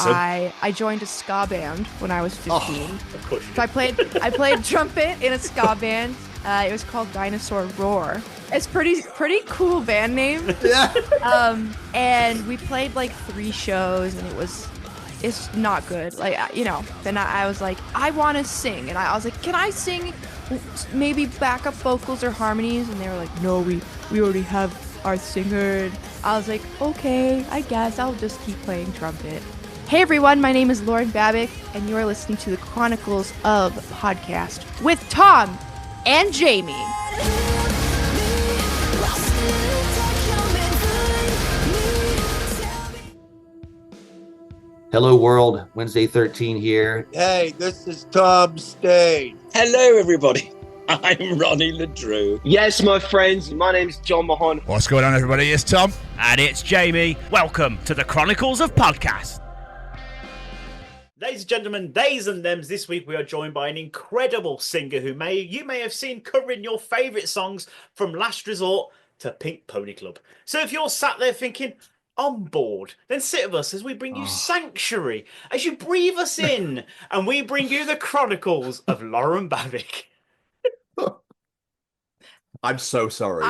Awesome. I joined a ska band when I was 15. Of course you So did. I played trumpet in a ska band. It was called Dinosaur Roar. It's pretty cool band name. Yeah. And we played like 3 shows, and it's not good. Like then I was like, I want to sing, and I was like, can I sing maybe backup vocals or harmonies? And they were like, no, we already have our singer. I was like, okay, I guess I'll just keep playing trumpet. Hey everyone, my name is Lauren Babic, and you are listening to the Chronicles of Podcast with Tom and Jamie. Hello, world. Wednesday 13 here. Hey, this is Tom Stain. Hello, everybody. I'm Ronnie Ledrew. Yes, my friends, my name's John Mahon. What's going on, everybody? It's Tom. And it's Jamie. Welcome to the Chronicles of Podcast. Ladies and gentlemen, days and thems, this week we are joined by an incredible singer who you may have seen covering your favourite songs from Last Resort to Pink Pony Club. So if you're sat there thinking, I'm bored, then sit with us as we bring you Sanctuary, as you breathe us in, and we bring you the Chronicles of Lauren Babic. I'm so sorry.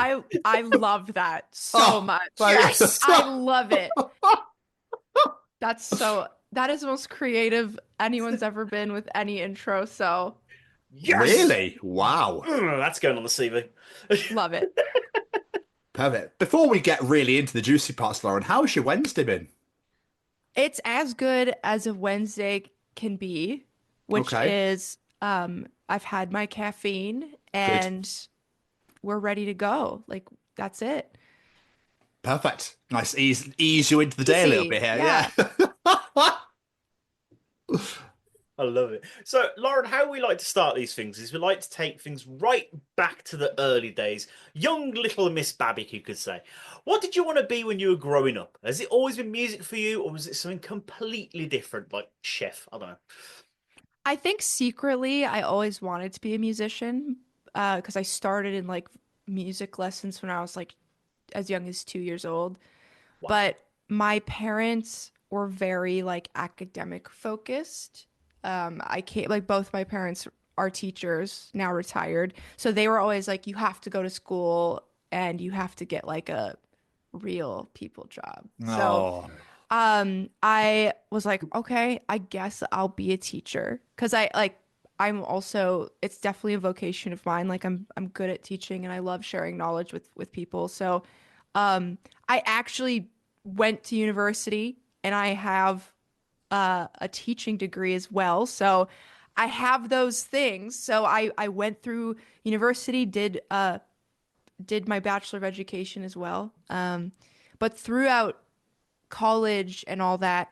I love that so much. Yes. I love it. That is the most creative anyone's ever been with any intro, so Yes! Really? Wow. That's going on the CV. love it. Perfect. Before we get really into the juicy parts, Lauren, how's your Wednesday been? It's as good as a Wednesday can be, which is I've had my caffeine and we're ready to go. Like, that's it. Perfect. Nice. Ease you into the day a little bit here. Yeah. I love it. So, Lauren, how we like to start these things is we like to take things right back to the early days. Young little Miss Babic, you could say. What did you want to be when you were growing up? Has it always been music for you, or was it something completely different, like chef? I don't know. I think secretly I always wanted to be a musician because I started in like music lessons when I was like as young as 2 years old. Wow. But my parents were very like academic focused. I can't like both my parents are teachers, now retired. So they were always like, you have to go to school and you have to get like a real people job. So I was like, okay, I guess I'll be a teacher. Cause I'm also, it's definitely a vocation of mine. Like I'm good at teaching and I love sharing knowledge with people. So I actually went to university and I have a teaching degree as well. So I have those things. So I went through university, did my Bachelor of Education as well. But throughout college and all that,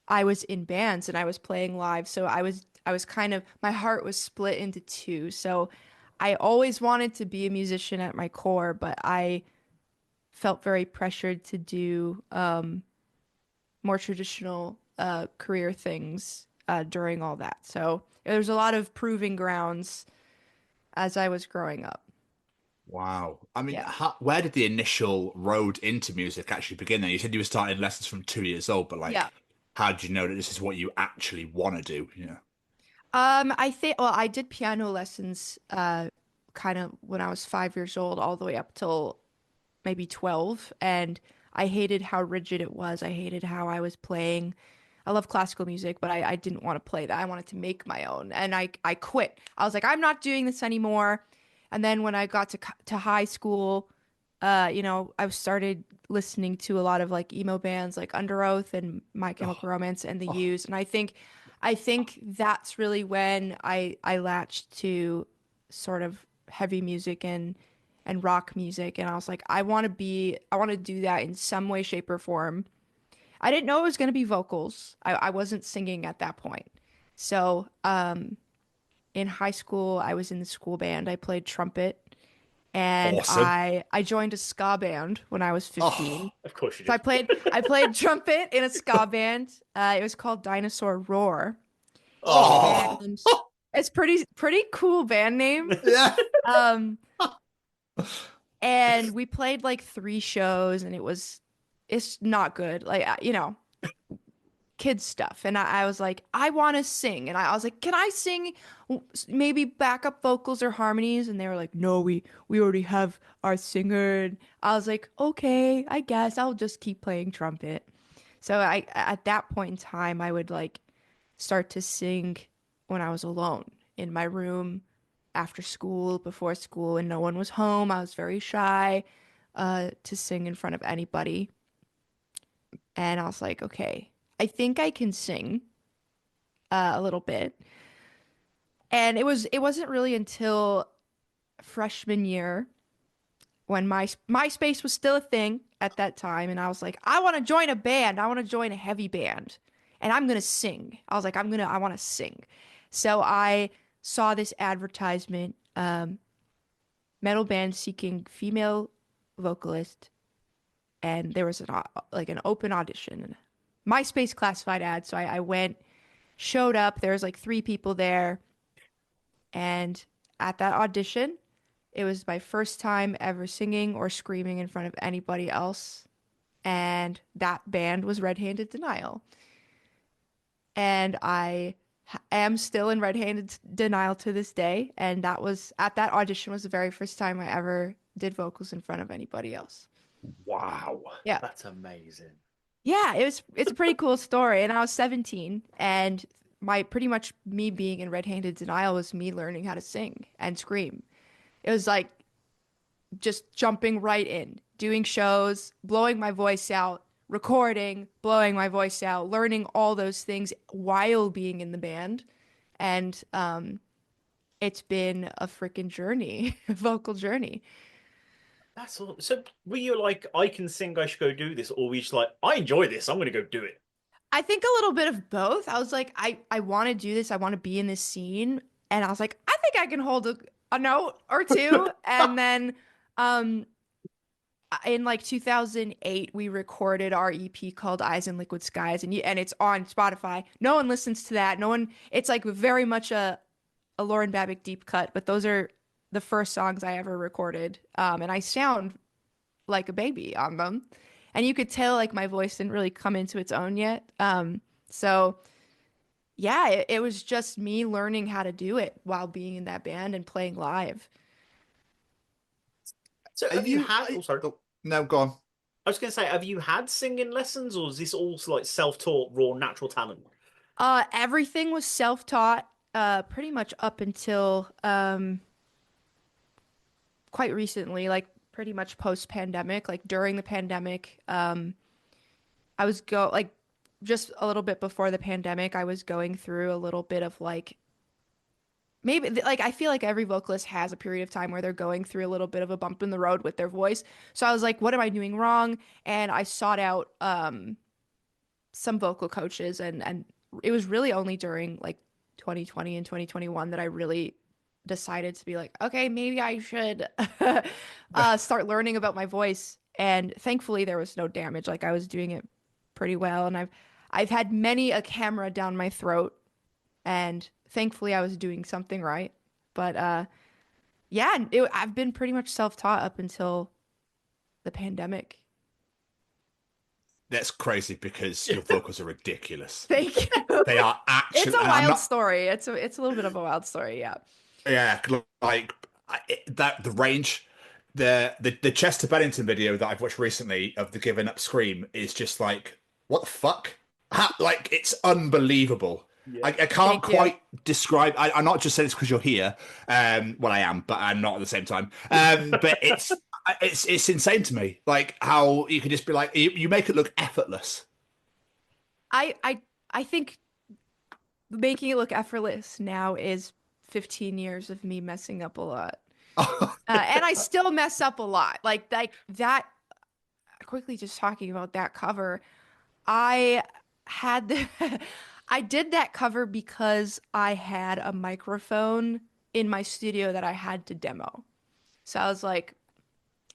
I was in bands and I was playing live. So I was kind of, my heart was split into two. So I always wanted to be a musician at my core, but I felt very pressured to do more traditional career things during all that. So there's a lot of proving grounds as I was growing up. Wow. I mean, Yeah. where did the initial road into music actually begin then? You said you were starting lessons from 2 years old, but like, how did you know that this is what you actually want to do? Yeah. I think, well, I did piano lessons kind of when I was 5 years old, all the way up till maybe 12. And I hated how rigid it was. I hated how I was playing. I love classical music, but I didn't want to play that. I wanted to make my own. And I quit. I was like, I'm not doing this anymore. And then when I got to high school, I started listening to a lot of like emo bands like Under Oath and My Chemical Romance and The Used. And I think that's really when I latched to sort of heavy music and rock music. And I was like, I want to do that in some way, shape, or form. I didn't know it was going to be vocals. I wasn't singing at that point. So in high school, I was in the school band. I played trumpet. And Awesome. I joined a ska band when I was 15. Of course you So did. I played trumpet in a ska band. It was called Dinosaur Roar. Oh. And it's pretty cool band name. Yeah. And we played like 3 shows and it's not good. Like, kids stuff. And I was like, I want to sing. And I was like, can I sing maybe backup vocals or harmonies? And they were like, no, we already have our singer. And I was like, okay, I guess I'll just keep playing trumpet. So at that point in time, I would like start to sing when I was alone in my room after school, before school, and no one was home. I was very shy to sing in front of anybody. And I was like, okay, I think I can sing a little bit. And it wasn't really until freshman year when MySpace was still a thing at that time, and I was like, I want to join a band. I want to join a heavy band, and I'm gonna sing. I was like, I want to sing. So I saw this advertisement, metal band seeking female vocalist, and there was an open audition, MySpace classified ad. So I went, showed up. There was like 3 people there, and at that audition, it was my first time ever singing or screaming in front of anybody else, and that band was Red Handed Denial. And I am still in Red Handed Denial to this day, and that audition was the very first time I ever did vocals in front of anybody else. Wow. Yeah. That's amazing. Yeah, it's a pretty cool story. And I was 17, and pretty much me being in Red Handed Denial was me learning how to sing and scream. It was like just jumping right in, doing shows, blowing my voice out, recording, blowing my voice out, learning all those things while being in the band. And it's been a freaking journey, a vocal journey. That's all. So were you like, I can sing, I should go do this? Or were you just like, I enjoy this, I'm going to go do it? I think a little bit of both. I was like, I want to do this. I want to be in this scene. And I was like, I think I can hold a note or two. And then in like 2008, we recorded our EP called Eyes in Liquid Skies. And it's on Spotify. No one listens to that. It's like very much a Lauren Babic deep cut. But those are the first songs I ever recorded. And I sound like a baby on them. And you could tell like my voice didn't really come into its own yet. So yeah, it was just me learning how to do it while being in that band and playing live. So have you had... Oh, sorry. No, go on. I was going to say, have you had singing lessons, or is this all like self-taught, raw, natural talent? Everything was self-taught, pretty much up until quite recently, like pretty much post-pandemic. Like during the pandemic, I was just a little bit before the pandemic, I was going through a little bit of like, maybe like I feel like every vocalist has a period of time where they're going through a little bit of a bump in the road with their voice. So I was like, what am I doing wrong? And I sought out some vocal coaches, and it was really only during like 2020 and 2021 that I really decided to be like, okay, maybe I should start learning about my voice. And thankfully there was no damage. Like I was doing it pretty well, and I've had many a camera down my throat, and thankfully I was doing something right. But yeah, I've been pretty much self-taught up until the pandemic. That's crazy because your vocals are ridiculous. Thank you. They are actually. It's a wild story. It's a little bit of a wild story. Yeah. Yeah, like that the range, the Chester Bennington video that I've watched recently of the Giving Up Scream is just like, what the fuck? Like it's unbelievable. Yeah. I can't quite describe. I'm not just saying it's because you're here. Well, I am, but I'm not at the same time. But it's insane to me, like how you can just be like, you make it look effortless. I think making it look effortless now is 15 years of me messing up a lot. And I still mess up a lot. Like that, quickly just talking about that cover, I did that cover because I had a microphone in my studio that I had to demo. So I was like,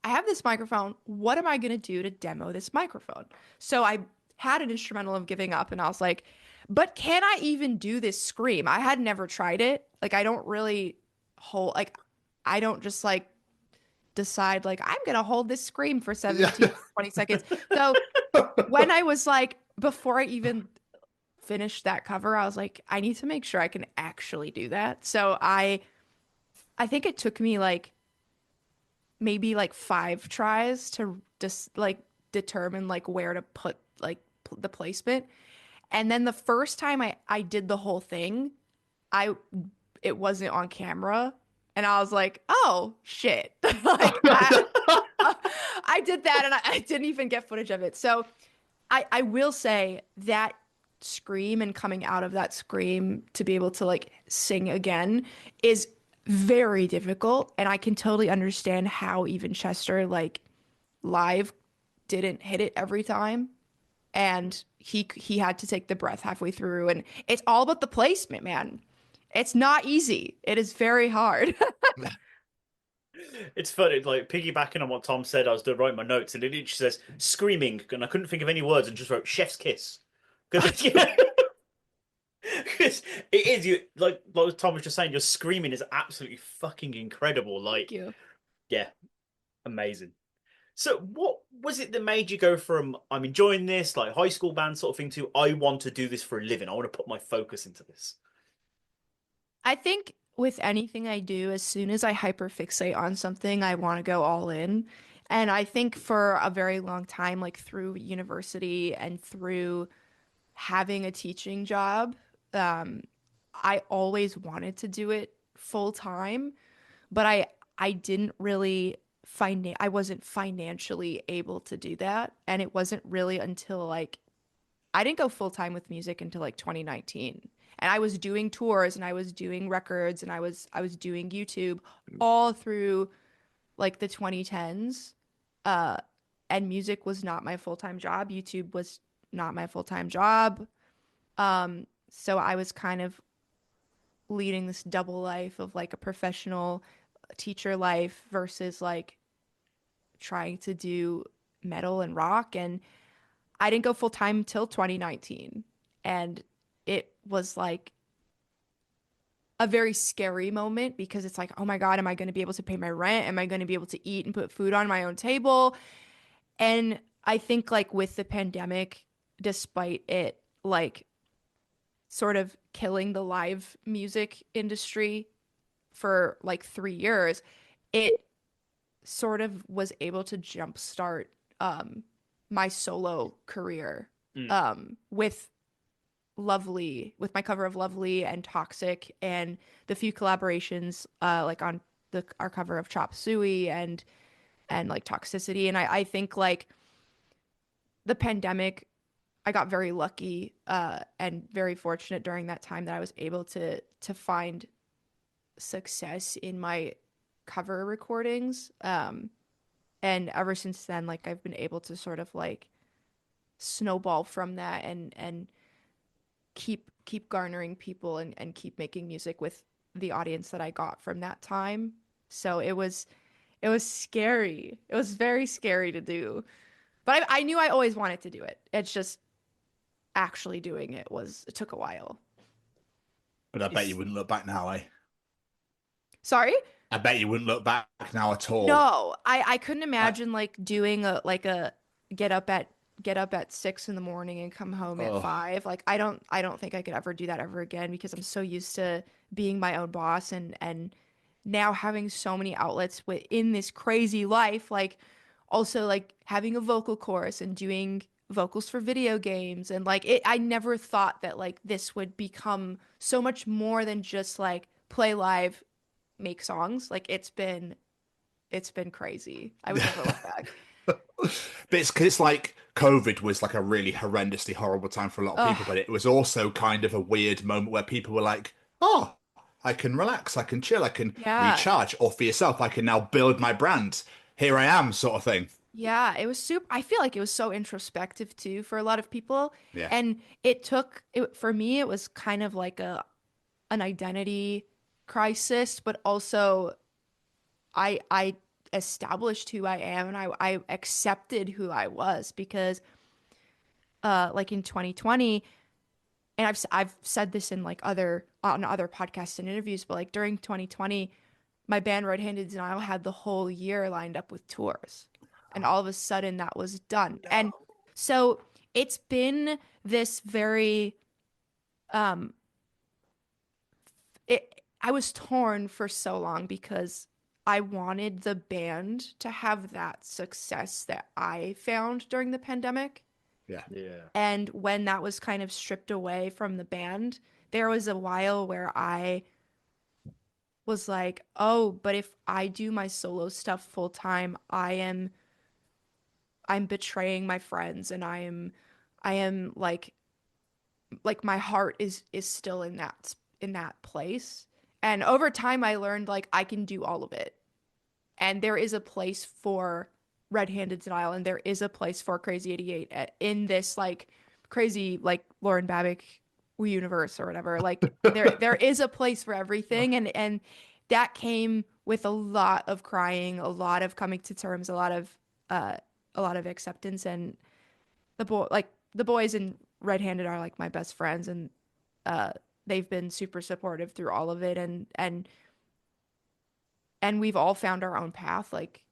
I have this microphone. What am I going to do to demo this microphone? So I had an instrumental of Giving Up, and I was like, but can I even do this scream? I had never tried it. Like, I don't really hold, like, I don't just like decide like, I'm going to hold this scream for 17, 20 seconds. So when I was like, before I even finished that cover, I was like, I need to make sure I can actually do that. So I think it took me like maybe like 5 tries to just like determine like where to put like the placement. And then the first time I did the whole thing, I it wasn't on camera, and I was like, oh shit. Like I did that and I didn't even get footage of it. So I will say that scream and coming out of that scream to be able to like sing again is very difficult. And I can totally understand how even Chester like live didn't hit it every time. And he had to take the breath halfway through. And it's all about the placement, man. It's not easy. It is very hard. It's funny, like piggybacking on what Tom said, I was doing writing my notes and it literally says screaming, and I couldn't think of any words and just wrote chef's kiss. Because it is you like Tom was just saying, your screaming is absolutely fucking incredible. Like, Thank you. yeah, amazing. So what was it that made you go from I'm enjoying this, like high school band sort of thing, to I want to do this for a living? I want to put my focus into this. I think with anything I do, as soon as I hyperfixate on something, I want to go all in. And I think for a very long time, like through university and through having a teaching job, um, I always wanted to do it full time, but I didn't really I wasn't financially able to do that. And it wasn't really until like I didn't go full time with music until like 2019. And I was doing tours and I was doing records and I was doing YouTube all through like the 2010s. Uh and music was not my full-time job. YouTube was not my full-time job. So I was kind of leading this double life of like a professional teacher life versus like trying to do metal and rock. And I didn't go full time till 2019. And it was like a very scary moment because it's like, oh my God, am I going to be able to pay my rent? Am I going to be able to eat and put food on my own table? And I think like with the pandemic, despite it like sort of killing the live music industry for like 3 years, it sort of was able to jumpstart my solo career with with my cover of Lovely and Toxic and the few collaborations like on our cover of Chop Suey and like Toxicity. And I think like the pandemic, I got very lucky and very fortunate during that time that I was able to find success in my cover recordings. And ever since then, like I've been able to sort of like snowball from that and keep garnering people and keep making music with the audience that I got from that time. So it was scary. It was very scary to do. But I knew I always wanted to do it. It's just actually doing it took a while. But I bet you wouldn't look back now, eh? Sorry? I bet you wouldn't look back now at all. No, I couldn't imagine like doing a get up at 6 in the morning and come home at 5. Like I don't think I could ever do that ever again because I'm so used to being my own boss and now having so many outlets within this crazy life, like also like having a vocal course and doing vocals for video games and like I never thought that like this would become so much more than just like play live, make songs. Like it's been crazy. I would never look back. But it's because like COVID was like a really horrendously horrible time for a lot of people, but it was also kind of a weird moment where people were like, oh, I can relax, I can chill, I can recharge, or for yourself, I can now build my brand. Here I am, sort of thing. Yeah, it was super. I feel like it was so introspective too for a lot of people. Yeah. And for me, it was kind of like an identity crisis, but also I established who I am and I accepted who I was because like in 2020, and I've said this in like other podcasts and interviews, but like during 2020, my band Red Handed Denial had the whole year lined up with tours. And all of a sudden that was done. No. And so it's been this very um I was torn for so long because I wanted the band to have that success that I found during the pandemic. Yeah. And when that was kind of stripped away from the band, there was a while where I was like, oh, but if I do my solo stuff full time, I'm betraying my friends, and I am like my heart is still in that place. And over time I learned like I can do all of it. And there is a place for Red-Handed Denial, and there is a place for Crazy 88 in this like crazy like Lauren Babic universe or whatever. Like there is a place for everything, and that came with a lot of crying, a lot of coming to terms, uh a lot of acceptance. And the boys in Red-Handed are like my best friends, and uh they've been super supportive through all of it. And we've all found our own path. Like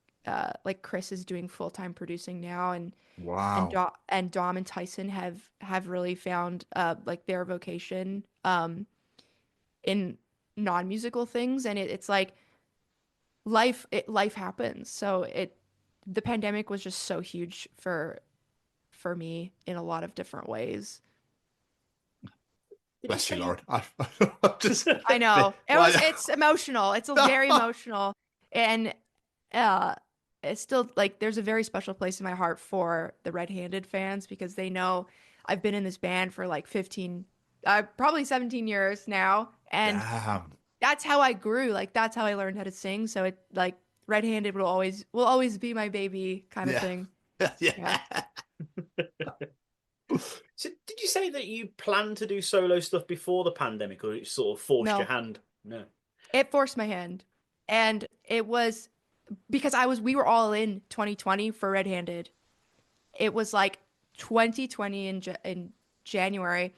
Chris is doing full-time producing now, Wow. And Dom and Tyson have really found like their vocation in non-musical things. And it's like life happens. So the pandemic was just so huge for me in a lot of different ways. Did you Bless you, say Lauren. I just I know. Well, It's emotional. It's very emotional. And uh it's still like there's a very special place in my heart for the Red-Handed fans, because they know I've been in this band for like 15 probably 17 years now, and damn. that's how I grew. Like that's how I learned how to sing. So it like Red-Handed will always be my baby kind of Yeah. thing. Yeah. So did you say that you planned to do solo stuff before the pandemic, or it sort of forced your No, hand? No. it forced my hand. And it was because we were all in 2020 for Red-Handed. It was like 2020 in January.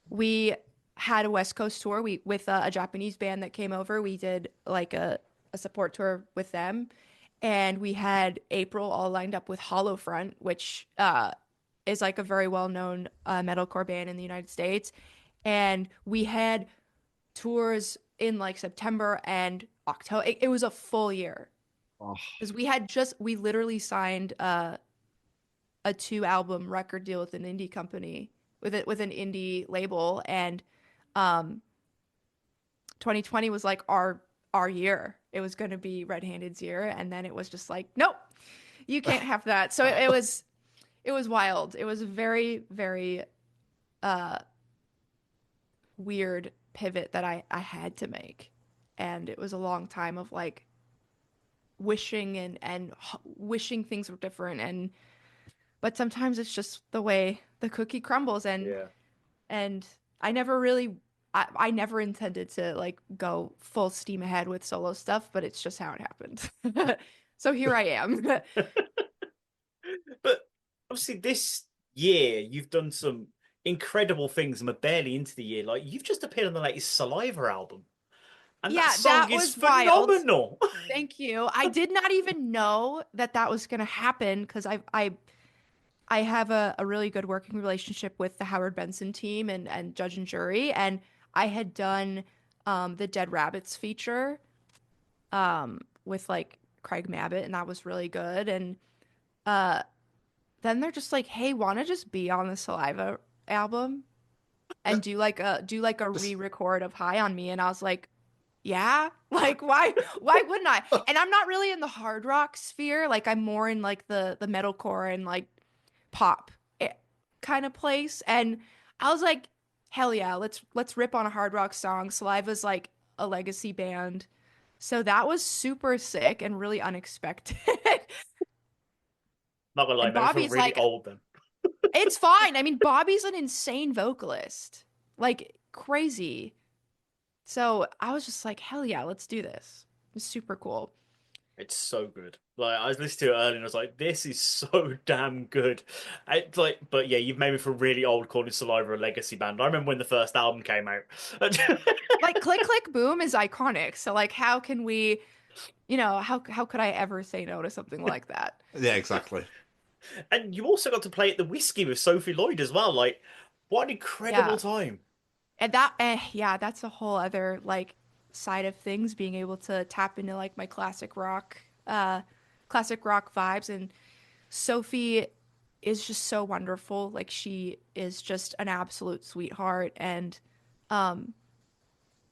We had a West Coast tour. We with a Japanese band that came over. We did like a support tour with them, and we had April all lined up with Hollow Front, which is like a very well known metalcore band in the United States. And we had tours in like September and October. It was a full year Oh, because we literally signed a 2-album record deal with an indie company, with an indie label. And um 2020 was like our year. It was going to be Red-Handed's year, and then it was just like, nope, you can't have that. So it was wild. It was a very very uh weird pivot that I had to make. And it was a long time of like wishing and wishing things were different. And but sometimes it's just the way the cookie crumbles. Yeah. And I never intended to like go full steam ahead with solo stuff, but it's just how it happened. So here I am. But obviously, this year you've done some incredible things, and we're barely into the year. Like you've just appeared on the latest Saliva album, and that Yeah, song that is was wild. phenomenal. Thank you. I did not even know that was going to happen, because I have a really good working relationship with the Howard Benson team and judge and jury. And I had done the Dead Rabbits feature with like Craig Mabbitt, and that was really good. And uh, then they're just like, hey, want to just be on the Saliva album and do like a re-record of High on Me? And I was like, yeah, like why wouldn't I? And I'm not really in the hard rock sphere. Like I'm more in like the metalcore and like pop kind of place. And I was like, hell yeah, let's rip on a hard rock song. Saliva's like a legacy band. So that was super sick and really unexpected. Not gonna lie, And maybe I feel Bobby's really like, old then. it's fine. I mean, Bobby's an insane vocalist, like crazy. So I was just like, hell yeah, let's do this. It's super cool. It's so good. Like I was listening to it earlier, and I was like, "This is so damn good." It's like, but yeah, you've made me feel really old calling Saliva a legacy band. I remember when the first album came out. Like Click Click Boom is iconic. So like how can we, how could I ever say no to something like that? yeah, exactly. And you also got to play at the Whiskey with Sophie Lloyd as well. Like, what an incredible Yeah. time! And that, yeah, that's a whole other like side of things, being able to tap into like my classic rock vibes. And Sophie is just so wonderful. Like she is just an absolute sweetheart. And um,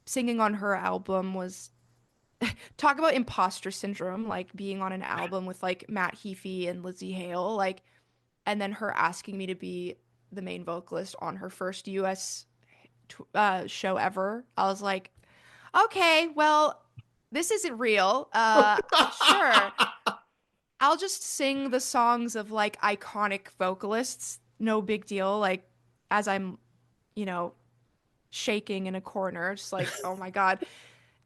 singing on her album was talk about imposter syndrome, like being on an album with like Matt Heafy and Lizzie Hale, like, and then her asking me to be the main vocalist on her first US show ever. I was like, okay, well, this isn't real. Sure. I'll just sing the songs of like iconic vocalists. No big deal. Like, as I'm, you know, shaking in a corner, just like, oh my God.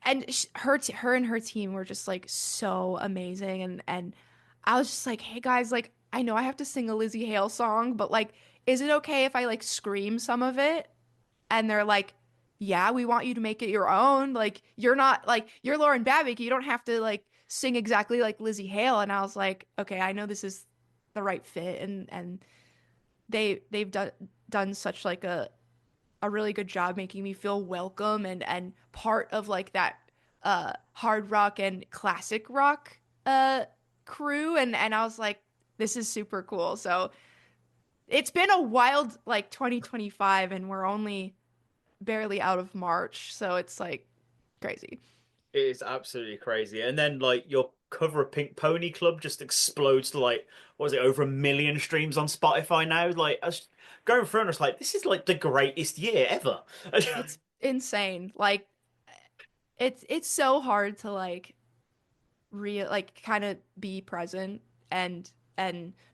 And her and her team were just like so amazing. And I was just like, hey guys, like, I know I have to sing a Lizzie Hale song, but like, is it okay if I like scream some of it? And they're like, yeah, we want you to make it your own. Like, you're not like, you're Lauren Babic. You don't have to like sing exactly like Lizzie Hale. And I was like, okay, I know this is the right fit. And they've done such like a really good job making me feel welcome and part of like that hard rock and classic rock crew. And I was like, this is super cool. So it's been a wild like 2025, and we're only barely out of March, so it's like crazy. It is absolutely crazy. And then like your cover of Pink Pony Club just explodes to like, what was it, over 1 million streams on Spotify now? Like I was going through and I was like, this is like the greatest year ever. It's insane. Like it's so hard to like real like kind of be present and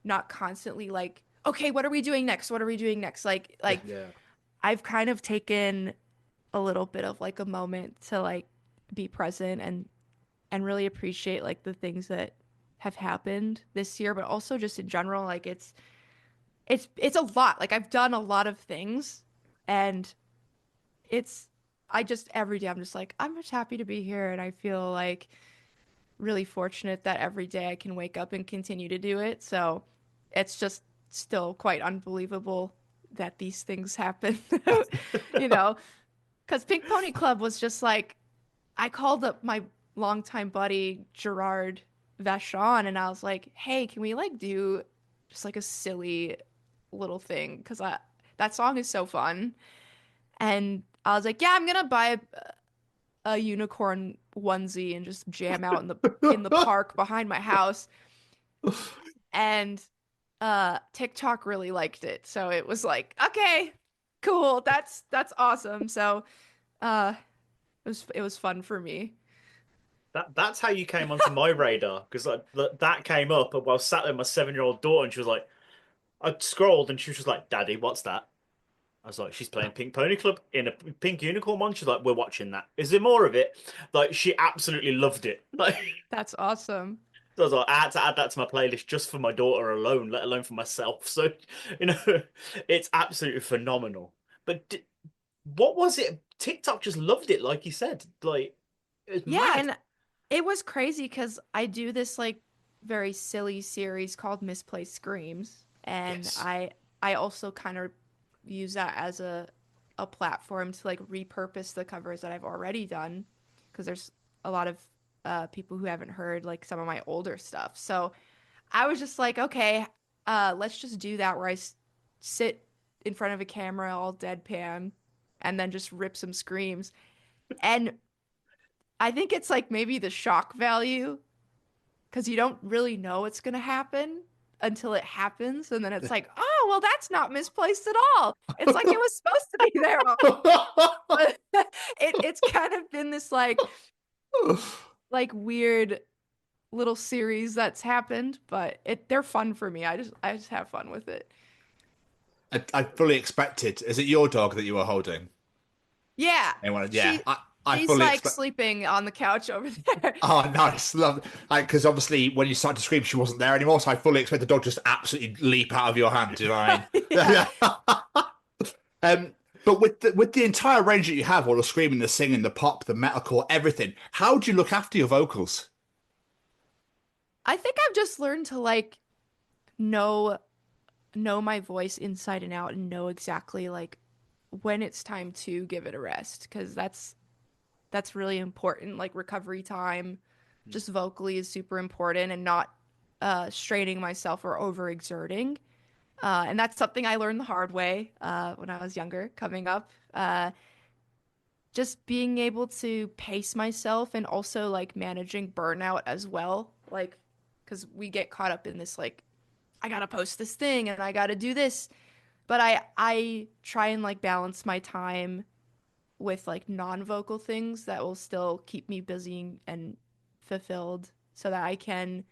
not constantly like, okay, what are we doing next? What are we doing next? Like Yeah. I've kind of taken a little bit of like a moment to like be present and really appreciate like the things that have happened this year, but also just in general, like it's a lot. Like I've done a lot of things, and it's I just every day I'm just like, I'm just happy to be here, and I feel like really fortunate that every day I can wake up and continue to do it. So it's just still quite unbelievable that these things happen. you know, because Pink Pony Club was just like, I called up my longtime buddy Gerard Vachon, and I was like, "Hey, can we like do just like a silly little thing? Because I that song is so fun." And I was like, "Yeah, I'm gonna buy a unicorn onesie and just jam out in the park behind my house." And TikTok really liked it, so it was like, "Okay, cool, that's awesome." So it was fun for me. That's how you came onto my radar because that came up while I was sat there with my 7-year-old daughter and she was like, I scrolled and she was just like, Daddy, what's that? I was like, she's playing Pink Pony Club in a pink unicorn one. She's like, we're watching that. Is there more of it? Like, she absolutely loved it. Like, That's awesome. so I was like, I had to add that to my playlist just for my daughter alone, let alone for myself. So, you know, it's absolutely phenomenal. But what was it? TikTok just loved it, like you said. Like, it was Yeah, mad. and it was crazy because I do this like very silly series called Misplaced Screams, and Yes. I also kind of use that as a platform to like repurpose the covers that I've already done, because there's a lot of people who haven't heard like some of my older stuff. So I was just like, okay, let's just do that where sit in front of a camera all deadpan and then just rip some screams. And I think it's like maybe the shock value, because you don't really know what's going to happen until it happens. And then it's like, oh, well, that's not misplaced at all. It's like it was supposed to be there. But it's kind of been this like weird little series that's happened, but they're fun for me. I just have fun with it. I fully expected. Is it your dog that you were holding? Yeah. Anyone? Yeah, She I she's fully like expect. sleeping on the couch over there. Oh, nice, love. Because obviously, when you started to scream, she wasn't there anymore. So I fully expect the dog just absolutely leap out of your hand. Do you know what Yeah. I mean? But with the entire range that you have, all the screaming, the singing, the pop, the metalcore, everything, how do you look after your vocals? I think I've just learned to like know my voice inside and out and know exactly like when it's time to give it a rest, because that's really important. Like recovery time, just vocally, is super important, and not straining myself or overexerting. And that's something I learned the hard way when I was younger, coming up. Just being able to pace myself, and also like managing burnout as well. Like, because we get caught up in this, like, I gotta post this thing and I gotta do this. But I try and like balance my time with like non-vocal things that will still keep me busy and fulfilled, so that I can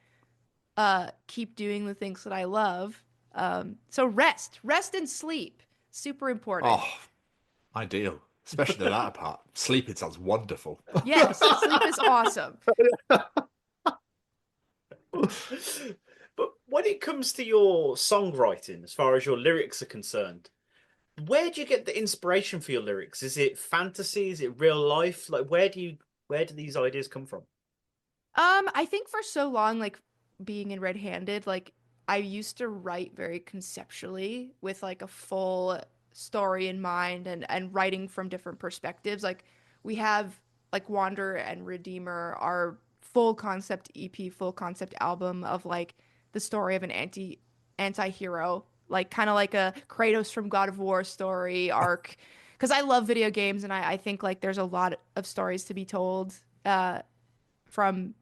keep doing the things that I love. So rest and sleep, super important. Oh, ideal. Especially the latter part. Sleeping sounds wonderful. Yes, sleep is awesome. But when it comes to your songwriting, as far as your lyrics are concerned, where do you get the inspiration for your lyrics? Is it fantasy? Is it real life? Like, where do these ideas come from? I think for so long, like being in Red Handed, like I used to write very conceptually with like a full story in mind, and writing from different perspectives. Like we have like Wanderer and Redeemer, our full concept EP, full concept album of like the story of an anti-hero, like kind of like a Kratos from God of War story arc. Because I love video games, and I think like there's a lot of stories to be told from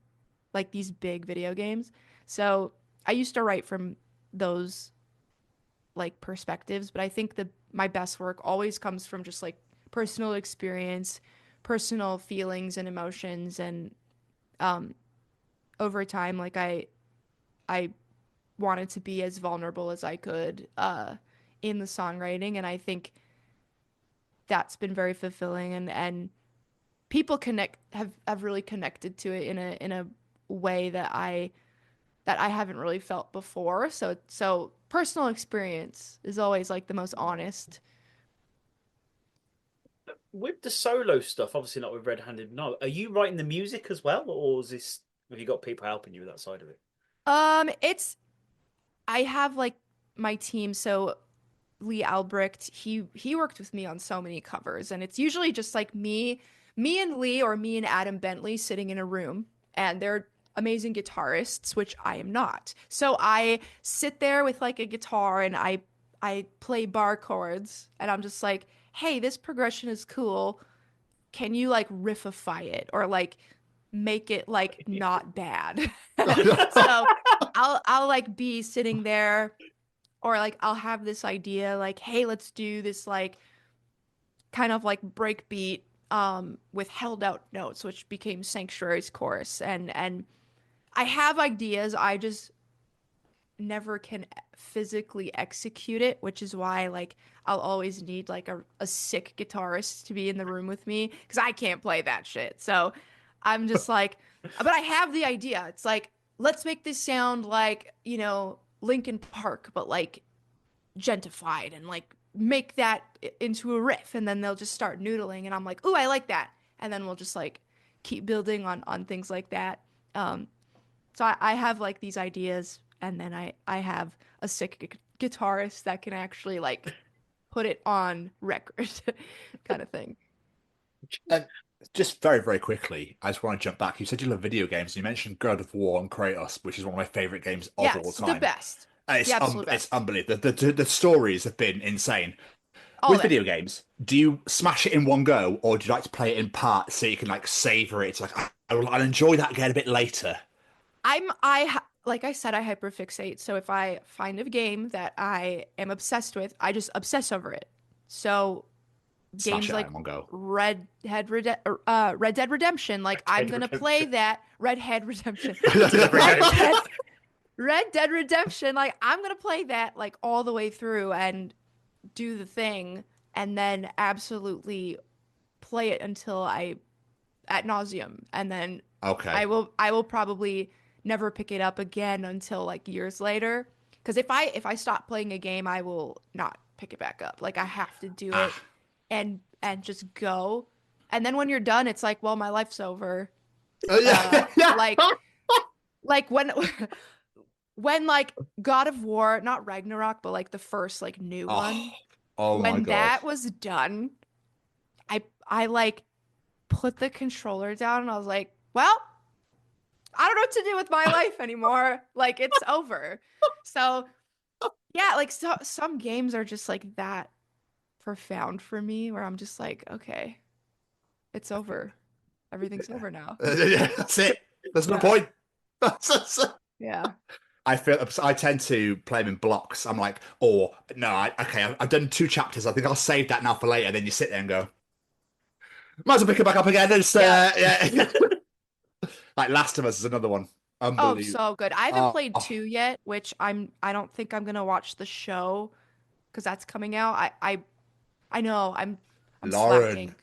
like these big video games. So I used to write from those like perspectives, but I think my best work always comes from just like personal experience, personal feelings and emotions, and um over time, like I wanted to be as vulnerable as I could in the songwriting, and I think that's been very fulfilling, and people have really connected to it in a way that I haven't really felt before. So personal experience is always like the most honest. With the solo stuff, obviously not with Red Handed. No, are you writing the music as well, or is this have you got people helping you with that side of it? It's I have like my team. So Lee Albrecht, he worked with me on so many covers, and it's usually just like me and Lee, or me and Adam Bentley sitting in a room, and they're amazing guitarists, which I am not. So I sit there with like a guitar, and I play bar chords, and I'm just like, "Hey, this progression is cool. Can you like riffify it, or like make it like not bad?" So I'll like be sitting there, or like I'll have this idea like, "Hey, let's do this like kind of like breakbeat with held out notes," which became Sanctuary's chorus. And I have ideas, I just never can physically execute it, which is why like I'll always need like a sick guitarist to be in the room with me, because I can't play that shit. So I'm just like, but I have the idea. It's like, let's make this sound like, Linkin Park, but like gentified, and like make that into a riff, and then they'll just start noodling, and I'm like, "Ooh, I like that." And then we'll just like keep building on things like that. So I have like these ideas, and then I have a sick guitarist that can actually like put it on record, kind of thing. And just very, very quickly, I just want to jump back. You said you love video games. You mentioned God of War and Kratos, which is one of my favorite games of all Yes, time. the best. It's The absolute it's best. unbelievable. The stories have been insane. All With of it. video games, do you smash it in one go, or do you like to play it in parts so you can like savor it? It's like I'll enjoy that again a bit later. Like I said, I hyperfixate. So if I find a game that I am obsessed with, I just obsess over it. So Smash games it out like in one go. Red Dead Redemption, like I'm Red gonna Redemption. play that. Red Dead Redemption. Different Red game. Dead, Red Dead Redemption, like I'm gonna play that like all the way through and do the thing, and then absolutely play it until I at nauseum, and then Okay. I will probably never pick it up again until like years later. Because if I stop playing a game, I will not pick it back up. Like I have to do it Ah. and just go. And then when you're done, it's like, well, my life's over. Yeah. Like when when like God of War, not Ragnarok, but like the first like new Oh, one. Oh my When god. that was done, I like put the controller down and I was like, well, I don't know what to do with my life anymore. Like it's over. So yeah, like some games are just like that profound for me where I'm just like, okay, it's over. Everything's over now. Yeah, that's it. There's no Yeah. point. Yeah. I tend to play them in blocks. I'm like, no, I've done 2 chapters. I think I'll save that now for later. Then you sit there and go, might as well pick it back up again. It's, yeah. Like Last of Us is another one. Oh, Unbelievable. so good. I haven't played Oh. 2 yet, which I don't think I'm gonna watch the show because that's coming out. I know I'm slacking.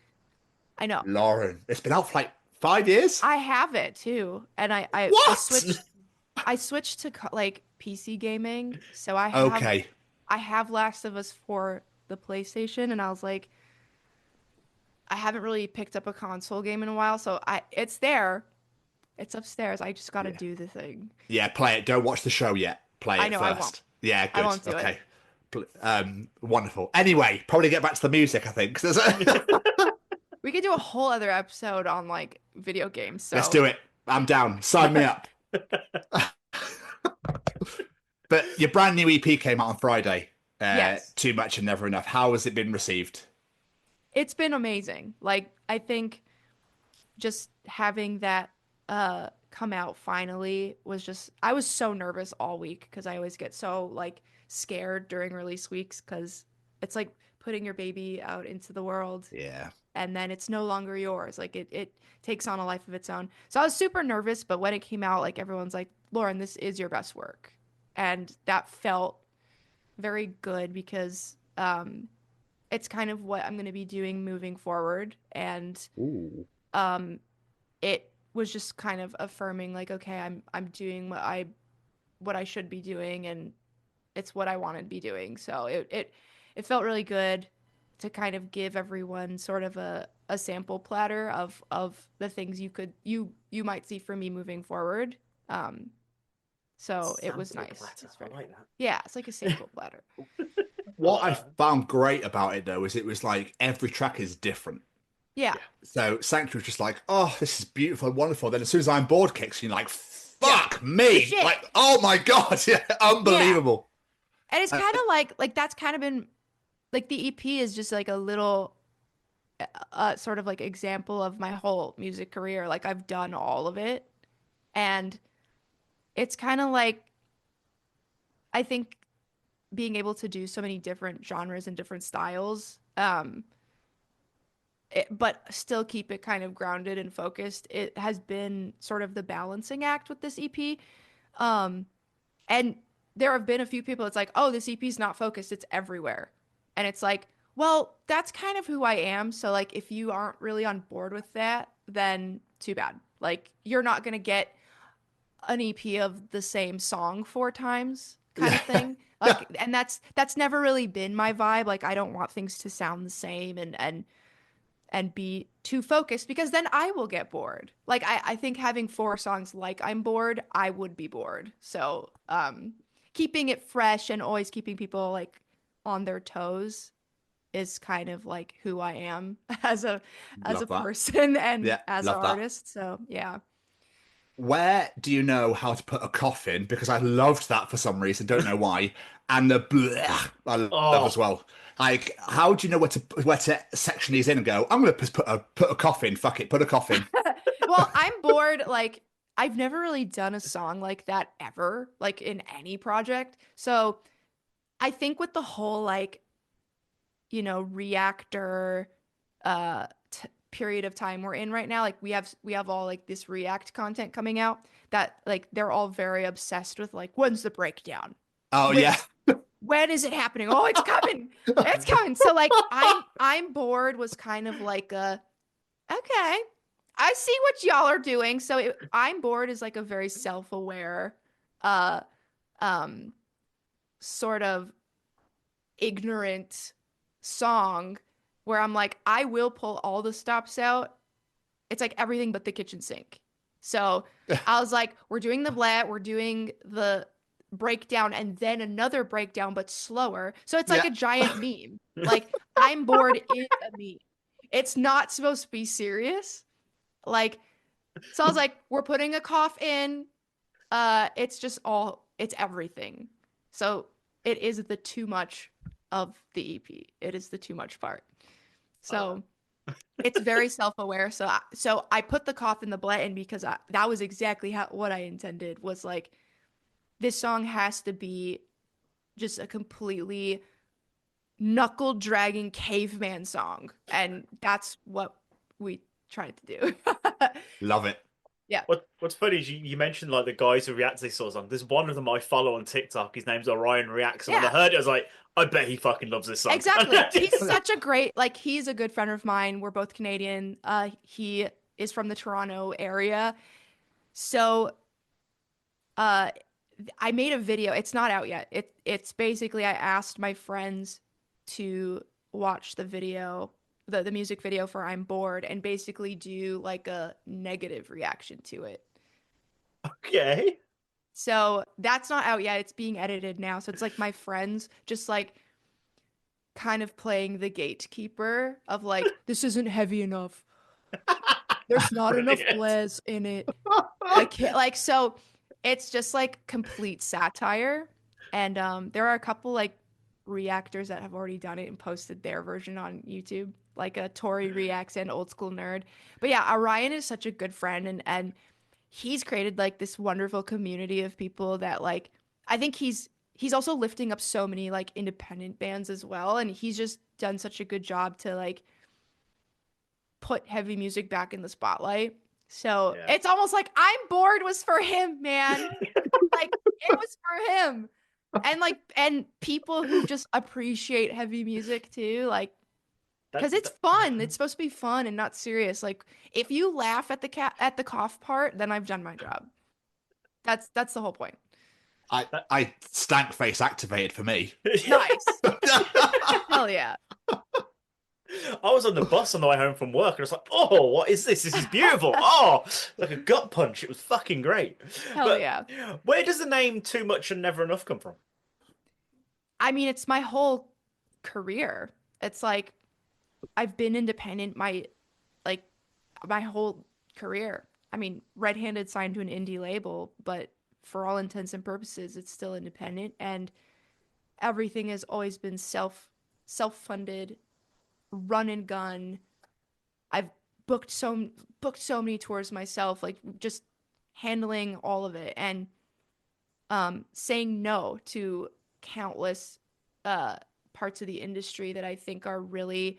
I know. Lauren. It's been out for like 5 years. I have it too, and I What? I switched to like PC gaming, so Okay. I have Last of Us for the PlayStation, and I was like, I haven't really picked up a console game in a while, so it's there, it's upstairs. I just got to Yeah. do the thing. Yeah, play it. Don't watch the show yet. Play I it know, first. I won't. Yeah, good. I won't do okay. Wonderful. Anyway, probably get back to the music, I think. We could do a whole other episode on like video games. So Let's do it. I'm down. Sign me up. But your brand new EP came out on Friday. Yes. Too Much and Never Enough. How has it been received? It's been amazing. Like I think just having that come out finally was just I was so nervous all week because I always get so like scared during release weeks because it's like putting your baby out into the world Yeah. and then it's no longer yours. Like it takes on a life of its own. So I was super nervous, but when it came out, like everyone's like, Lauren, this is your best work. And that felt very good because it's kind of what I'm going to be doing moving forward. And it was just kind of affirming like, okay, I'm doing what I should be doing and it's what I want to be doing. So it felt really good to kind of give everyone sort of a sample platter of the things you might see from me moving forward. So it was Sample nice. platter. It's I very- like that. Yeah, it's like a sample platter. What I found great about it, though, is it was like every track is different. Yeah. So Sanctuary was just like, oh, this is beautiful and wonderful. Then as soon as I'm bored kicks, you're like, Yeah. fuck me. Shit. Like, oh my God. Yeah, unbelievable. And it's kind of like that's kind of been like the EP is just like a little sort of like example of my whole music career. Like I've done all of it. And it's kind of like I think being able to do so many different genres and different styles but still keep it kind of grounded and focused. It has been sort of the balancing act with this EP. And there have been a few people, it's like, oh, this EP is not focused, it's everywhere. And it's like, well, that's kind of who I am. So like, if you aren't really on board with that, then too bad. Like, you're not going to get an EP of the same song 4 times kind of thing. Like, and that's never really been my vibe. Like, I don't want things to sound the same and be too focused because then I will get bored. Like I think having 4 songs like I'm bored, I would be bored. So keeping it fresh and always keeping people like on their toes is kind of like who I am as a Love that. person and Yeah, as an love that. artist. So yeah. Where do you know how to put a cough in? Because I loved that for some reason, don't know why. And the bleh, I love as well. Like, how do you know where to section these in and go? I'm going to put a cough in. Fuck it, put a cough in. Well, I'm bored. Like, I've never really done a song like that ever, like in any project. So I think with the whole like, you know, reactor period of time we're in right now, like we have all like this React content coming out that like they're all very obsessed with like when's the breakdown? Oh yeah. When is it happening? Oh, it's coming. It's coming. So like I'm bored was kind of like a okay. I see what y'all are doing. So I'm bored is like a very self-aware sort of ignorant song where I'm like, I will pull all the stops out. It's like everything but the kitchen sink. So I was like, we're doing the blat, we're doing the breakdown and then another breakdown but slower. So it's like Yeah. a giant meme. Like I'm bored is a meme. It's not supposed to be serious. Like so I was like, we're putting a cough in. It's everything. So it is the too much of the EP. It is the too much part. So it's very self-aware. So I put the cough in the blend because that was exactly what I intended was like this song has to be just a completely knuckle dragging caveman song, and that's what we tried to do. Love it. Yeah. What's funny is you mentioned like the guys who react to this sort of song. There's one of them I follow on TikTok. His name's Orion Reacts, and when I Yeah. heard it, I was like, I bet he fucking loves this song. Exactly. He's such a great, like, he's a good friend of mine. We're both Canadian. He is from the Toronto area. So, I made a video. It's not out yet. It's basically I asked my friends to watch the video, the music video for I'm Bored, and basically do like a negative reaction to it. Okay. So that's not out yet. It's being edited now. So it's like my friends just like kind of playing the gatekeeper of like, this isn't heavy enough. There's not enough Brilliant. blaze in it. I can't like so it's just like complete satire. And there are a couple like reactors that have already done it and posted their version on YouTube, like a Tori Reacts and Old School Nerd. But yeah, Orion is such a good friend and he's created like this wonderful community of people that like I think he's also lifting up so many like independent bands as well, and he's just done such a good job to like put heavy music back in the spotlight. So Yeah. it's almost like I'm Bored was for him, man. Like it was for him. And people who just appreciate heavy music too, like because it's fun. It's supposed to be fun and not serious. Like if you laugh at the cough part, then I've done my job. That's the whole point. I stank face activated for me. Nice. Hell yeah. I was on the bus on the way home from work and I was like, oh, what is this? This is beautiful. Oh, like a gut punch. It was fucking great. Hell But yeah. where does the name Too Much and Never Enough come from? I mean, it's my whole career. It's like I've been independent my whole career. I mean, Red Handed signed to an indie label, but for all intents and purposes, it's still independent, and everything has always been self-funded, run and gun. I've booked so many tours myself, like just handling all of it and saying no to countless parts of the industry that I think are really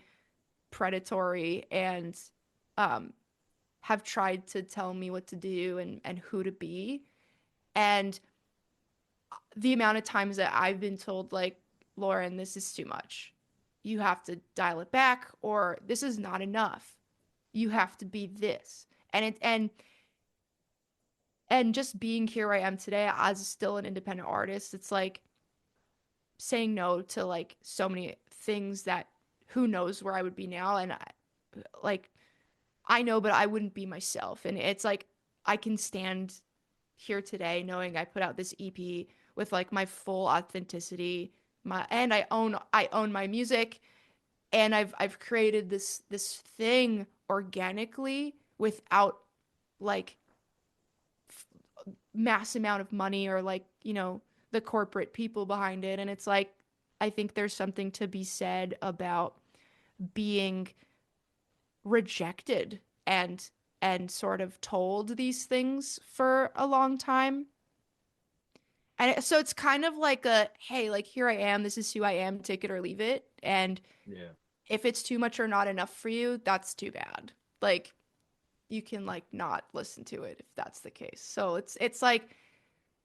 predatory and have tried to tell me what to do and who to be. And the amount of times that I've been told, like, Lauren, this is too much. You have to dial it back, or this is not enough. You have to be this. And just being here where I am today as still an independent artist, it's like saying no to like so many things that who knows where I would be now. And I know, but I wouldn't be myself. And it's like I can stand here today knowing I put out this EP with like my full authenticity, and I own my music, and I've created this thing organically without like mass amount of money or like, you know, the corporate people behind it. And it's like I think there's something to be said about being rejected and sort of told these things for a long time. And so it's kind of like a, hey, like here I am, this is who I am, take it or leave it. And Yeah. if it's too much or not enough for you, that's too bad. Like you can like not listen to it if that's the case. So it's like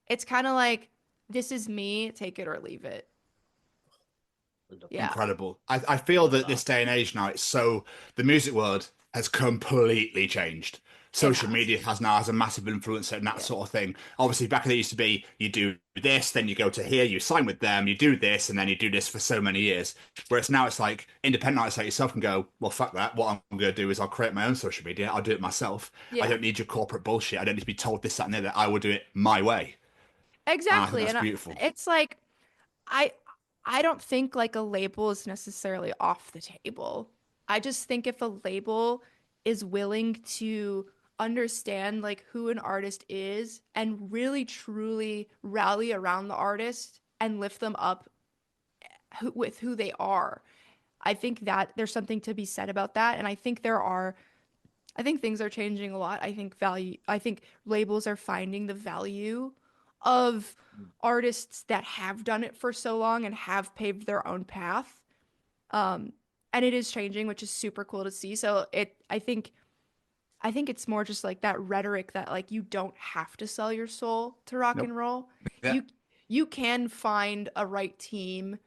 it's kind of like this is me, take it or leave it. Yeah. Incredible. I feel that this day and age now, it's so the music world has completely changed. Social media has a massive influence on that sort of thing. Obviously, back then it used to be you do this, then you go to here, you sign with them, you do this, and then you do this for so many years. Whereas now it's like independent artists like yourself can go, well, fuck that. What I'm going to do is I'll create my own social media. I'll do it myself. Yeah. I don't need your corporate bullshit. I don't need to be told this, that, and the other. I will do it my way. Exactly. That's And beautiful. it's like I I don't think like a label is necessarily off the table. I just think if a label is willing to understand like who an artist is and really truly rally around the artist and lift them up with who they are. I think that there's something to be said about that, and I think things are changing a lot. I think labels are finding the value of artists that have done it for so long and have paved their own path. Um, and it is changing, which is super cool to see. So I think it's more just like that rhetoric that like you don't have to sell your soul to rock Nope. and roll. Yeah. You can find a right team,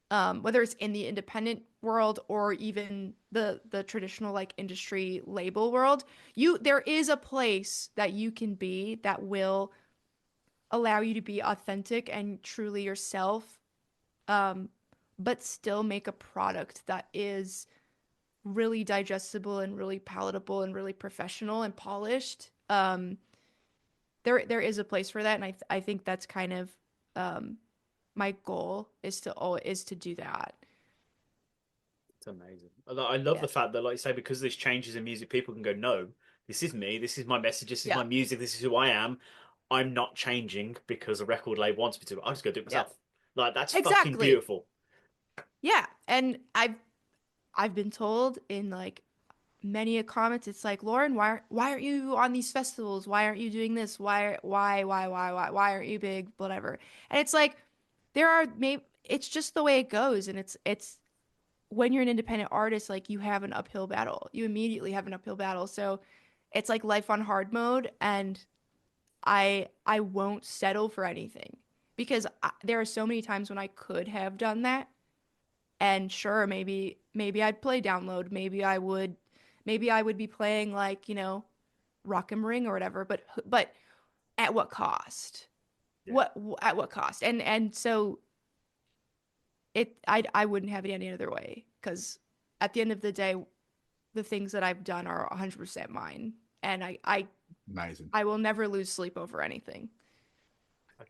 whether it's in the independent world or even the traditional like industry label world. There is a place that you can be that will allow you to be authentic and truly yourself, but still make a product that is really digestible and really palatable and really professional and polished. There is a place for that, and I think that's kind of my goal is to do that. It's amazing. I love Yeah. the fact that, like you say, because this changes in music, people can go, no, this is me, this is my message, this is Yeah. my music, this is who I am. I'm not changing because a record label wants me to. I'm just gonna do it Yeah. myself. Like that's fucking Exactly. beautiful. Yeah, and I've been told in like many a comments, it's like, Lauren, why aren't you on these festivals? Why aren't you doing this? Why aren't you big? Whatever. And it's like there are maybe it's just the way it goes, and it's when you're an independent artist, like you have an uphill battle. You immediately have an uphill battle. So it's like life on hard mode, and I won't settle for anything because there are so many times when I could have done that. And sure, maybe I'd play download. Maybe I would be playing like, Rock and Ring or whatever, but at what cost? Yeah. At what cost? And so I wouldn't have it any other way because at the end of the day, the things that I've done are 100% mine, and Amazing. I will never lose sleep over anything.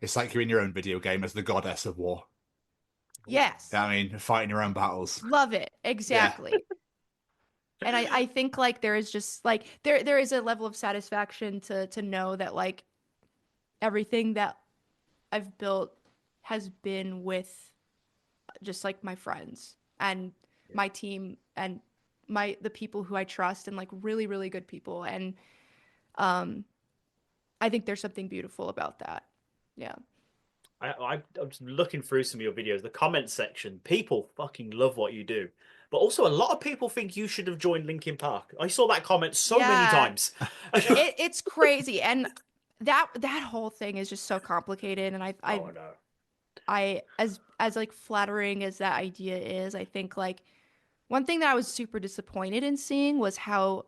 It's like you're in your own video game as the goddess of war. Yes. I mean, fighting your own battles. Love it. Exactly. And I think like there is just like there is a level of satisfaction to know that like everything that I've built has been with just like my friends and my team and the people who I trust and like really, really good people. And I think there's something beautiful about that. Yeah. I'm just looking through some of your videos, the comment section. People fucking love what you do, but also a lot of people think you should have joined Linkin Park. I saw that comment so many Yeah. times. It's crazy, and that whole thing is just so complicated. And Oh no. I as like flattering as that idea is, I think like one thing that I was super disappointed in seeing was how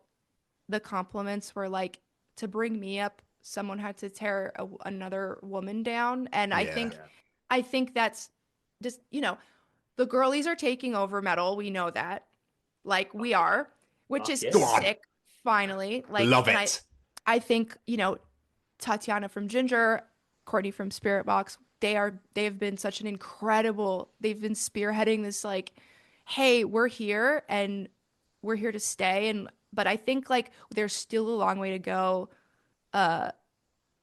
the compliments were like to bring me up, someone had to tear another woman down, and Yeah. I think that's just the girlies are taking over metal. We know that, like we are, which Fuck is yeah. Go on. sick. Finally, like, Love and it. I think Tatiana from Ginger, Courtney from Spirit Box, they've been such an incredible. They've been spearheading this like, hey, we're here and we're here to stay. And but I think like there's still a long way to go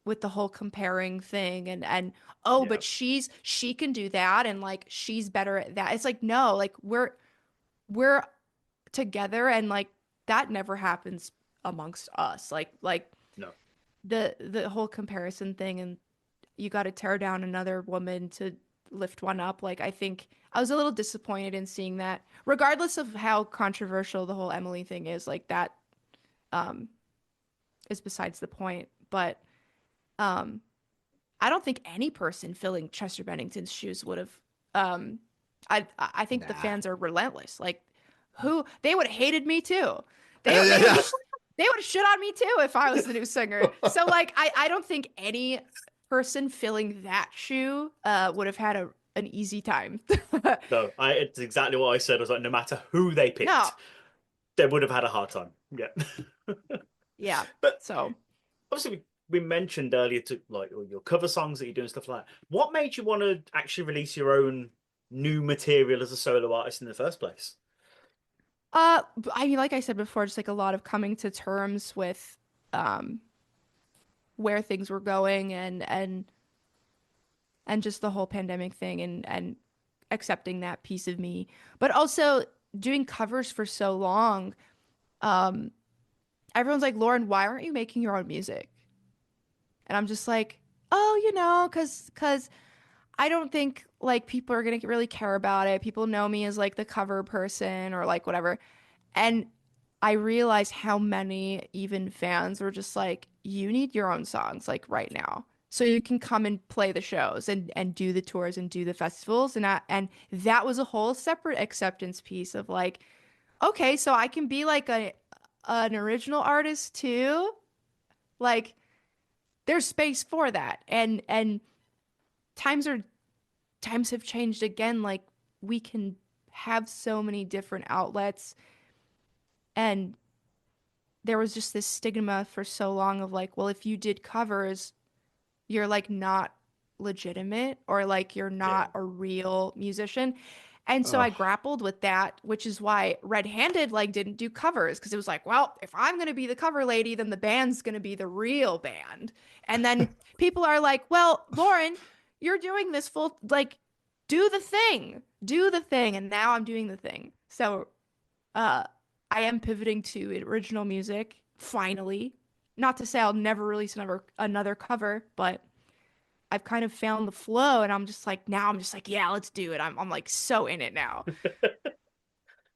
with the whole comparing thing and oh, Yeah. but she can do that and like she's better at that. It's like no, like we're together and like that never happens amongst us. Like No. the whole comparison thing and you got to tear down another woman to lift one up. Like I think I was a little disappointed in seeing that, regardless of how controversial the whole Emily thing is. Like that is besides the point. But I don't think any person filling Chester Bennington's shoes would have. I think the Nah. fans are relentless. Like who they would have hated me too. Yeah. They would have shit on me too if I was the new singer. So like I don't think any person filling that shoe would have had an easy time. No, it's exactly what I said. I was like, no matter who they picked, No. they would have had a hard time. Yeah. Yeah. But So obviously, we mentioned earlier to like your cover songs that you do and stuff like that. What made you want to actually release your own new material as a solo artist in the first place? I mean, like I said before, just like a lot of coming to terms with um where things were going and just the whole pandemic thing and accepting that piece of me. But also doing covers for so long, um everyone's like, "Lauren, why aren't you making your own music?" And I'm just like, "Oh, cuz I don't think like people are going to really care about it. People know me as like the cover person or like whatever." And I realized how many even fans were just like, you need your own songs like right now. So you can come and play the shows and do the tours and do the festivals. And that was a whole separate acceptance piece of like, okay, so I can be like an original artist too. Like there's space for that. And times are times have changed again. Like we can have so many different outlets, and there was just this stigma for so long of like, well, if you did covers, you're like not legitimate or like you're Yeah. not a real musician. And so I Oh, grappled with that, which is why Red Handed like didn't do covers, because it was like, well, if I'm going to be the cover lady, then the band's going to be the real band. And then people are like, well, Lauren, you're doing this full, like, do the thing, do the thing. And now I'm doing the thing. So uh, I am pivoting to original music finally. Not to say I'll never release another cover, but I've kind of found the flow, and I'm just like now I'm just like, yeah, let's do it. I'm like so in it now.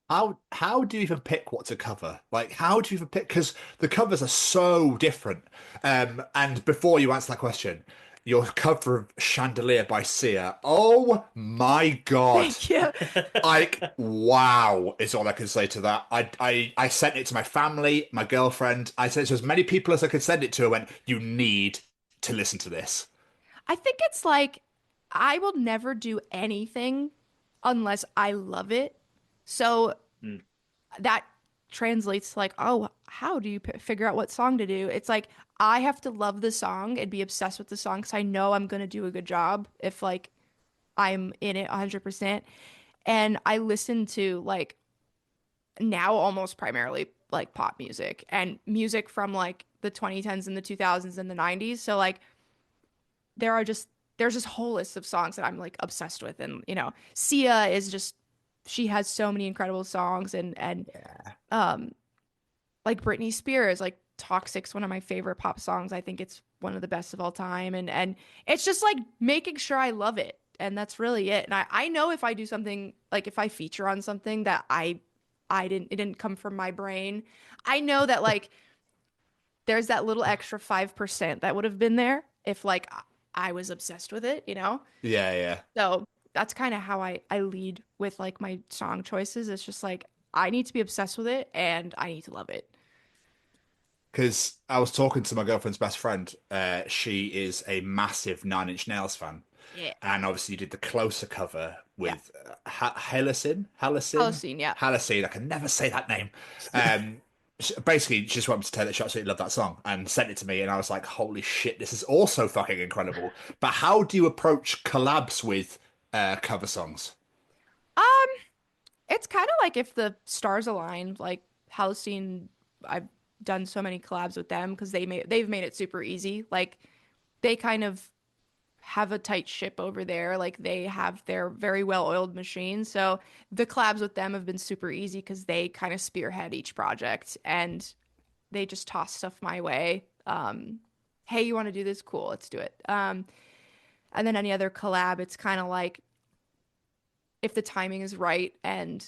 how do you even pick what to cover? Like, how do you even pick? Because the covers are so different. And before you answer that question, your cover of Chandelier by Sia, oh my God. Thank you. Like, wow, is all I can say to that. I sent it to my family, my girlfriend. I sent it to as many people as I could send it to. I went, you need to listen to this. I think it's like I will never do anything unless I love it. So Mm. that translates to like, oh, how do you figure out what song to do? It's like I have to love the song and be obsessed with the song because I know I'm gonna do a good job if like I'm in it 100%. And I listen to like now almost primarily like pop music and music from like the 2010s and the 2000s and the 90s. So like there are just there's this whole list of songs that I'm like obsessed with, and Sia is just she has so many incredible songs, and Yeah. um like Britney Spears, like Toxic's one of my favorite pop songs. I think it's one of the best of all time, and it's just like making sure I love it, and that's really it. And I know if I do something like if I feature on something that I didn't it didn't come from my brain, I know that like there's that little extra 5% that would have been there if like I was obsessed with it. Yeah, yeah. So that's kind of how I lead with like my song choices. It's just like I need to be obsessed with it and I need to love it. Because I was talking to my girlfriend's best friend. She is a massive Nine Inch Nails fan. Yeah. And obviously you did the closer cover Yeah. with Halocene. Holocene, yeah. Halocene. I can never say that name. Basically, she just wanted me to tell her that she absolutely loved that song and sent it to me, and I was like, "Holy shit, this is also fucking incredible." But how do you approach collabs with cover songs? Um, it's kind of like if the stars aligned, like Holocene, I've done so many collabs with them because they've made it super easy. Like they kind of have a tight ship over there. Like they have their very well-oiled machine. So the collabs with them have been super easy because they kind of spearhead each project and they just toss stuff my way. Hey, you want to do this? Cool, let's do it. And then any other collab, it's kind of like if the timing is right and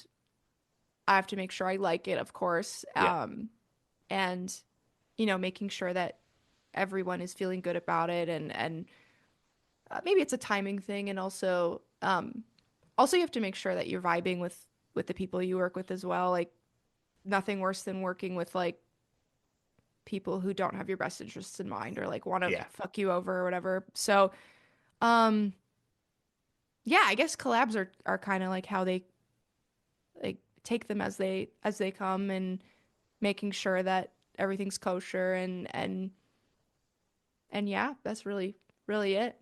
I have to make sure I like it, of course. Yeah. And making sure that everyone is feeling good about it and maybe it's a timing thing, and also you have to make sure that you're vibing with the people you work with as well. Like nothing worse than working with like people who don't have your best interests in mind or like want to Yeah. fuck you over or whatever. So um yeah, I guess collabs are kind of like how they like take them as they come, and making sure that everything's kosher and And yeah, that's really it.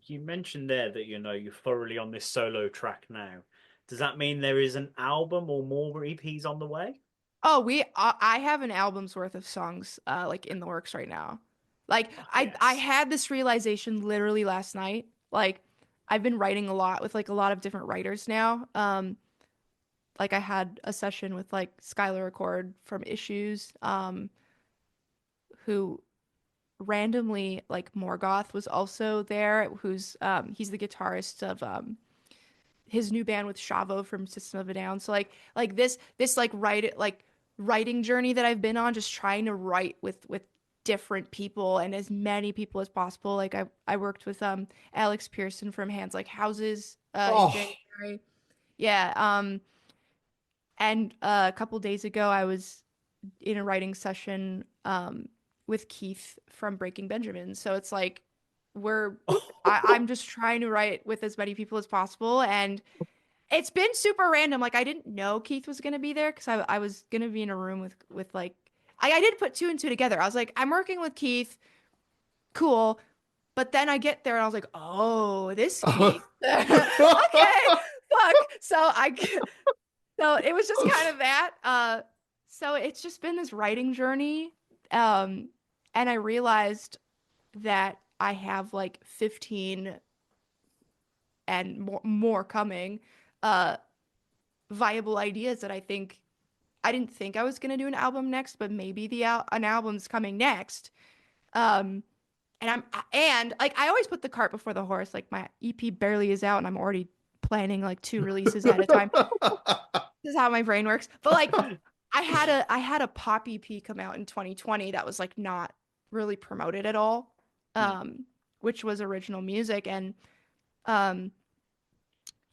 You mentioned there that you're thoroughly on this solo track now. Does that mean there is an album or more EPs on the way? Oh, I have an album's worth of songs like in the works right now. Like Oh, I yes. had this realization literally last night. Like I've been writing a lot with like a lot of different writers now. Like I had a session with like Skylar Accord from Issues, who randomly like Morgoth was also there, who's he's the guitarist of his new band with Shavo from System of a Down. So like this writing journey that I've been on, just trying to write with different people and as many people as possible. Like I worked with Alex Pearson from Hands Like Houses in Oh, January. Yeah, and a couple days ago I was in a writing session with Keith from Breaking Benjamin. So it's like I'm just trying to write with as many people as possible, and it's been super random. Like I didn't know Keith was gonna be there because I was gonna be in a room with like I did put two and two together. I was like, I'm working with Keith, cool. But then I get there and I was like, oh, this Keith. Okay, fuck. So it was just kind of that. So it's just been this writing journey. And I realized that I have like 15 and more coming viable ideas that I didn't think I was gonna do an album next, but maybe an album's coming next. Um, and like I always put the cart before the horse. Like my EP barely is out, and I'm already planning like 2 releases at a time. This is how my brain works. But like I had a pop EP come out in 2020 that was like not really promoted at all, which was original music, and um,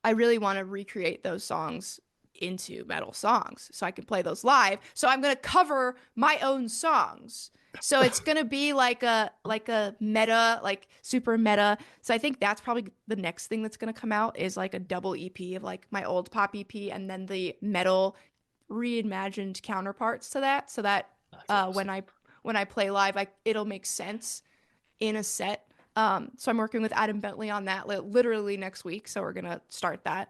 I really want to recreate those songs into metal songs so I can play those live. So I'm gonna cover my own songs. So it's gonna be like a meta, like super meta. So I think that's probably the next thing that's gonna come out is like a double EP of like my old pop EP and then the metal reimagined counterparts to that. So that That's awesome. when I play live, it'll make sense in a set. So I'm working with Adam Bentley on that literally next week. So we're gonna start that.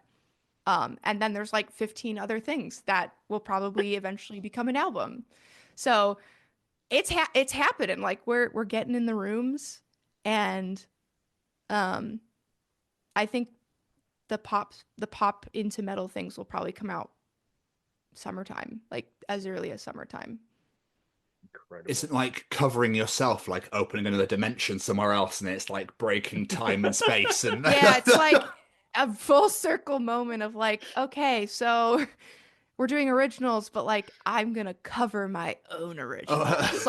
And then there's like 15 other things that will probably eventually become an album. So it's happening. Like we're getting in the rooms, and I think the pop into metal things will probably come out summertime, like as early as summertime. Incredible. isn't like covering yourself, like opening another dimension somewhere else, and it's like breaking time and space. And Yeah, it's like a full circle moment of like, okay, so we're doing originals, but like I'm gonna cover my own originals.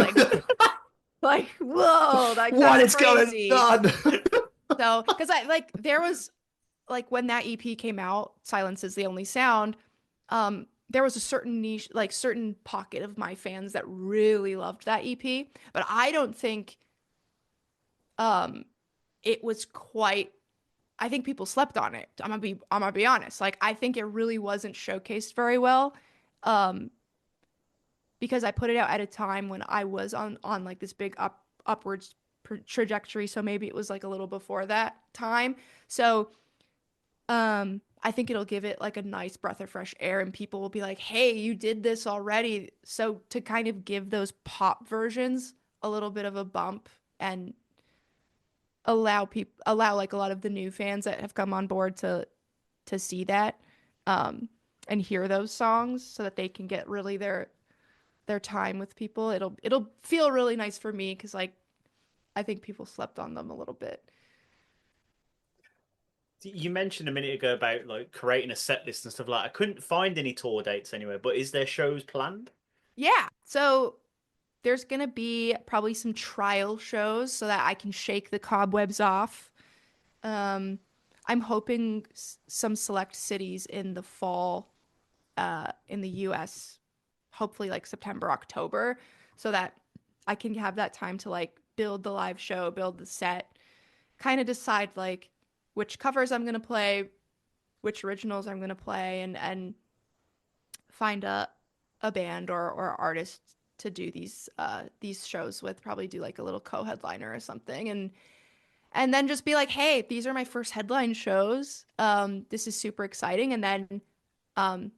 Like whoa, like what that's is going crazy. on? So, because I like there was like when that EP came out, Silence is the Only Sound, there was a certain niche, like certain pocket of my fans that really loved that EP, but I don't think um it was quite I think people slept on it. I'm gonna be honest. Like I think it really wasn't showcased very well. Um because I put it out at a time when I was on like this big upwards trajectory, so maybe it was like a little before that time. So I think it'll give it like a nice breath of fresh air and people will be like, "Hey, you did this already." So to kind of give those pop versions a little bit of a bump and allow like a lot of the new fans that have come on board to see that and hear those songs so that they can get really their time with people. It'll feel really nice for me because like I think people slept on them a little bit. You mentioned a minute ago about like creating a set list and stuff like that. I couldn't find any tour dates anywhere, but is there shows planned? Yeah, so there's gonna be probably some trial shows so that I can shake the cobwebs off. Um, I'm hoping some select cities in the fall, in the US, hopefully like September, October, so that I can have that time to like build the live show, build the set, kind of decide like which covers I'm gonna play, which originals I'm gonna play, and find a band or artist to do these shows with, probably do like a little co-headliner or something, and then just be like, hey, these are my first headline shows. This is super exciting, and then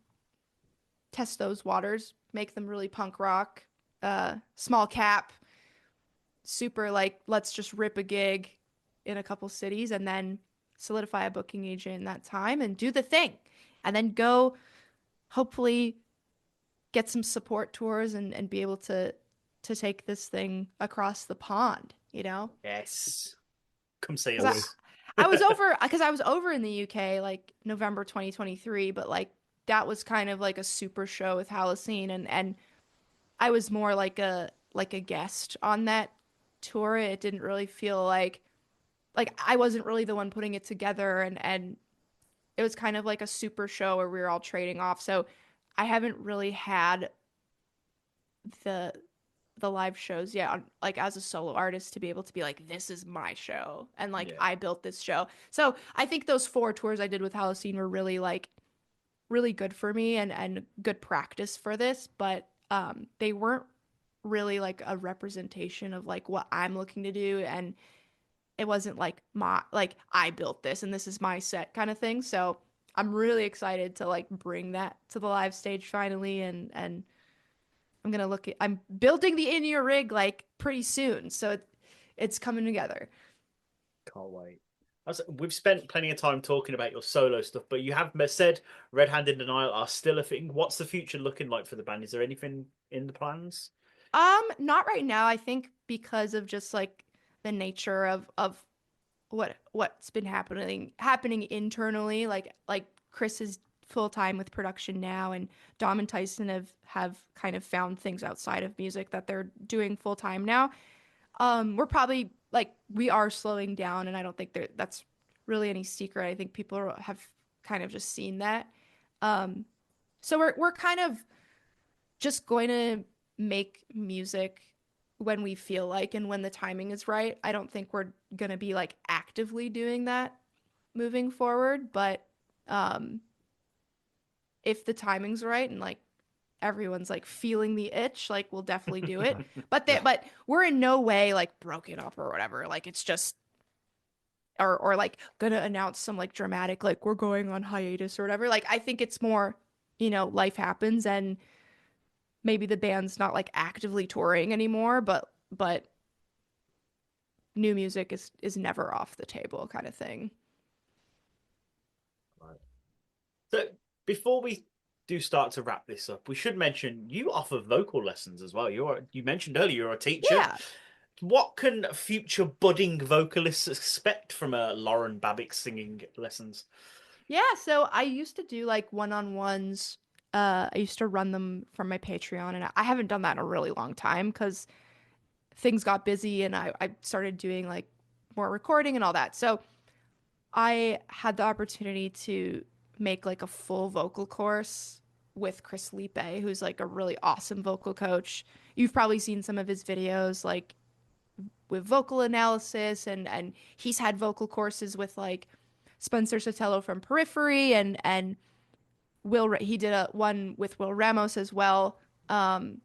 test those waters, make them really punk rock, small cap, super like, let's just rip a gig in a couple cities, and then solidify a booking agent in that time and do the thing, and then go hopefully get some support tours and be able to take this thing across the pond, you know? Yes. Come see 'Cause us. I was over because I was over in the UK like November 2023, but like that was kind of like a super show with Halocene, and I was more like a guest on that tour. It didn't really feel like I wasn't really the one putting it together, and it was kind of like a super show where we were all trading off. So I haven't really had the live shows yet like as a solo artist to be able to be like, this is my show, and like Yeah. I built this show. So I think those 4 tours I did with Halocene were really like really good for me and good practice for this, but they weren't really like a representation of like what I'm looking to do, and it wasn't like my like I built this and this is my set kind of thing. So I'm really excited to like bring that to the live stage finally, and I'm building the in-ear rig like pretty soon, so it's coming together. Can't wait. We've spent plenty of time talking about your solo stuff, but you have said Red Hand in Denial are still a thing. What's the future looking like for the band? Is there anything in the plans? Not right now. I think because of just like the nature of what's been happening internally. Like Chris is full time with production now, and Dom and Tyson have kind of found things outside of music that they're doing full time now. We're probably like we are slowing down, and I don't think that's really any secret. I think people have kind of just seen that. So we're kind of just going to make music when we feel like and when the timing is right. I don't think we're going to be like actively doing that moving forward, but if the timing's right and like everyone's like feeling the itch, like we'll definitely do it. But we're in no way like broken up or whatever. Like it's just or like gonna announce some like dramatic like we're going on hiatus or whatever. Like I think it's more, life happens, and maybe the band's not like actively touring anymore, but new music is never off the table kind of thing. Right. So before we do start to wrap this up, we should mention you offer vocal lessons as well. You mentioned earlier you're a teacher. Yeah. What can future budding vocalists expect from a Lauren Babic singing lessons? Yeah, so I used to do like one-on-ones. I used to run them from my Patreon, and I haven't done that in a really long time because things got busy, and I started doing like more recording and all that. So I had the opportunity to make like a full vocal course with Chris Lipe, who's like a really awesome vocal coach. You've probably seen some of his videos like with vocal analysis, and he's had vocal courses with like Spencer Sotelo from Periphery, and he did a one with Will Ramos as well. And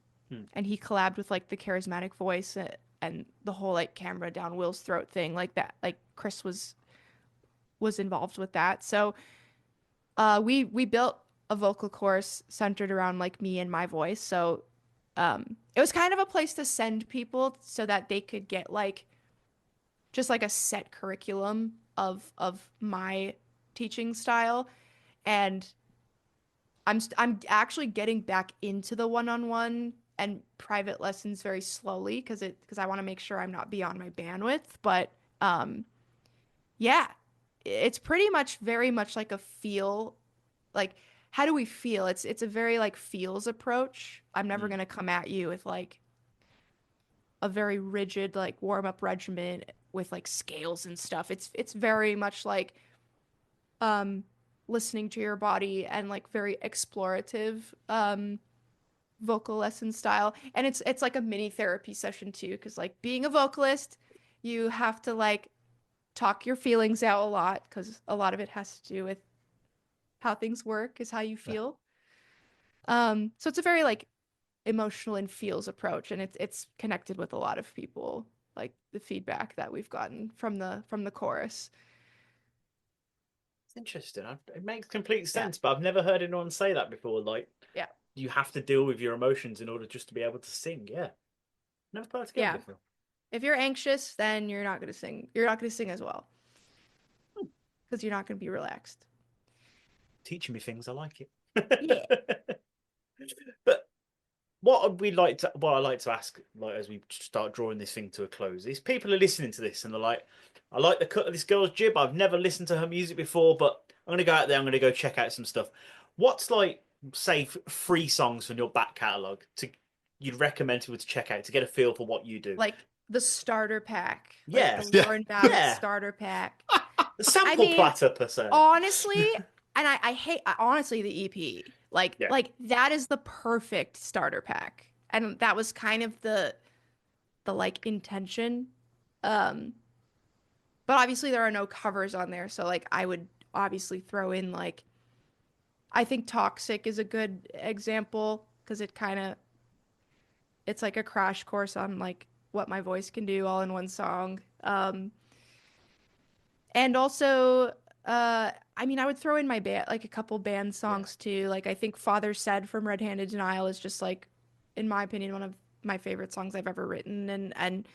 he collabed with like the charismatic voice, and the whole like camera down Will's throat thing like that. Like Chris was involved with that. So we built a vocal course centered around like me and my voice. So it was kind of a place to send people so that they could get like just like a set curriculum of my teaching style. And I'm actually getting back into the one-on-one and private lessons very slowly because I want to make sure I'm not beyond my bandwidth. But yeah, it's pretty much very much like a feel, like how do we feel? It's a very like feels approach. I'm never gonna come at you with like a very rigid like warm-up regimen with like scales and stuff. It's very much like listening to your body and like very explorative vocal lesson style. And it's like a mini therapy session too, because like being a vocalist, you have to like talk your feelings out a lot because a lot of it has to do with how things work is how you feel. So it's a very like emotional and feels approach, and it's connected with a lot of people, like the feedback that we've gotten from the chorus. It's interesting. It makes complete Yeah. sense, but I've never heard anyone say that before. Like, Yeah. you have to deal with your emotions in order just to be able to sing. Yeah. Never put it together Yeah. before. If you're anxious, then you're not going to sing. You're not going to sing as well because you're not going to be relaxed. Teaching me things, I like it. Yeah. But what I like to ask, like as we start drawing this thing to a close, is people are listening to this and they're like, I like the cut of this girl's jib. I've never listened to her music before, but I'm gonna go out there, I'm gonna go check out some stuff. What's like, say, three songs from your back catalogue you'd recommend people to check out to get a feel for what you do? Like the starter pack. Yeah. Like the Lauren Babic Yeah. starter pack. The sample mean, platter per se. Honestly, and I hate honestly the EP. Like Yeah. like that is the perfect starter pack. And that was kind of the like intention. But obviously there are no covers on there, so like I would obviously throw in like I think Toxic is a good example because it's like a crash course on like what my voice can do all in one song. And also I mean I would throw in my band like a couple band songs too. Like I think Father Said from Red Handed Denial is just like in my opinion one of my favorite songs I've ever written, and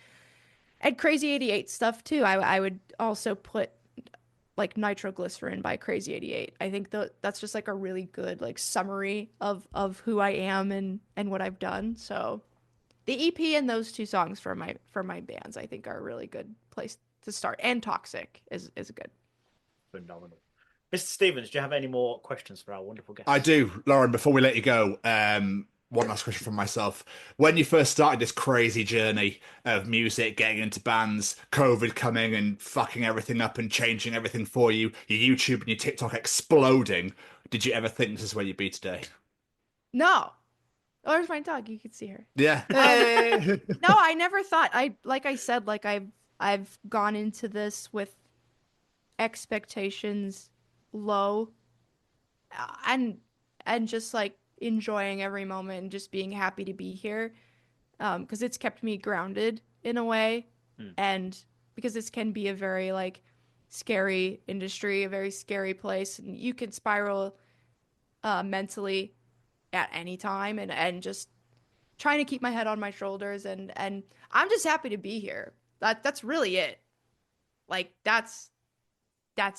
Crazy 88 stuff too. I would also put like Nitroglycerin by Crazy 88. I think that's just like a really good like summary of who I am and what I've done. So the EP and those two songs for my bands I think are a really good place to start. And Toxic is good. Phenomenal. Mr. Stevens, do you have any more questions for our wonderful guest? I do, Lauren. Before we let you go, one last question from myself. When you first started this crazy journey of music, getting into bands, COVID coming and fucking everything up and changing everything for you, your YouTube and your TikTok exploding, did you ever think this is where you'd be today? No. Oh, there's my dog. You can see her. Yeah. No, I never thought. Like I said, like I've gone into this with expectations low, and just like enjoying every moment and just being happy to be here, because it's kept me grounded in a way. And because this can be a very like scary industry, a very scary place, and you can spiral mentally at any time, and just trying to keep my head on my shoulders, and I'm just happy to be here. That's really it. Like that's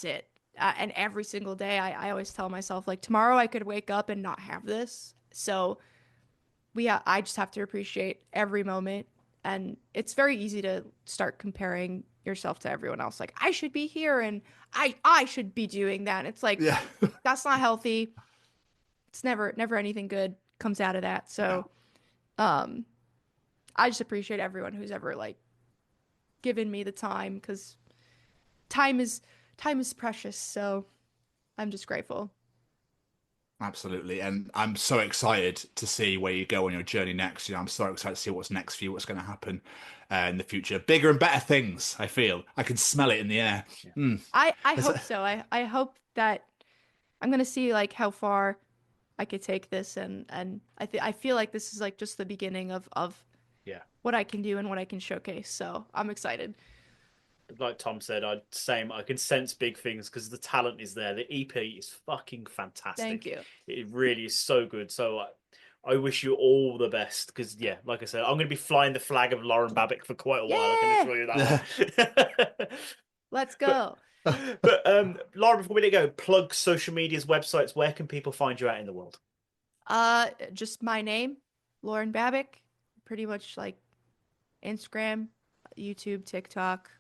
it. And every single day I always tell myself like tomorrow I could wake up and not have this. So I just have to appreciate every moment, and it's very easy to start comparing yourself to everyone else. Like I should be here and I should be doing that. And it's like Yeah. that's not healthy. It's never anything good comes out of that. So I just appreciate everyone who's ever like given me the time, because time is precious. So I'm just grateful. Absolutely. And I'm so excited to see where you go on your journey next. You know, I'm so excited to see what's next for you, what's going to happen in the future. Bigger and better things, I feel. I can smell it in the air. I hope so. I hope that I'm going to see like how far I could take this, and I feel like this is like just the beginning of what I can do and what I can showcase. So I'm excited. Like Tom said, I can sense big things because the talent is there. The EP is fucking fantastic. Thank you. It really is so good. So I wish you all the best because, yeah, like I said, I'm going to be flying the flag of Lauren Babic for quite a while. I can assure you that one. Let's go. But Lauren, before we let go, plug social medias, websites. Where can people find you out in the world? Just my name, Lauren Babic. Pretty much like Instagram, YouTube, TikTok,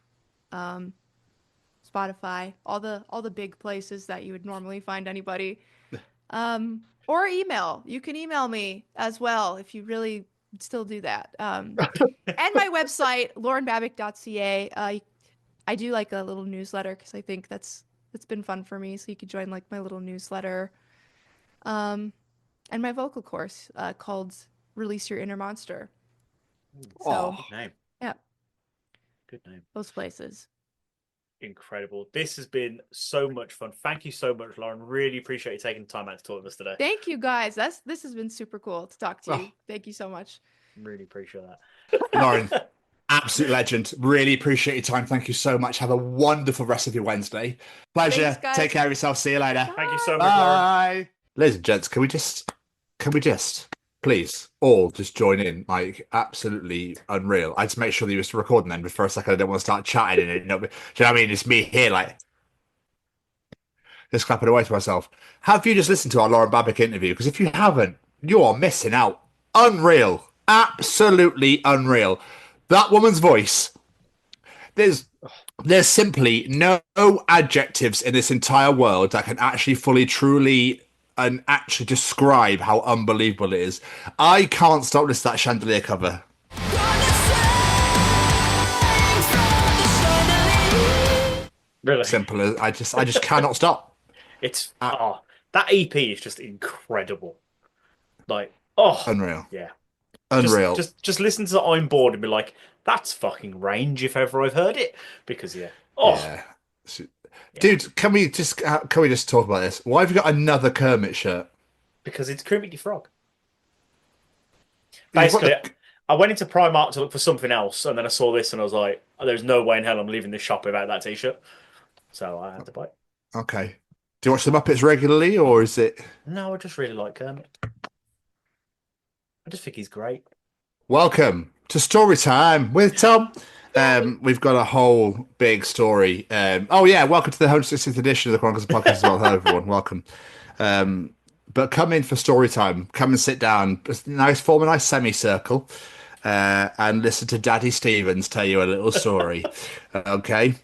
Spotify, all the big places that you would normally find anybody. Or email. You can email me as well if you really still do that. And my website, laurenbabic.ca. I do like a little newsletter because I think that's been fun for me. So you could join like my little newsletter. And my vocal course called Release Your Inner Monster. So Good name. yeah, Good name. those places. incredible. This has been so much fun. Thank you so much, Lauren. Really appreciate you taking the time out to talk with us today. Thank you guys. This has been super cool to talk to you. Oh. Thank you so much. Really appreciate that. Lauren, absolute legend. Really appreciate your time. Thank you so much. Have a wonderful rest of your Wednesday. Pleasure. Thanks, guys. Take care of yourself. See you later. Thank you so much, Lauren. Bye. Ladies and gents, can we just please all just join in? Like, absolutely unreal. I just make sure that you were recording then, but for a second I don't want to start chatting and do you know what I mean? It's me here, like, just clapping away to myself. Have you just listened to our Lauren Babic interview? Because if you haven't, you are missing out. Unreal. Absolutely unreal. That woman's voice. There's simply no adjectives in this entire world that can actually fully, truly, and actually describe how unbelievable it is. I can't stop listening to that chandelier cover. Really? Simple as I just cannot stop. It's that EP is just incredible. Like, Unreal. yeah. Unreal. Just listen to I'm Bored and be like, that's fucking range if ever I've heard it. Because yeah. Dude, can we just talk about this? Why have you got another Kermit shirt? Because it's Kermit the Frog. Basically, I went into Primark to look for something else, and then I saw this, and I was like, "There's no way in hell I'm leaving this shop without that T-shirt." So I had to buy it. Okay. Do you watch the Muppets regularly, or is it? No, I just really like Kermit. I just think he's great. Welcome to Story Time with Tom. We've got a whole big story. Welcome to the 160th edition of the Chronicles podcast as well. Hello, everyone. Welcome. But come in for story time. Come and sit down. Form a nice semicircle and listen to Daddy Stevens tell you a little story. Okay?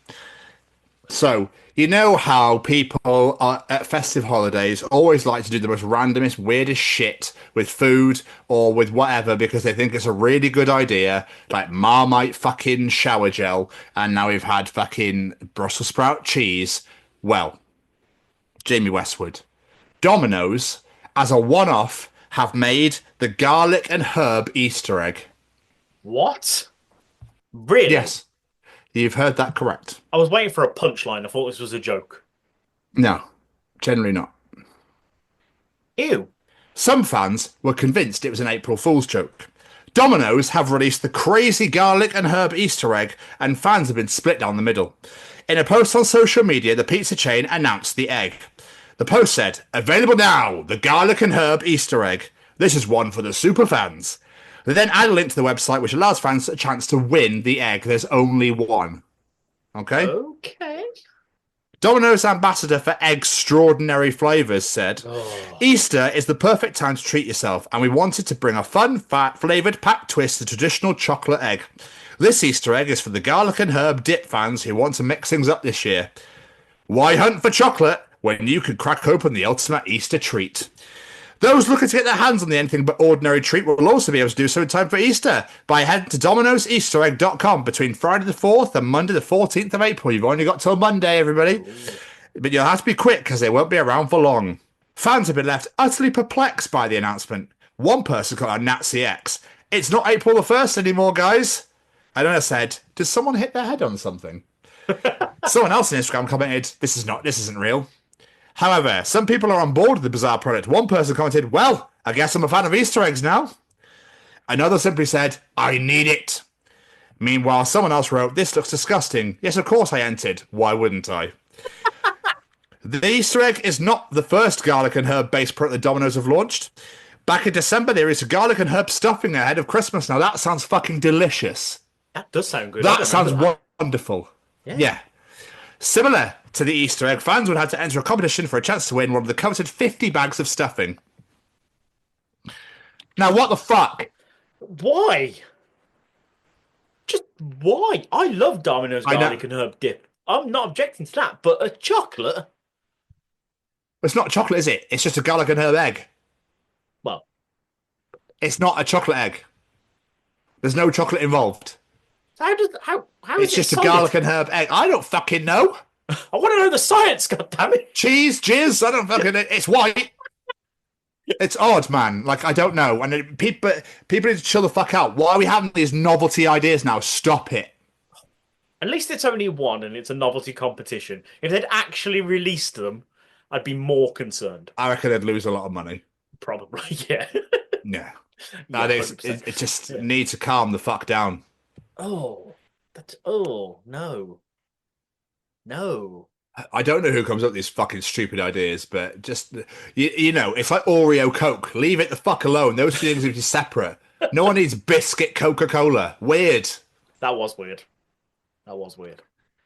So, you know how people at festive holidays always like to do the most randomest, weirdest shit with food or with whatever because they think it's a really good idea, like Marmite fucking shower gel, and now we've had fucking Brussels sprout cheese. Well, Jamie Westwood, Domino's, as a one-off, have made the garlic and herb Easter egg. What? Really? Yes. You've heard that correct. I was waiting for a punchline. I thought this was a joke. No, generally not. Ew. Some fans were convinced it was an April Fool's joke. Domino's have released the crazy garlic and herb Easter egg, and fans have been split down the middle. In a post on social media, the pizza chain announced the egg. The post said, "Available now, the garlic and herb Easter egg. This is one for the super fans." They then add a link to the website which allows fans a chance to win the egg. There's only one. Okay? Okay. Domino's ambassador for extraordinary flavours said, Easter is the perfect time to treat yourself, and we wanted to bring a fun, flavoured packed twist to traditional chocolate egg. This Easter egg is for the garlic and herb dip fans who want to mix things up this year. Why hunt for chocolate when you could crack open the ultimate Easter treat? Those looking to get their hands on the anything but ordinary treat will also be able to do so in time for Easter by heading to dominoseasteregg.com between Friday the 4th and Monday the 14th of April. You've only got till Monday, everybody. But you'll have to be quick because they won't be around for long. Fans have been left utterly perplexed by the announcement. One person called out Nazi X. It's not April the 1st anymore, guys. And then I said, did someone hit their head on something? Someone else on Instagram commented, this isn't real. However, some people are on board with the bizarre product. One person commented, well, I guess I'm a fan of Easter eggs now. Another simply said, I need it. Meanwhile, someone else wrote, this looks disgusting. Yes, of course I entered. Why wouldn't I? The Easter egg is not the first garlic and herb based product that Domino's have launched. Back in December, there is a garlic and herb stuffing ahead of Christmas. Now, that sounds fucking delicious. That does sound good. That sounds wonderful. Yeah. Similar to the Easter egg, fans would have to enter a competition for a chance to win one of the coveted 50 bags of stuffing. Now, what the fuck? Why? Just why? I love Domino's garlic and herb dip. I'm not objecting to that, but a chocolate? It's not chocolate, is it? It's just a garlic and herb egg. Well, it's not a chocolate egg. There's no chocolate involved. How it's just a garlic and herb egg. I don't fucking know. I want to know the science, goddammit. Cheese, jizz, I don't fucking know. It's white. It's odd, man. Like, I don't know. And people need to chill the fuck out. Why are we having these novelty ideas now? Stop it. At least it's only one and it's a novelty competition. If they'd actually released them, I'd be more concerned. I reckon they'd lose a lot of money. Probably, yeah. Yeah. Yeah, I think 100%. it just Yeah. needs to calm the fuck down. Oh, no. No. I don't know who comes up with these fucking stupid ideas, but just you know, it's like Oreo Coke. Leave it the fuck alone. Those two things are just separate. No one needs biscuit Coca-Cola. Weird. That was weird. That was weird.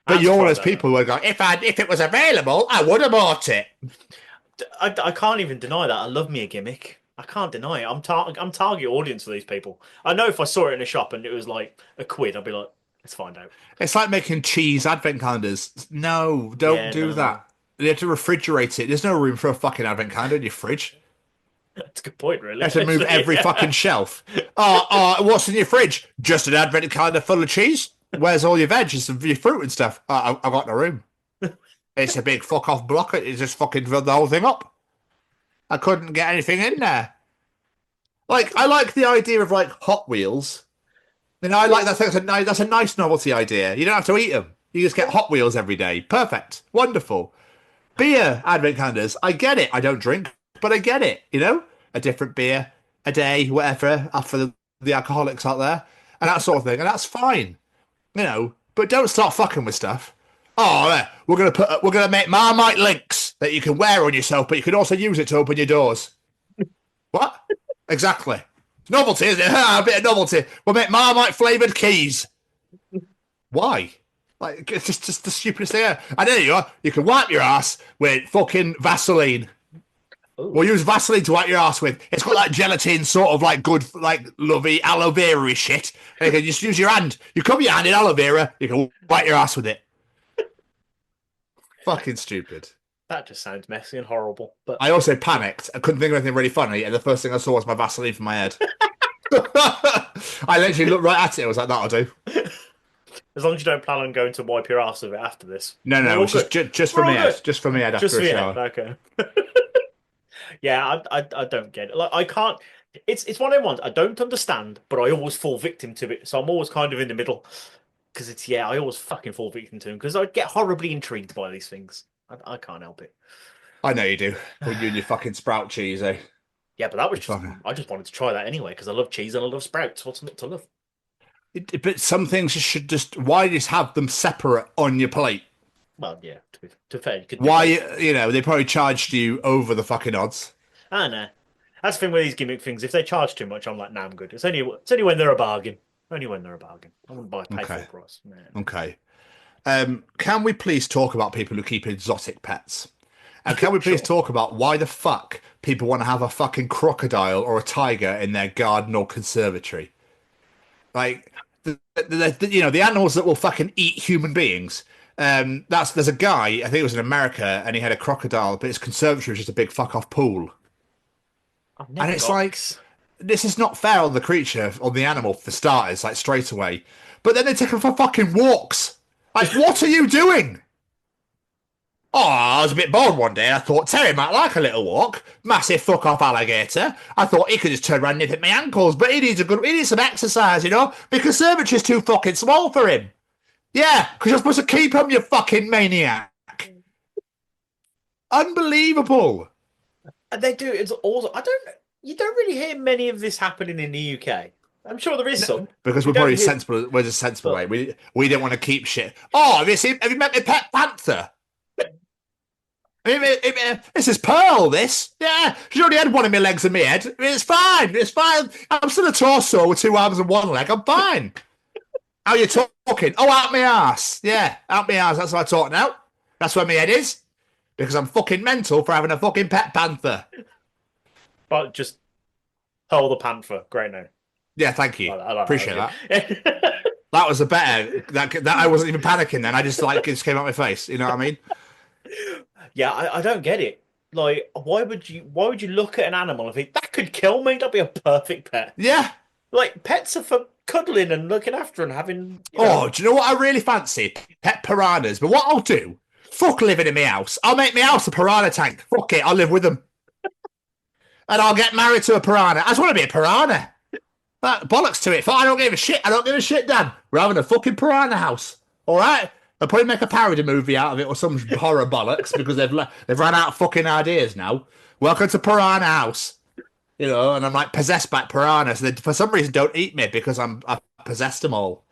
But I'm you're one of surprised those at people who are going, if it was available, I would have bought it. that. I can't even deny that. I love me a gimmick. I can't deny it. I'm target audience for these people. I know if I saw it in a shop and it was like a quid, I'd be like, let's find out. It's like making cheese advent calendars. No, don't do no. that. You have to refrigerate it. There's no room for a fucking advent calendar in your fridge. That's a good point, really. You have to move every fucking shelf. What's in your fridge? Just an advent calendar full of cheese? Where's all your veg and your fruit and stuff? I've got no room. It's a big fuck off block. It just fucking filled the whole thing up. I couldn't get anything in there. Like, I like the idea of like Hot Wheels. You know, I like that. That's a nice novelty idea. You don't have to eat them. You just get Hot Wheels every day. Perfect. Wonderful. Beer advent calendars. I get it. I don't drink, but I get it. You know, a different beer a day, whatever, for the alcoholics out there, and that sort of thing, and that's fine. You know, but don't start fucking with stuff. Oh, we're gonna make Marmite links that you can wear on yourself, but you can also use it to open your doors. What? Exactly. Novelty, isn't it? A bit of novelty. We'll make Marmite flavoured keys. Why? Like, it's just the stupidest thing ever. And there you are. You can wipe your ass with fucking Vaseline. Ooh. We'll use Vaseline to wipe your ass with. It's got like gelatin, sort of like good, like lovey aloe vera shit. And you can just use your hand. You cover your hand in aloe vera. You can wipe your ass with it. Fucking stupid. That just sounds messy and horrible. But I also panicked. I couldn't think of anything really funny, and the first thing I saw was my Vaseline for my head. I literally looked right at it. I was like, "That'll do." as long as you don't plan on going to wipe your ass with it after this. No, We're all it's just for We're all me head. good. Just for me head after Just a for your shower. head, okay. Yeah, I don't get it. Like, I can't. It's one of them ones I don't understand, but I always fall victim to it. So I'm always kind of in the middle because I always fucking fall victim to them because I get horribly intrigued by these things. I can't help it. I know you do. When you and your fucking sprout cheese, eh? Yeah, but that was just Fucking- I just wanted to try that ananyway because I love cheese and I love sprouts. What's not to love? But some things you should just. Why just have them separate on your plate? Well, yeah. To be fair, you could. do Why? both. You know, they probably charged you over the fucking odds. I know. That's the thing with these gimmick things. If they charge too much, I'm like, nah, I'm good. It's only when they're a bargain. Only when they're a bargain. I wouldn't pay Okay. full price. Nah. Okay. Can we please talk about people who keep exotic pets? And can we please talk about why the fuck people want to have a fucking crocodile or a tiger in their garden or conservatory? Like, the animals that will fucking eat human beings. There's a guy, I think it was in America, and he had a crocodile, but his conservatory was just a big fuck off pool. I've never And it's got like, this. this is not fair on the creature, on the animal, for starters, like straight away. But then they take them for fucking walks. Like, what are you doing? Oh, I was a bit bored one day. I thought Terry might like a little walk. Massive fuck off alligator. I thought he could just turn around and nip at my ankles, but he needs some exercise, you know? The conservatory's too fucking small for him. Yeah, because you're supposed to keep him, you fucking maniac. Unbelievable. And they do. It's also You don't really hear many of this happening in the UK. I'm sure there is some. Because You we're probably don't hear- sensible. We're just sensible But- way. We didn't want to keep shit. Oh, have you met my pet panther? This is Pearl. This, yeah. She's already had one in my legs and my head. It's fine. It's fine. I'm still a torso with 2 arms and 1 leg. I'm fine. How you talking? Oh, out my ass. Yeah, out my ass. That's what I talk now. That's where my head is. Because I'm fucking mental for having a fucking pet panther. But just Pearl the Panther. Great name. Yeah, thank you. I like Appreciate that. that. That was a better. That I wasn't even panicking then. I just it just came out my face. You know what I mean? Yeah, I don't get it. Like, why would you look at an animal and think that could kill me? That'd be a perfect pet. Yeah. Like, pets are for cuddling and looking after and having. You know, Oh, do you know what I really fancy? Pet piranhas. But what I'll do, fuck living in my house. I'll make my house a piranha tank. Fuck it, I'll live with them. And I'll get married to a piranha. I just want to be a piranha. That bollocks to it. I don't give a shit. I don't give a shit, Dan. We're having a fucking piranha house. All right, they'll probably make a parody movie out of it or some horror bollocks because they've run out of fucking ideas now. Welcome to Piranha House. You know, and I'm like possessed by piranhas. They, for some reason, don't eat me because I've possessed them all,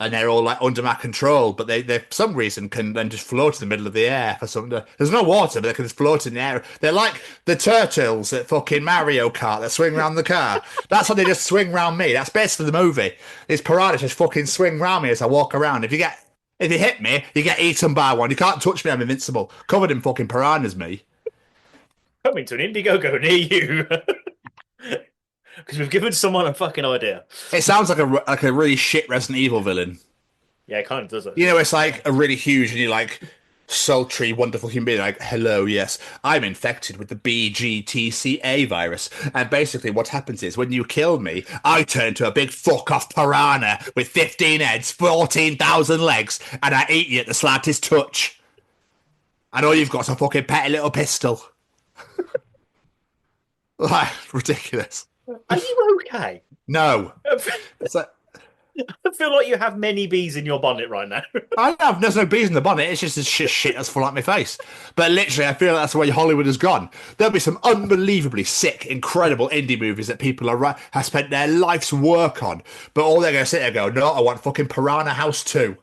and they're all like under my control. But they for some reason can then just float in the middle of the air for some. There's no water, but they can just float in the air. They're like the turtles at fucking Mario Kart that swing around the car. That's how they just swing around me. That's basically the movie. These piranhas just fucking swing around me as I walk around. If you hit me, you get eaten by one. You can't touch me. I'm invincible. Covered in fucking piranhas, me. Coming to an Indiegogo near you. Because we've given someone a fucking idea. It sounds like a really shit Resident Evil villain. Yeah, it kind of does it. You know, it's like a really huge and you're like sultry, wonderful human being. Like, hello, yes, I'm infected with the BGTCA virus. And basically what happens is when you kill me, I turn into a big fuck off piranha with 15 heads, 14,000 legs, and I eat you at the slightest touch. And all you've got is a fucking petty little pistol. Like, ridiculous. Are you okay? No. It's like, I feel like you have many bees in your bonnet right now. I have. There's no bees in the bonnet. It's just this shit that's full out my face. But literally, I feel like that's the way Hollywood has gone. There'll be some unbelievably sick, incredible indie movies that people have spent their life's work on. But all they're going to sit there and go, no, I want fucking Piranha House 2.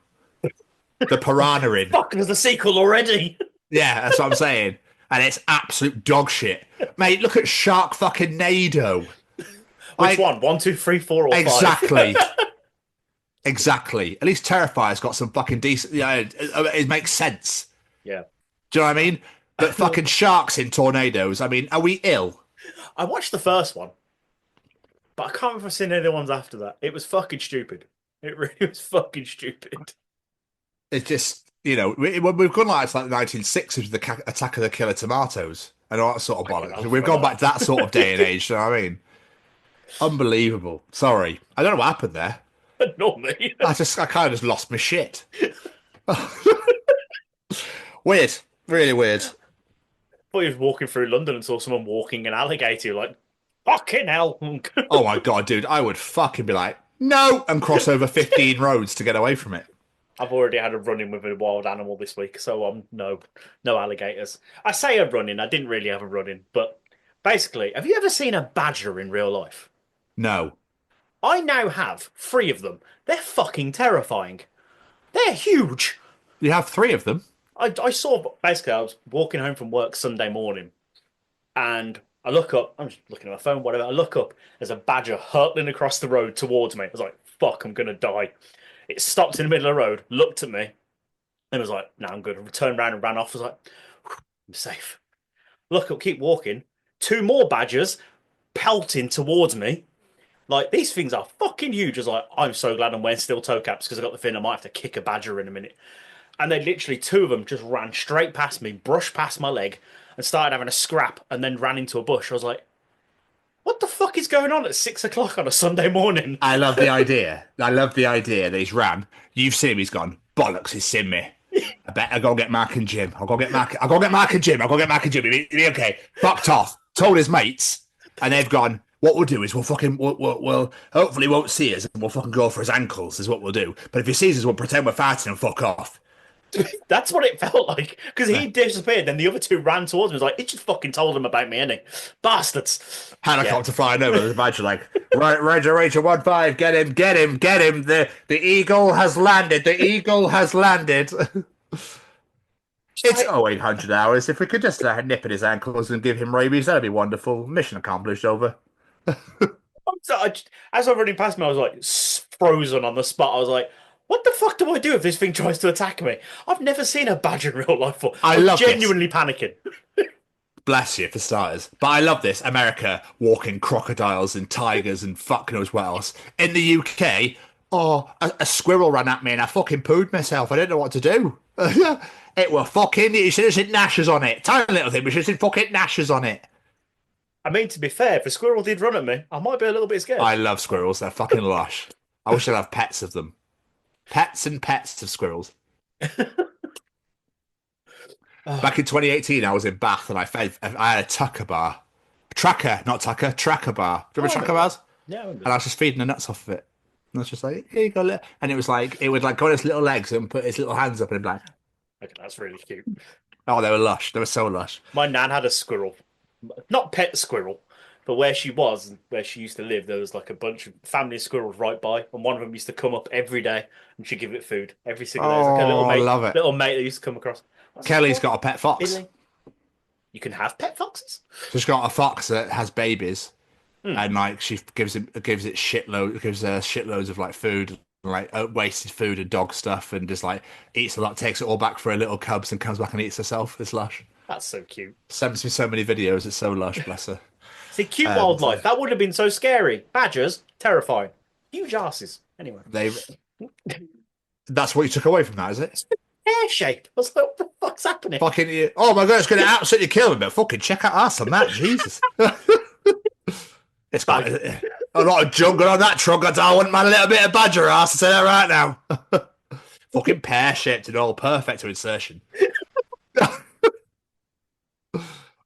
The Piranha in. Fuck, there's a sequel already. Yeah, that's what I'm saying. And it's absolute dog shit. Mate, look at Shark fucking Nado. Which one? 1, 2, 3, 4, or 5? Exactly. Exactly. At least Terrifier's got some fucking decent. Yeah, it makes sense. Yeah. Do you know what I mean? But fucking sharks in tornadoes. I mean, are we ill? I watched the first one, but I can't remember if I've seen any of the ones after that. It was fucking stupid. It really was fucking stupid. It's just, you know, we've gone like the 1960s with the Attack of the Killer Tomatoes and all that sort of bollocks. We've gone back to that sort of day and age. You know what I mean? Unbelievable. Sorry, I don't know what happened there. Not me. I kind of just lost my shit. Weird, really weird. I thought you was walking through London and saw someone walking an alligator. You're like, fucking hell. Oh my god, dude, I would fucking be like, no, and cross over 15 roads to get away from it. I've already had a run-in with a wild animal this week, so no alligators. I say a run-in, I didn't really have a run-in, but basically, have you ever seen a badger in real life? No. I now have 3 of them. They're fucking terrifying. They're huge. You have 3 of them? I saw, basically, I was walking home from work Sunday morning, and I look up, I'm just looking at my phone, whatever, I look up, there's a badger hurtling across the road towards me. I was like, fuck, I'm going to die. It stopped in the middle of the road, looked at me, and was like, no, I'm good. I turned around and ran off. I was like, I'm safe. Look up, keep walking. 2 more badgers pelting towards me. Like, these things are fucking huge. I was like, I'm so glad I'm wearing steel toe caps because I got the feeling I might have to kick a badger in a minute. And they literally, 2 of them just ran straight past me, brushed past my leg, and started having a scrap, and then ran into a bush. I was like, what the fuck is going on at 6 o'clock on a Sunday morning? I love the idea. I love the idea that he's ran. You've seen him, he's gone, bollocks, he's seen me. I bet I'll go get Mark and Jim. I'll go get Mark and Jim. He'll be okay. Fucked off. Told his mates, and they've gone, what we'll do is we'll hopefully he won't see us and we'll fucking go for his ankles is what we'll do. But if he sees us, we'll pretend we're fighting and fuck off. That's what it felt like. Because he disappeared, then the other 2 ran towards me. I was like, it just fucking told him about me, innit? Bastards. Helicopter flying over. The badger like, Ranger 1-5, get him. The eagle has landed. It's 0800 hours. If we could just nip at his ankles and give him rabies, that'd be wonderful. Mission accomplished, over. As I was running past me, I was like frozen on the spot. I was like, what the fuck do I do if this thing tries to attack me? I've never seen a badger in real life before. I'm genuinely panicking. Bless you, for starters. But I love this. America walking crocodiles and tigers and fuck knows what else. In the UK, a squirrel ran at me and I fucking pooed myself. I didn't know what to do. It were fucking, you should have seen gnashes on it. Tiny little thing, but you should have seen fucking gnashes on it. I mean, to be fair, if a squirrel did run at me, I might be a little bit scared. I love squirrels. They're fucking lush. I wish I'd have pets of them. Pets and pets of squirrels. Back in 2018, I was in Bath and I had a tucker bar. Tracker bar. Do you remember tracker bars? Yeah. And I was just feeding the nuts off of it. And it's just like, here you go, and it was like it would like go on its little legs and put its little hands up and be like, Okay, that's really cute. oh, they were lush. They were so lush. My nan had a squirrel, not pet squirrel, but where she was, where she used to live, there was like a bunch of family squirrels right by, and one of them used to come up every day, and she'd give it food every single day. It was like a Oh, I love it. little mate that used to come across. What's it Kelly's called? got a pet fox. Billy. You can have pet foxes. She's got a fox that has babies, Hmm. and like she gives it gives her shitloads of like food, like wasted food and dog stuff, and just like eats a lot, takes it all back for her little cubs, and comes back and eats herself. It's lush. That's so cute. Sends me so many videos. It's so lush, bless her. See, cute wildlife. That would have been so scary. Badgers, terrifying. Huge asses. Anyway. That's what you took away from that, is it? Hair shape. I was like, what the fuck's happening? Fucking, oh my god, it's going to absolutely kill me, but fucking check out ass on that, Jesus. It's got a lot of junk on that trunk. I want my little bit of badger ass, I say that right now. Fucking pear-shaped and all, perfect to insertion.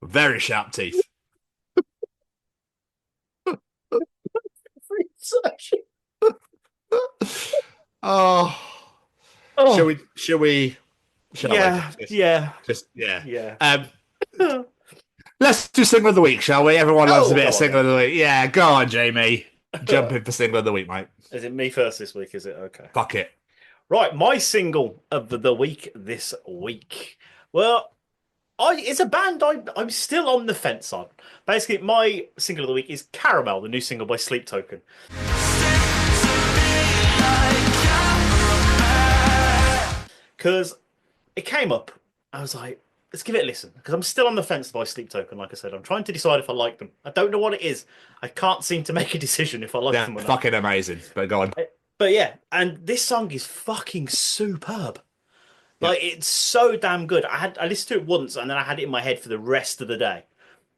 Very sharp teeth. Oh. Oh. Shall we? Yeah. Let's do single of the week, shall we? Everyone loves a bit go of on single of the week. Yeah, go on, Jamie. Jump in for single of the week, mate. Is it me first this week? Is it okay? Fuck it. Right, my single of the week this week. Well, it's a band I'm still on the fence on. Basically, my single of the week is Caramel, the new single by Sleep Token. Because it came up, I was like, let's give it a listen. Because I'm still on the fence by Sleep Token, like I said. I'm trying to decide if I like them. I don't know what it is. I can't seem to make a decision if I like them or not. Fucking amazing. But go on. But yeah, and this song is fucking superb. Like, it's so damn good. I listened to it once, and then I had it in my head for the rest of the day.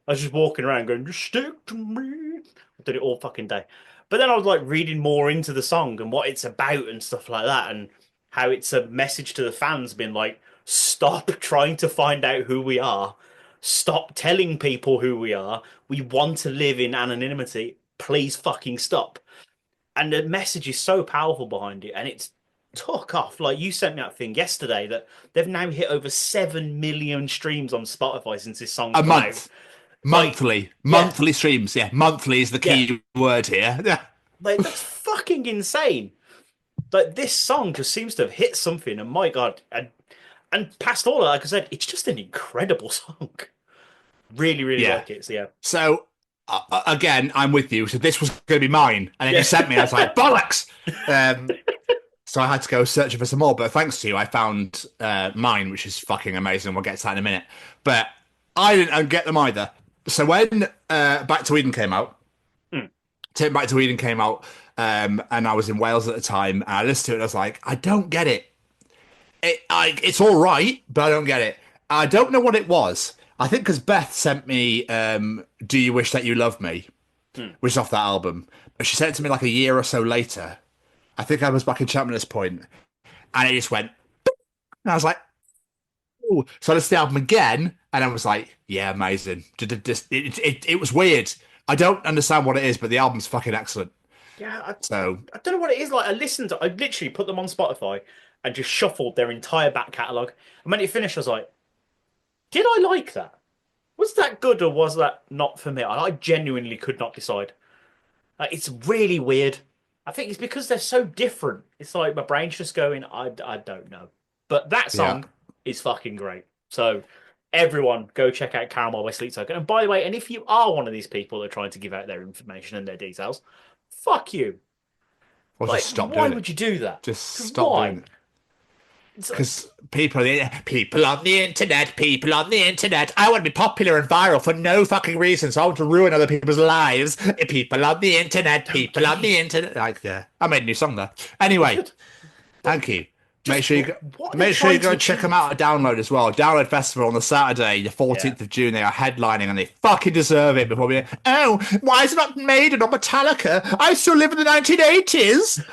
I was just walking around going, just stick to me. I did it all fucking day. But then I was like reading more into the song and what it's about and stuff like that, and how it's a message to the fans being like, stop trying to find out who we are. Stop telling people who we are. We want to live in anonymity. Please fucking stop. And the message is so powerful behind it, and it's took off. Like, you sent me that thing yesterday that they've now hit over 7 million streams on Spotify since this song came out. Monthly streams. Yeah, monthly is the key word here. Yeah, like, that's fucking insane. Like, this song just seems to have hit something, and my god, and past all of that, like I said, it's just an incredible song. Really, really like it. So yeah. So again, I'm with you. So this was going to be mine, and then you sent me. I was like, bollocks. So I had to go searching for some more, but thanks to you, I found mine, which is fucking amazing. We'll get to that in a minute. But I didn't get them either. So when Back to Eden came out, Take Back to Eden came out, and I was in Wales at the time, and I listened to it, and I was like, I don't get it. It's all right, but I don't get it. I don't know what it was. I think because Beth sent me Do You Wish That You Loved Me, which is off that album. But she sent it to me like a year or so later. I think I was back in Chapman at this point, and it just went, and I was like, ooh. So I listened to the album again, and I was like, yeah, amazing. It was weird. I don't understand what it is, but the album's fucking excellent. Yeah, I don't know what it is. Like, I literally put them on Spotify and just shuffled their entire back catalogue. And when it finished, I was like, did I like that? Was that good or was that not for me? I genuinely could not decide. Like, it's really weird. I think it's because they're so different. It's like my brain's just going, I don't know. But that song is fucking great. So everyone go check out Caramel by Sleep Token. And by the way, and if you are one of these people that are trying to give out their information and their details, fuck you. Well, like, just stop why doing would you do that? Just stop doing it. Because people on the internet, I want to be popular and viral for no fucking reason. So I want to ruin other people's lives. People on the internet. Like, yeah, I made a new song there. Anyway, thank you. Make sure you go and check them out at Download as well. Download Festival on the Saturday, the 14th of June. They are headlining and they fucking deserve it. Before why is it not Maiden or Metallica? I still live in the 1980s.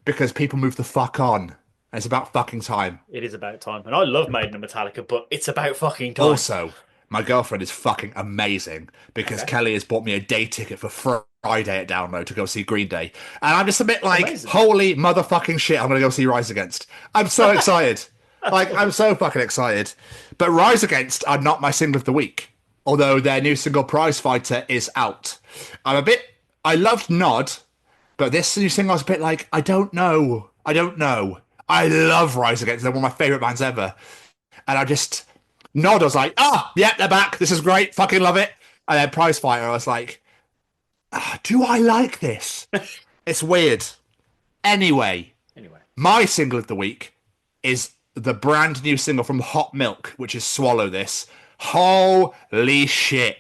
Because people move the fuck on. It's about fucking time. It is about time. And I love Maiden and Metallica, but it's about fucking time. Also, My girlfriend is fucking amazing because Kelly has bought me a day ticket for Friday at Download to go see Green Day. And I'm just a bit like, amazing. holy motherfucking shit, I'm going to go see Rise Against. I'm so excited. I'm so fucking excited. But Rise Against are not my single of the week, although their new single Prize Fighter is out. I loved Nod, but this new single I was a bit like, I don't know. I love Rise Against. They're one of my favourite bands ever. And I just Nod, I was like, yeah, they're back. This is great. Fucking love it. And then Prize Fighter, I was like, do I like this? It's weird. Anyway, my single of the week is the brand new single from Hot Milk, which is Swallow This. Holy shit.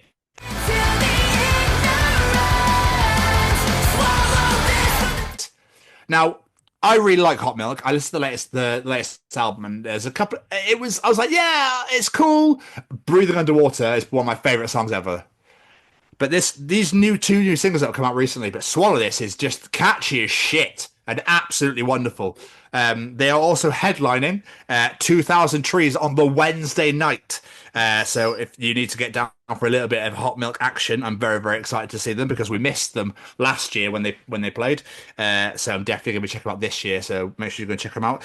Now, I really like Hot Milk. I listened to the latest album, and there's a couple. I was like, yeah, it's cool. Breathing Underwater is one of my favorite songs ever. But these two new singles that have come out recently, but Swallow This is just catchy as shit and absolutely wonderful. They are also headlining 2,000 Trees on the Wednesday night. So if you need to get down for a little bit of Hot Milk action, I'm very, very excited to see them because we missed them last year when they played. So I'm definitely going to be checking them out this year. So make sure you go and check them out.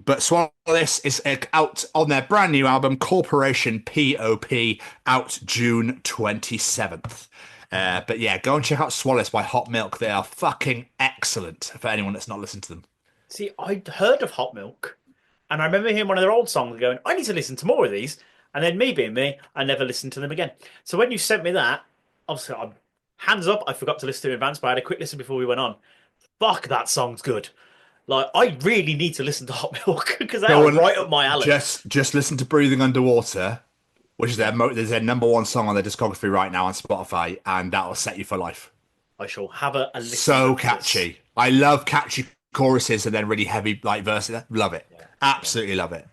But Swallow This is out on their brand new album, Corporation POP, out June 27th. But yeah, go and check out Swallow This by Hot Milk. They are fucking excellent for anyone that's not listened to them. See, I'd heard of Hot Milk, and I remember hearing one of their old songs going, I need to listen to more of these. And then me being me, I never listened to them again. So when you sent me that, obviously, hands up, I forgot to listen to it in advance, but I had a quick listen before we went on. Fuck, that song's good. Like, I really need to listen to Hot Milk because they are right up my alley. Just listen to Breathing Underwater, which is their number one song on their discography right now on Spotify, and that will set you for life. I shall have a listen. So catchy. I love catchy choruses and then really heavy like verses. Love it. Yeah, absolutely love it.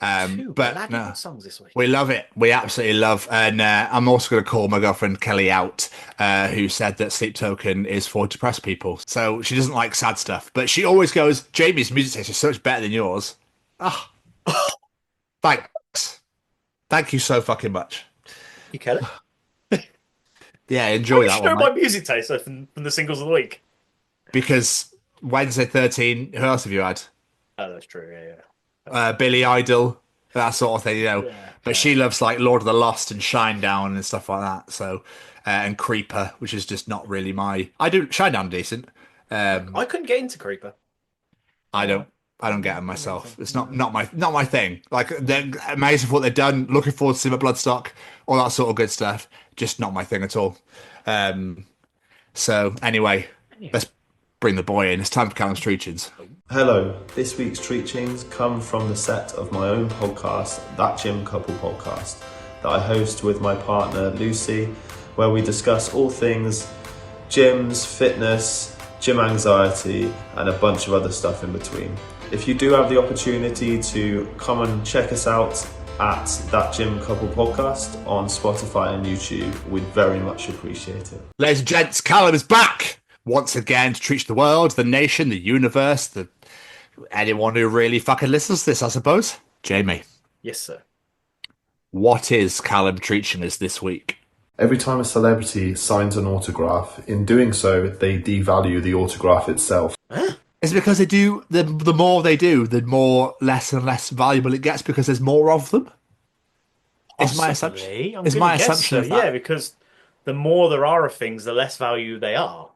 But no, songs this week. We love it. We absolutely love. And I'm also going to call my girlfriend Kelly out, who said that Sleep Token is for depressed people. So she doesn't like sad stuff, but she always goes, Jamie's music taste is so much better than yours. Thanks. Thank you so fucking much. You Kelly? Yeah, enjoy that one. You know my music taste from the singles of the week. Because Wednesday 13, who else have you had? Oh, that's true. Yeah. Billy Idol, that sort of thing, Yeah, but she loves like Lord of the Lost and Shinedown and stuff like that. So, and Creeper, which is just not really my. I do Shinedown decent. I couldn't get into Creeper. I don't get them myself. It's not my thing. Like they're amazing for what they've done. Looking forward to seeing Bloodstock, all that sort of good stuff. Just not my thing at all. So anyway, let's bring the boy in. It's time for Callum's Treachings. Hello, this week's Treachings come from the set of my own podcast, That Gym Couple Podcast, that I host with my partner Lucy, where we discuss all things gyms, fitness, gym anxiety, and a bunch of other stuff in between. If you do have the opportunity to come and check us out at That Gym Couple Podcast on Spotify and YouTube, we'd very much appreciate it. Ladies and gents, Callum is back once again to treat the world, the nation, the universe, anyone who really fucking listens to this, I suppose. Jamie. Yes, sir. What is Callum treating us this week? Every time a celebrity signs an autograph, in doing so, they devalue the autograph itself. Huh? It's because they do, the more they do, the more less and less valuable it gets because there's more of them. It's my assumption. It's my assumption. Yeah, because the more there are of things, the less value they are.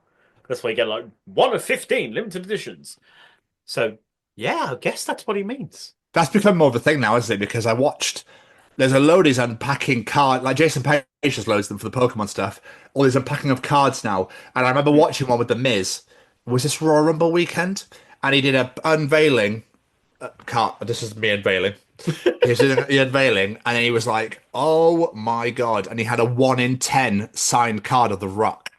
That's why you get like 1 of 15 limited editions. So, yeah, I guess that's what he means. That's become more of a thing now, isn't it? Because I watched, there's a load of these unpacking cards, like Jason Page just loads them for the Pokemon stuff. All these unpacking of cards now. And I remember watching one with The Miz. Was this Royal Rumble weekend? And he did a unveiling. This is me unveiling. He was doing the unveiling, and then he was like, oh my God. And he had a 1 in 10 signed card of The Rock.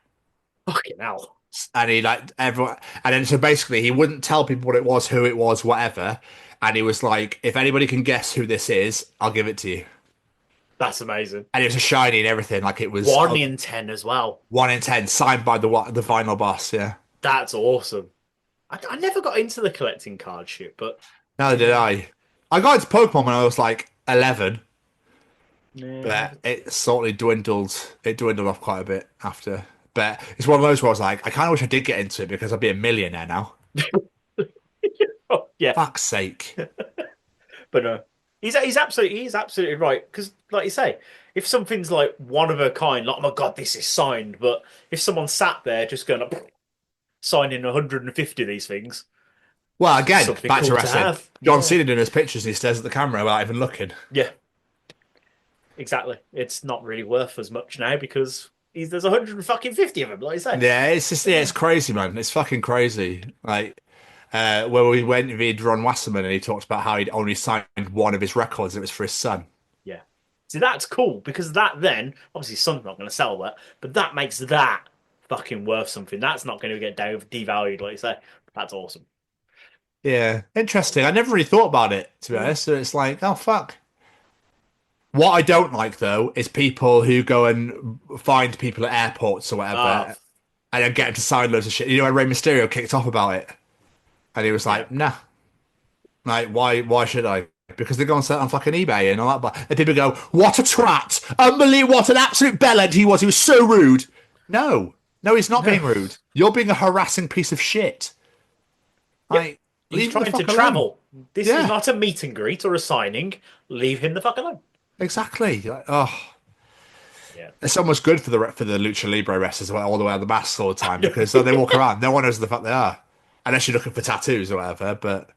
Fucking hell. And he like everyone, and then so basically he wouldn't tell people what it was, who it was, whatever. And he was like, if anybody can guess who this is, I'll give it to you. That's amazing. And it was a shiny and everything. Like it was 1 in 10 as well. 1 in 10 signed by the vinyl boss. Yeah, that's awesome. I never got into the collecting card shit, but neither did I. I got into Pokemon when I was like 11. but it certainly dwindled. It dwindled off quite a bit after. But it's one of those where I was like, I kind of wish I did get into it because I'd be a millionaire now. Oh, yeah, Fuck's sake. but no, he's absolutely right because, like you say, if something's like one of a kind, like oh my god, this is signed, but if someone sat there just going to signing 150 of these things, Well, again, something back cool to to wrestling. have. John Yeah. Cena doing his pictures and he stares at the camera without even looking. Yeah, exactly. It's not really worth as much now because there's 150 of them, like you say. Yeah, it's just it's crazy, man. It's fucking crazy. Like where we went with Ron Wasserman and he talked about how he'd only signed one of his records and it was for his son. Yeah. See, that's cool because that then, obviously, his son's not going to sell that, but that makes that fucking worth something. That's not going to get devalued, like you say. That's awesome. Yeah, interesting. I never really thought about it, to be honest. So it's like, oh, fuck. What I don't like, though, is people who go and find people at airports or whatever and then get them to sign loads of shit. You know, when Rey Mysterio kicked off about it and he was like, nah. Like, why should I? Because they go and sell it on fucking eBay and all that. But and people go, what a twat. Unbelievable. What an absolute bellend he was. He was so rude. No, he's not being rude. You're being a harassing piece of shit. Like, he's trying to travel. This is not a meet and greet or a signing. Leave him the fuck alone. Exactly. Like, oh. Yeah. It's almost good for the Lucha Libre wrestlers all the way on the masks all the time because they walk around. No one knows the fuck they are. Unless you're looking for tattoos or whatever, but...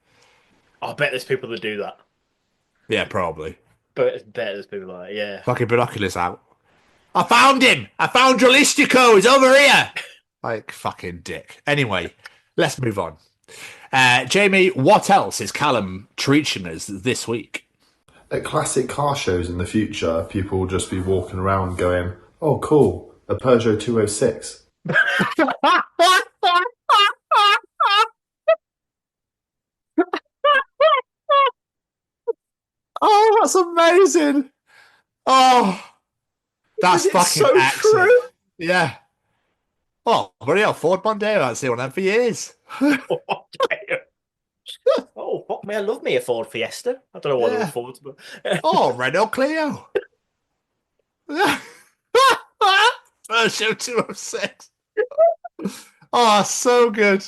I bet there's people that do that. Yeah, probably. But I bet there's people like that, yeah. Fucking binoculars out. I found him! I found Jalistico! He's over here! Like, fucking dick. Anyway, let's move on. Jamie, what else is Callum teaching us this week? At classic car shows in the future, people will just be walking around going, oh, cool, a Peugeot 206. Oh, that's amazing. Oh, that's fucking so excellent. true. Yeah. Oh, bloody hell, Ford Mondeo. I haven't seen one of them for years. Oh, fuck me, I love me a Ford Fiesta. I don't know what they're Fords, but... Oh, Renault Clio. Peugeot 206. Oh, so good.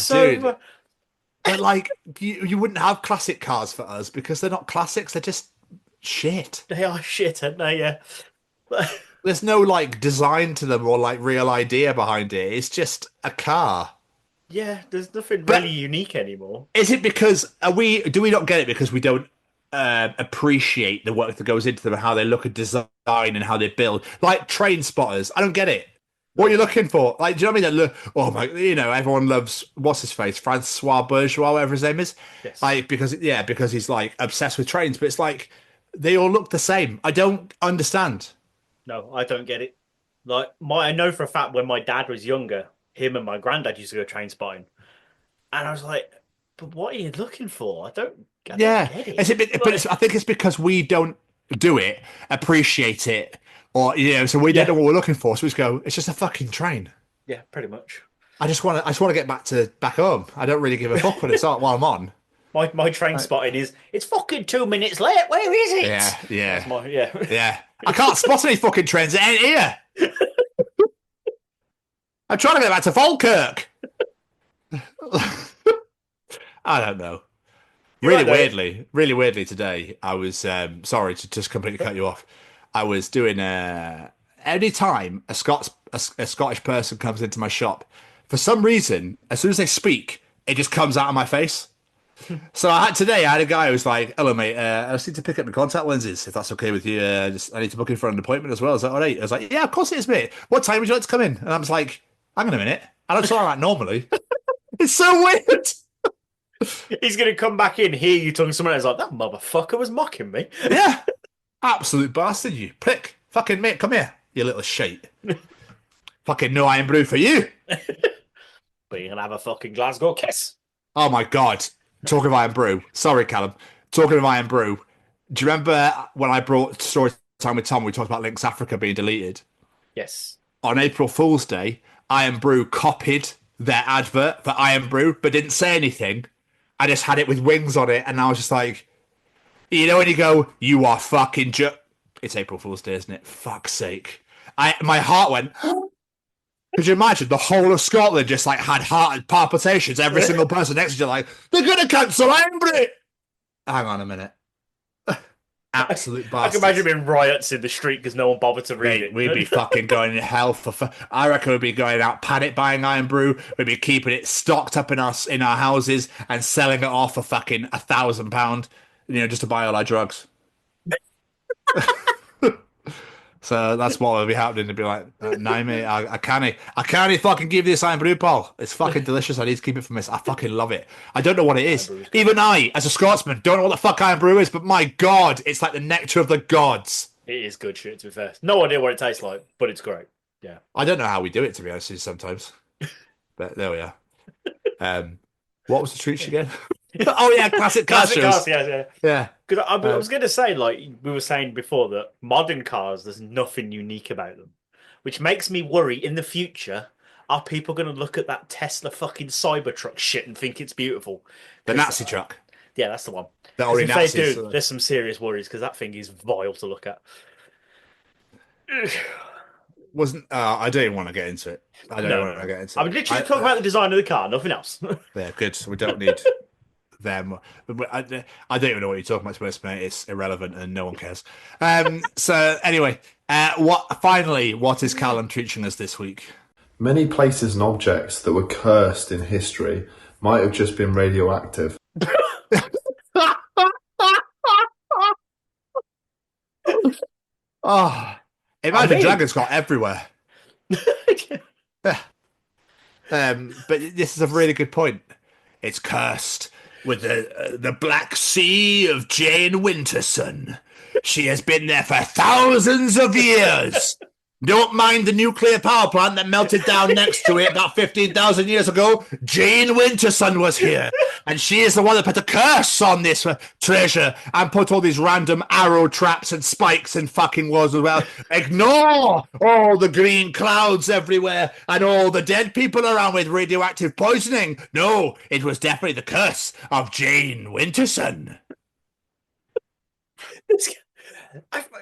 Dude. But like, you wouldn't have classic cars for us because they're not classics. They're just shit. They are shit, aren't they? Yeah. There's no like design to them or like real idea behind it. It's just a car. Yeah, there's nothing really unique anymore. Is it because do we not get it because we don't appreciate the work that goes into them and how they look at design and how they build? Like train spotters, I don't get it. What are you looking for? Like, do you know what I mean? Oh my, everyone loves what's his face, Francois Bourgeois, whatever his name is. Yes. Like because he's like obsessed with trains, but it's like they all look the same. I don't understand. No, I don't get it. Like I know for a fact when my dad was younger, him and my granddad used to go train spotting, and I was like, "But what are you looking for? I don't get it." I think it's because we don't do it, appreciate it. Or so we don't know what we're looking for. So we just go, it's just a fucking train. Yeah, pretty much. I just want to get back home. I don't really give a fuck when it's while I'm on. My train spotting is it's fucking 2 minutes late. Where is it? Yeah. That's yeah. I can't spot any fucking trains. It ain't here. I'm trying to get back to Falkirk. I don't know. Really weirdly today, I was sorry to just completely cut you off. I was doing any time a Scottish person comes into my shop, for some reason, as soon as they speak, it just comes out of my face. So I had a guy who was like, "Hello, mate. I just need to pick up the contact lenses, if that's okay with you. I need to book in for an appointment as well." I was like, "All right." I was like, "Yeah, of course it is, mate. What time would you like to come in?" And I was like, "Hang on a minute. I don't talk like that normally." It's so weird. He's gonna come back in, hear you talking to someone else, like that motherfucker was mocking me. Yeah. Absolute bastard, you prick. Fucking mate, come here, you little shite. Fucking no iron brew for you. But you're gonna have a fucking Glasgow kiss. Oh my god. Talking of iron brew. Sorry, Callum. Talking of iron brew. Do you remember when I brought Story Time with Tom, we talked about Links Africa being deleted? Yes. On April Fool's Day, Iron Brew copied their advert for Iron Brew, but didn't say anything. I just had it with wings on it, and I was just like, You know when you go, you are fucking It's April Fool's Day, isn't it? Fuck's sake. My heart went. Could you imagine the whole of Scotland just like had heart palpitations? Every single person next to you, like, they're gonna cancel Embry. Hang on a minute. Absolute I bastards. can imagine being riots in the street because no one bothered to read it. We'd be fucking going in hell for. I reckon we'd be going out panic buying Iron Brew. We'd be keeping it stocked up in our houses and selling it off for fucking £1,000. Just to buy all our drugs. So that's what would be happening. To be like, no, mate, I can't fucking give you this Iron Brew, Paul. It's fucking delicious. I need to keep it from this. I fucking love it. I don't know what it is. Even I, as a Scotsman, don't know what the fuck Iron Brew is, but my God, it's like the nectar of the gods. It is good shit, to be fair. No idea what it tastes like, but it's great. Yeah. I don't know how we do it, to be honest with you, sometimes. But there we are. What was the treat again? Oh, yeah, classic car shows. Yeah. Because I was going to say, like we were saying before, that modern cars, there's nothing unique about them, which makes me worry in the future. Are people going to look at that Tesla fucking Cybertruck shit and think it's beautiful? The Nazi truck. Yeah, that's the one. If they do, there's some serious worries because that thing is vile to look at. I don't even want to get into it. I don't want to get into it. I'm literally talking about the design of the car, nothing else. Yeah, good. We don't need them. I don't even know what you're talking about, to be honest, mate. It's irrelevant and no one cares. So anyway, what is Callum teaching us this week? Many places and objects that were cursed in history might have just been radioactive. Imagine Dragons got everywhere. But this is a really good point. It's cursed with the Black Sea of Jane Winterson. She has been there for thousands of years. Don't mind the nuclear power plant that melted down next to it about 15,000 years ago. Jane Winterson was here, and she is the one that put a curse on this treasure and put all these random arrow traps and spikes and fucking walls as well. Ignore all the green clouds everywhere and all the dead people around with radioactive poisoning. No, it was definitely the curse of Jane Winterson.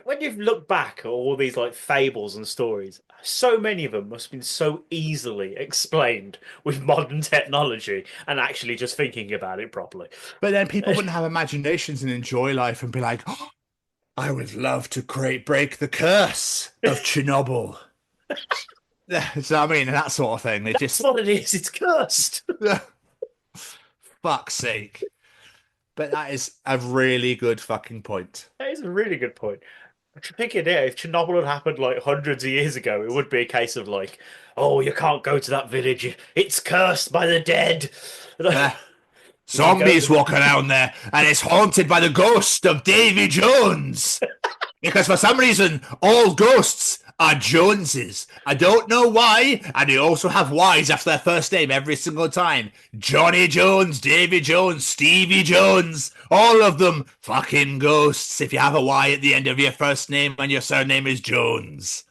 When you've looked back at all these like fables and stories, so many of them must have been so easily explained with modern technology and actually just thinking about it properly. But then people wouldn't have imaginations and enjoy life and be like, oh, I would love to break the curse of Chernobyl. So I mean, that sort of thing. That's what it is. It's cursed. Fuck's sake. But that is a really good fucking point. That is a really good point. I'm thinking, yeah, if Chernobyl had happened like hundreds of years ago, it would be a case of like, oh, you can't go to that village. It's cursed by the dead. Zombies walk around there, and it's haunted by the ghost of Davy Jones. Because for some reason, all ghosts are Joneses. I don't know why, and they also have Y's after their first name every single time. Johnny Jones, Davy Jones, Stevie Jones, all of them fucking ghosts if you have a Y at the end of your first name and your surname is Jones.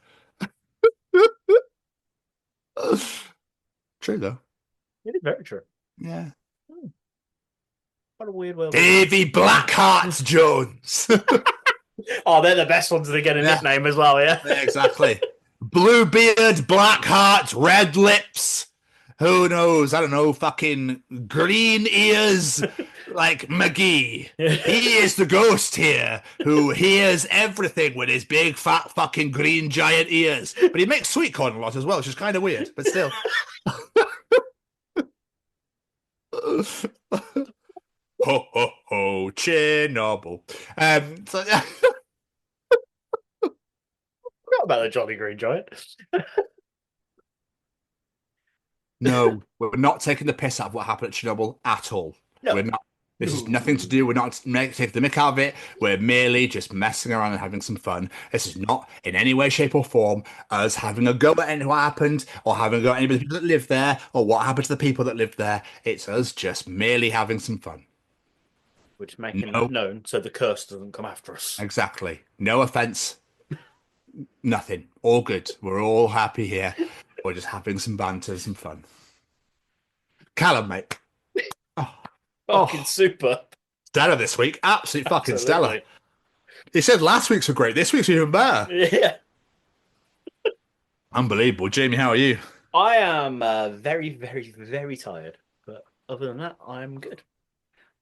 True, though. It is very true. Yeah. What a weird world. Davy Blackheart Jones. Oh, they're the best ones to get a nickname as well, yeah? Yeah, exactly. Bluebeard, Blackheart, Red Lips. Who knows? I don't know. Fucking Green Ears, like McGee. He is the ghost here who hears everything with his big, fat, fucking green giant ears. But he makes sweet corn a lot as well, which is kind of weird, but still. Ho, ho, ho, Chernobyl. So Forgot about the Jolly Green Giant. No, we're not taking the piss out of what happened at Chernobyl at all. No. We're not. This is nothing to do. We're not taking the mick out of it. We're merely just messing around and having some fun. This is not in any way, shape, or form us having a go at what happened or having a go at any of the people that live there or what happened to the people that lived there. It's us just merely having some fun. We're just making it known so the curse doesn't come after us. Exactly. No offense. Nothing. All good. We're all happy here. We're just having some banter, some fun. Callum, mate. Fucking super. stellar this week. Absolutely fucking stellar. Absolutely. He said last week's were great. This week's even better. Yeah. Unbelievable. Jamie, how are you? I am very, very, very tired. But other than that, I'm good.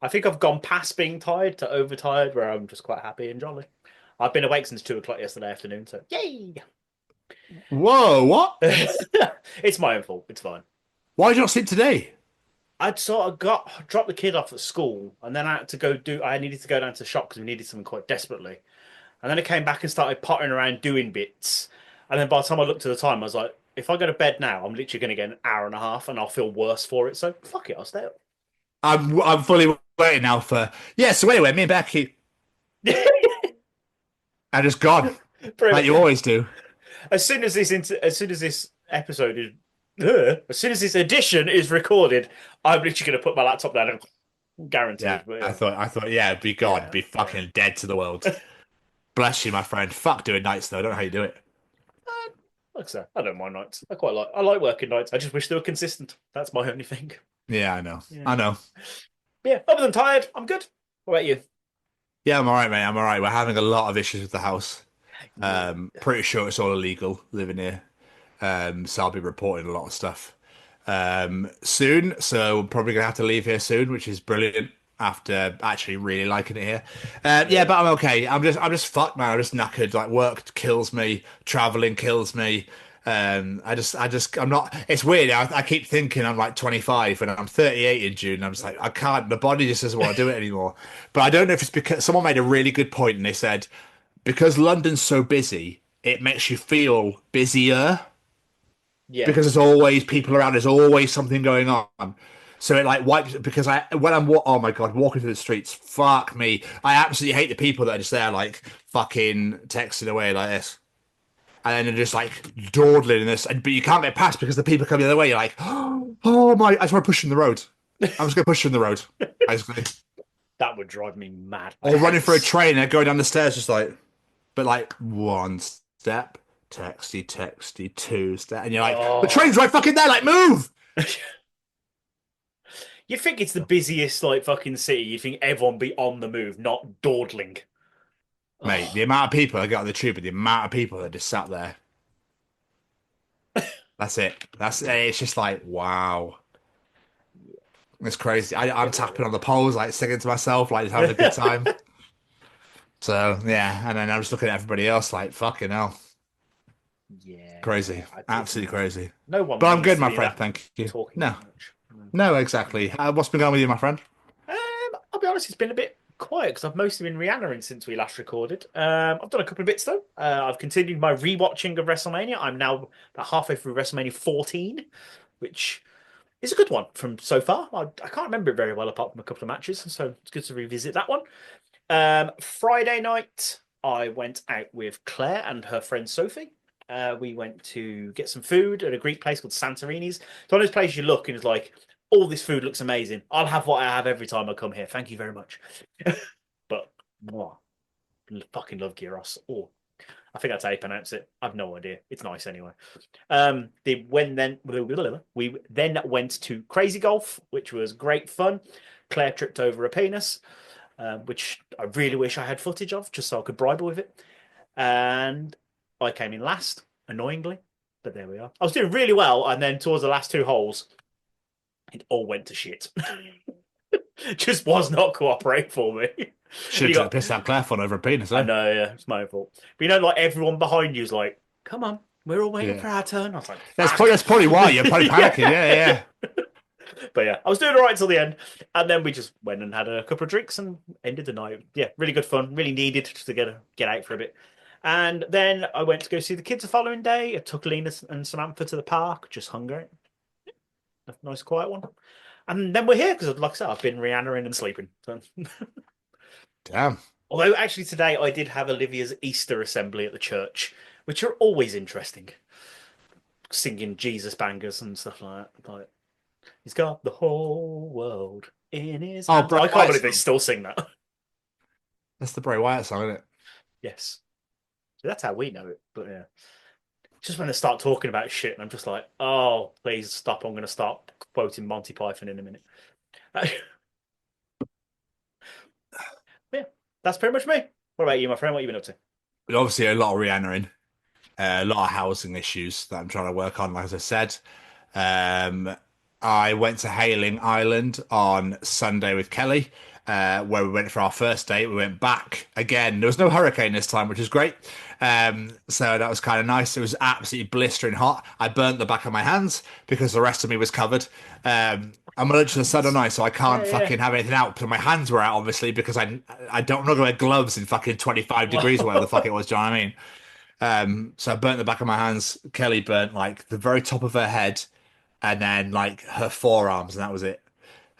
I think I've gone past being tired to overtired, where I'm just quite happy and jolly. I've been awake since 2 o'clock yesterday afternoon, so yay! Whoa, what? It's my own fault. It's fine. Why did you not sleep today? I'd sort of dropped the kid off at school, and then I had to I needed to go down to the shop because we needed something quite desperately. And then I came back and started pottering around doing bits. And then by the time I looked at the time, I was like, if I go to bed now, I'm literally going to get an hour and a half, and I'll feel worse for it. So fuck it, I'll stay up. I'm fully waiting now for. Yeah, so anyway, me and Becky are just gone. Like you always do. As soon as this episode is, as soon as this edition is recorded, I'm literally going to put my laptop down and guaranteed. Yeah, But, I thought, yeah, be gone, be fucking dead to the world. Bless you, my friend. Fuck doing nights though. I don't know how you do it. Like I said, I don't mind nights. I like working nights. I just wish they were consistent. That's my only thing. Yeah, I know. Yeah. I know. Yeah, other than tired, I'm good. What about you? Yeah, I'm all right, mate. I'm all right. We're having a lot of issues with the house. Yeah. Pretty sure it's all illegal living here. So I'll be reporting a lot of stuff soon. So we're probably gonna have to leave here soon, which is brilliant. After actually really liking it here, yeah, but I'm okay. I'm just fucked, man. I'm just knackered. Like work kills me, traveling kills me. I'm not. It's weird. I keep thinking I'm like 25 and I'm 38 in June. And I'm just like I can't. My body just doesn't want to do it anymore. But I don't know if it's because someone made a really good point and they said because London's so busy, it makes you feel busier Yeah. because there's always people around. There's always something going on. So it like wipes because when I'm oh my god walking through the streets, fuck me, I absolutely hate the people that are just there like fucking texting away like this, and then they're just like dawdling in this, but you can't get past because the people come the other way. You're like, oh my, I just want to push in the road. I'm just gonna push in the road, basically. That would drive me mad. Or running for a train and going down the stairs, just like, but like one step, texty, two step, and you're like, the train's right fucking there, like move. You think it's the busiest like fucking city? You think everyone be on the move, not dawdling. Mate, the amount of people that get on the tube and the amount of people that just sat there. That's it. It's just like, wow. It's crazy. I'm tapping on the poles, like singing to myself, like having a good time. So, yeah. And then I'm just looking at everybody else like, fucking hell. Yeah. Crazy. Absolutely crazy. No one. But I'm good, needs to my be friend. that Thank you. talking No. that much. No, exactly. What's been going with you, my friend? I'll be honest, it's been a bit quiet because I've mostly been Rihannaing since we last recorded. I've done a couple of bits though. I've continued my rewatching of WrestleMania. I'm now about halfway through WrestleMania 14, which is a good one from so far. I can't remember it very well apart from a couple of matches, so it's good to revisit that one. Friday night, I went out with Claire and her friend Sophie. We went to get some food at a Greek place called Santorini's. It's one of those places you look and it's like, all this food looks amazing. I'll have what I have every time I come here. Thank you very much. But fucking love gyros. Oh, I think that's how you pronounce it. I've no idea. It's nice anyway. We then went to Crazy Golf, which was great fun. Claire tripped over a penis, which I really wish I had footage of, just so I could bribe her with it. And I came in last, annoyingly, but there we are. I was doing really well, and then towards the last two holes, it all went to shit. Just was not cooperating for me. Should have pissed out Claire on over a penis, eh? I know, yeah, it's my fault. But you know, like everyone behind you is like, "Come on, we're all waiting for our turn." I was like, that's probably why you're probably panicking. Yeah. But yeah, I was doing all right till the end, and then we just went and had a couple of drinks and ended the night. Yeah, really good fun. Really needed to get out for a bit. And then I went to go see the kids the following day. I took Lena and Samantha to the park, just hung out. A nice quiet one. And then we're here because, like I said, I've been Rihannaing and sleeping. So. Damn. Although actually today I did have Olivia's Easter assembly at the church, which are always interesting. Singing Jesus bangers and stuff like that. Like, he's got the whole world in his hands. I can't believe they still sing that. That's the Bray Wyatt song, isn't it? Yes. So that's how we know it. But yeah. Just when they start talking about shit, and I'm just like, oh, please stop. I'm going to start quoting Monty Python in a minute. That's pretty much me. What about you, my friend? What have you been up to? But obviously, a lot of re-entering, a lot of housing issues that I'm trying to work on. Like as I said, um, I went to Hailing Island on Sunday with Kelly, where we went for our first date. We went back again. There was no hurricane this time, which is great. So that was kind of nice. It was absolutely blistering hot. I burnt the back of my hands because the rest of me was covered. I'm allergic to the sun and ice, so I can't fucking have anything out. So my hands were out, obviously, because I don't know to wear gloves in fucking 25 degrees, or whatever the fuck it was. Do you know what I mean? So I burnt the back of my hands. Kelly burnt like the very top of her head, and then like her forearms, and that was it.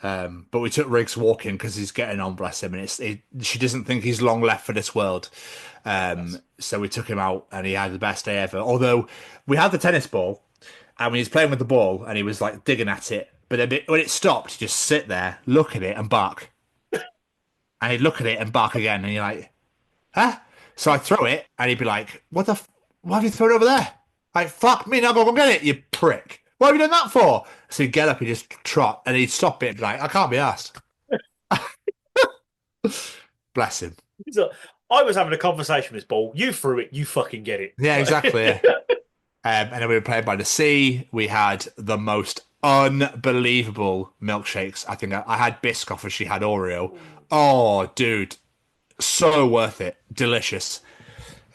But we took Riggs walking because he's getting on, bless him, and she doesn't think he's long left for this world. So we took him out, and he had the best day ever. Although we had the tennis ball, and when he was playing with the ball, and he was like digging at it, but then when it stopped, he'd just sit there, look at it, and bark, and he'd look at it and bark again, and you're like, huh? So I throw it, and he'd be like, why have you thrown it over there? Like, fuck me, now go and get it, you prick. What have you done that for? So he'd get up, he'd just trot, and he'd stop it and be like, I can't be asked. Bless him. So, I was having a conversation with this ball. You threw it, you fucking get it. Yeah, exactly. Yeah. And then we were playing by the sea. We had the most unbelievable milkshakes. I think I had Biscoff and she had Oreo. Oh, dude. So worth it. Delicious.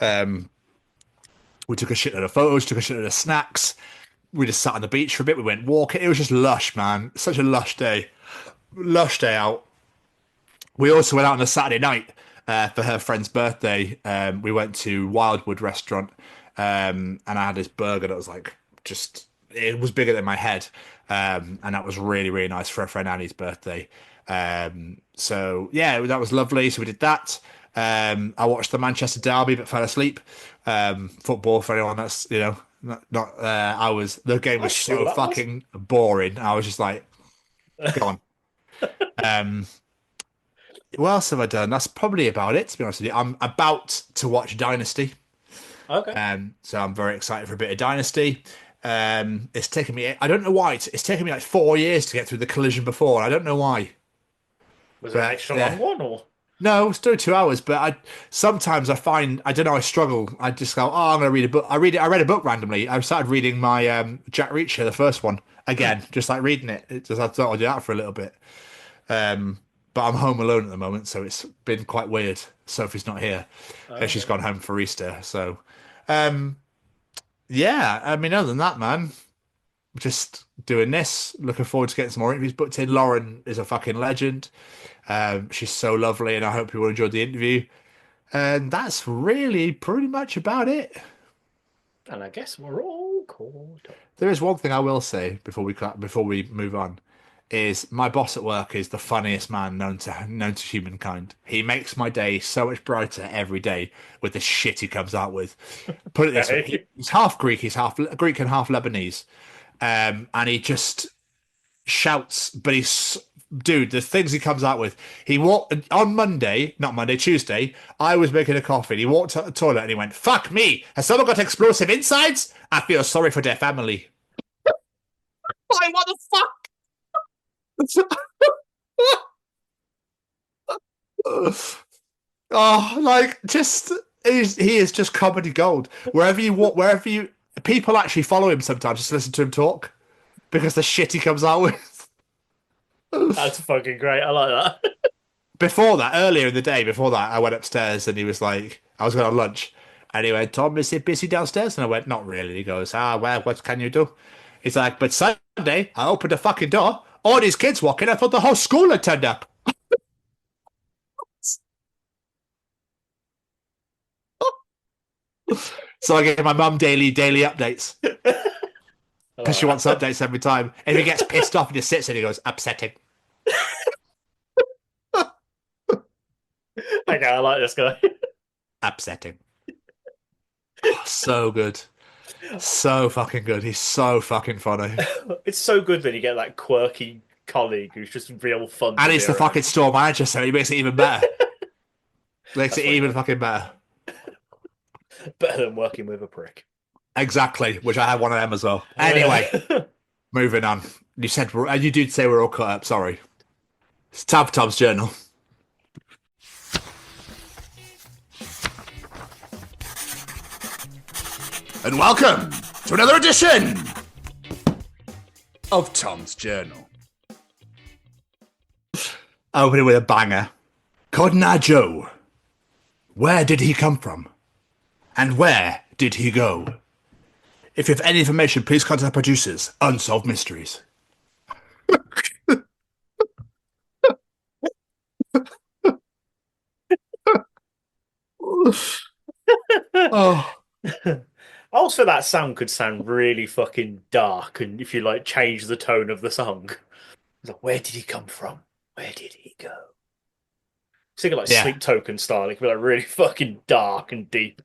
We took a shit load of photos, took a shit load of snacks. We just sat on the beach for a bit. We went walking. It was just lush, man. Such a lush day. Lush day out. We also went out on a Saturday night for her friend's birthday. We went to Wildwood restaurant, and I had this burger that was like it was bigger than my head, and that was really, really nice for her friend Annie's birthday. So yeah, that was lovely. So we did that. I watched the Manchester Derby but fell asleep. Football for anyone that's not. The game was so fucking boring. I was just like, go on. What else have I done? That's probably about it, to be honest with you. I'm about to watch Dynasty. Okay. So I'm very excited for a bit of Dynasty. It's taken me, I don't know why, it's taken me like 4 years to get through the collision before. I don't know why. Was it an extra long one, or? No, it's still 2 hours, but sometimes I find, I don't know, I struggle. I just go, I'm going to read a book. I read a book randomly. I started reading my Jack Reacher, the first one, again, just like reading it. I thought I'd do that for a little bit. But I'm home alone at the moment, so it's been quite weird. Sophie's not here. She's gone home for Easter. So, yeah, I mean, other than that, man, just doing this. Looking forward to getting some more interviews booked in. Lauren is a fucking legend. She's so lovely, and I hope you all enjoyed the interview. And that's really pretty much about it. And I guess we're all caught up. There is one thing I will say before we move on. Is my boss at work is the funniest man known to humankind. He makes my day so much brighter every day with the shit he comes out with. Put it this way, he's half Greek, he's half Greek and half Lebanese, and he just shouts. But the things he comes out with. He walked on Tuesday. I was making a coffee. And he walked out the toilet and he went, "Fuck me! Has someone got explosive insides? I feel sorry for their family." Like, what the fuck? Oh, like he is just comedy gold. Wherever you people actually follow him sometimes just to listen to him talk because the shit he comes out with. That's fucking great. I like that. Earlier in the day, I went upstairs and he was like, I was going on lunch, and he went, "Tom, is it busy downstairs?" And I went, "Not really." He goes, "Well, what can you do?" He's like, "But Sunday, I opened the fucking door. All these kids walking. I thought the whole school had turned up." So I give my mum daily updates because she wants updates every time. And if he gets pissed off, he just sits and he goes, "Upsetting." Okay, I like this guy. Upsetting. Oh, so good. So fucking good. He's so fucking funny. It's so good that you get that quirky colleague who's just real fun. And he's the fucking store manager, so he makes it even better. Makes it even fucking better. Better than working with a prick. Exactly, which I have one of them as well. Anyway, moving on. You did say we're all caught up. Sorry. It's time for Tom's journal. and welcome to another edition of Tom's Journal. Opening with a banger. Cotton Eye Joe. Where did he come from? And where did he go? If you have any information, please contact producers. Unsolved Mysteries. Oh. Also, that song could sound really fucking dark, and if you like change the tone of the song, it's like, where did he come from? Where did he go? Sing it like Yeah. Sleep Token style. It could be like really fucking dark and deep.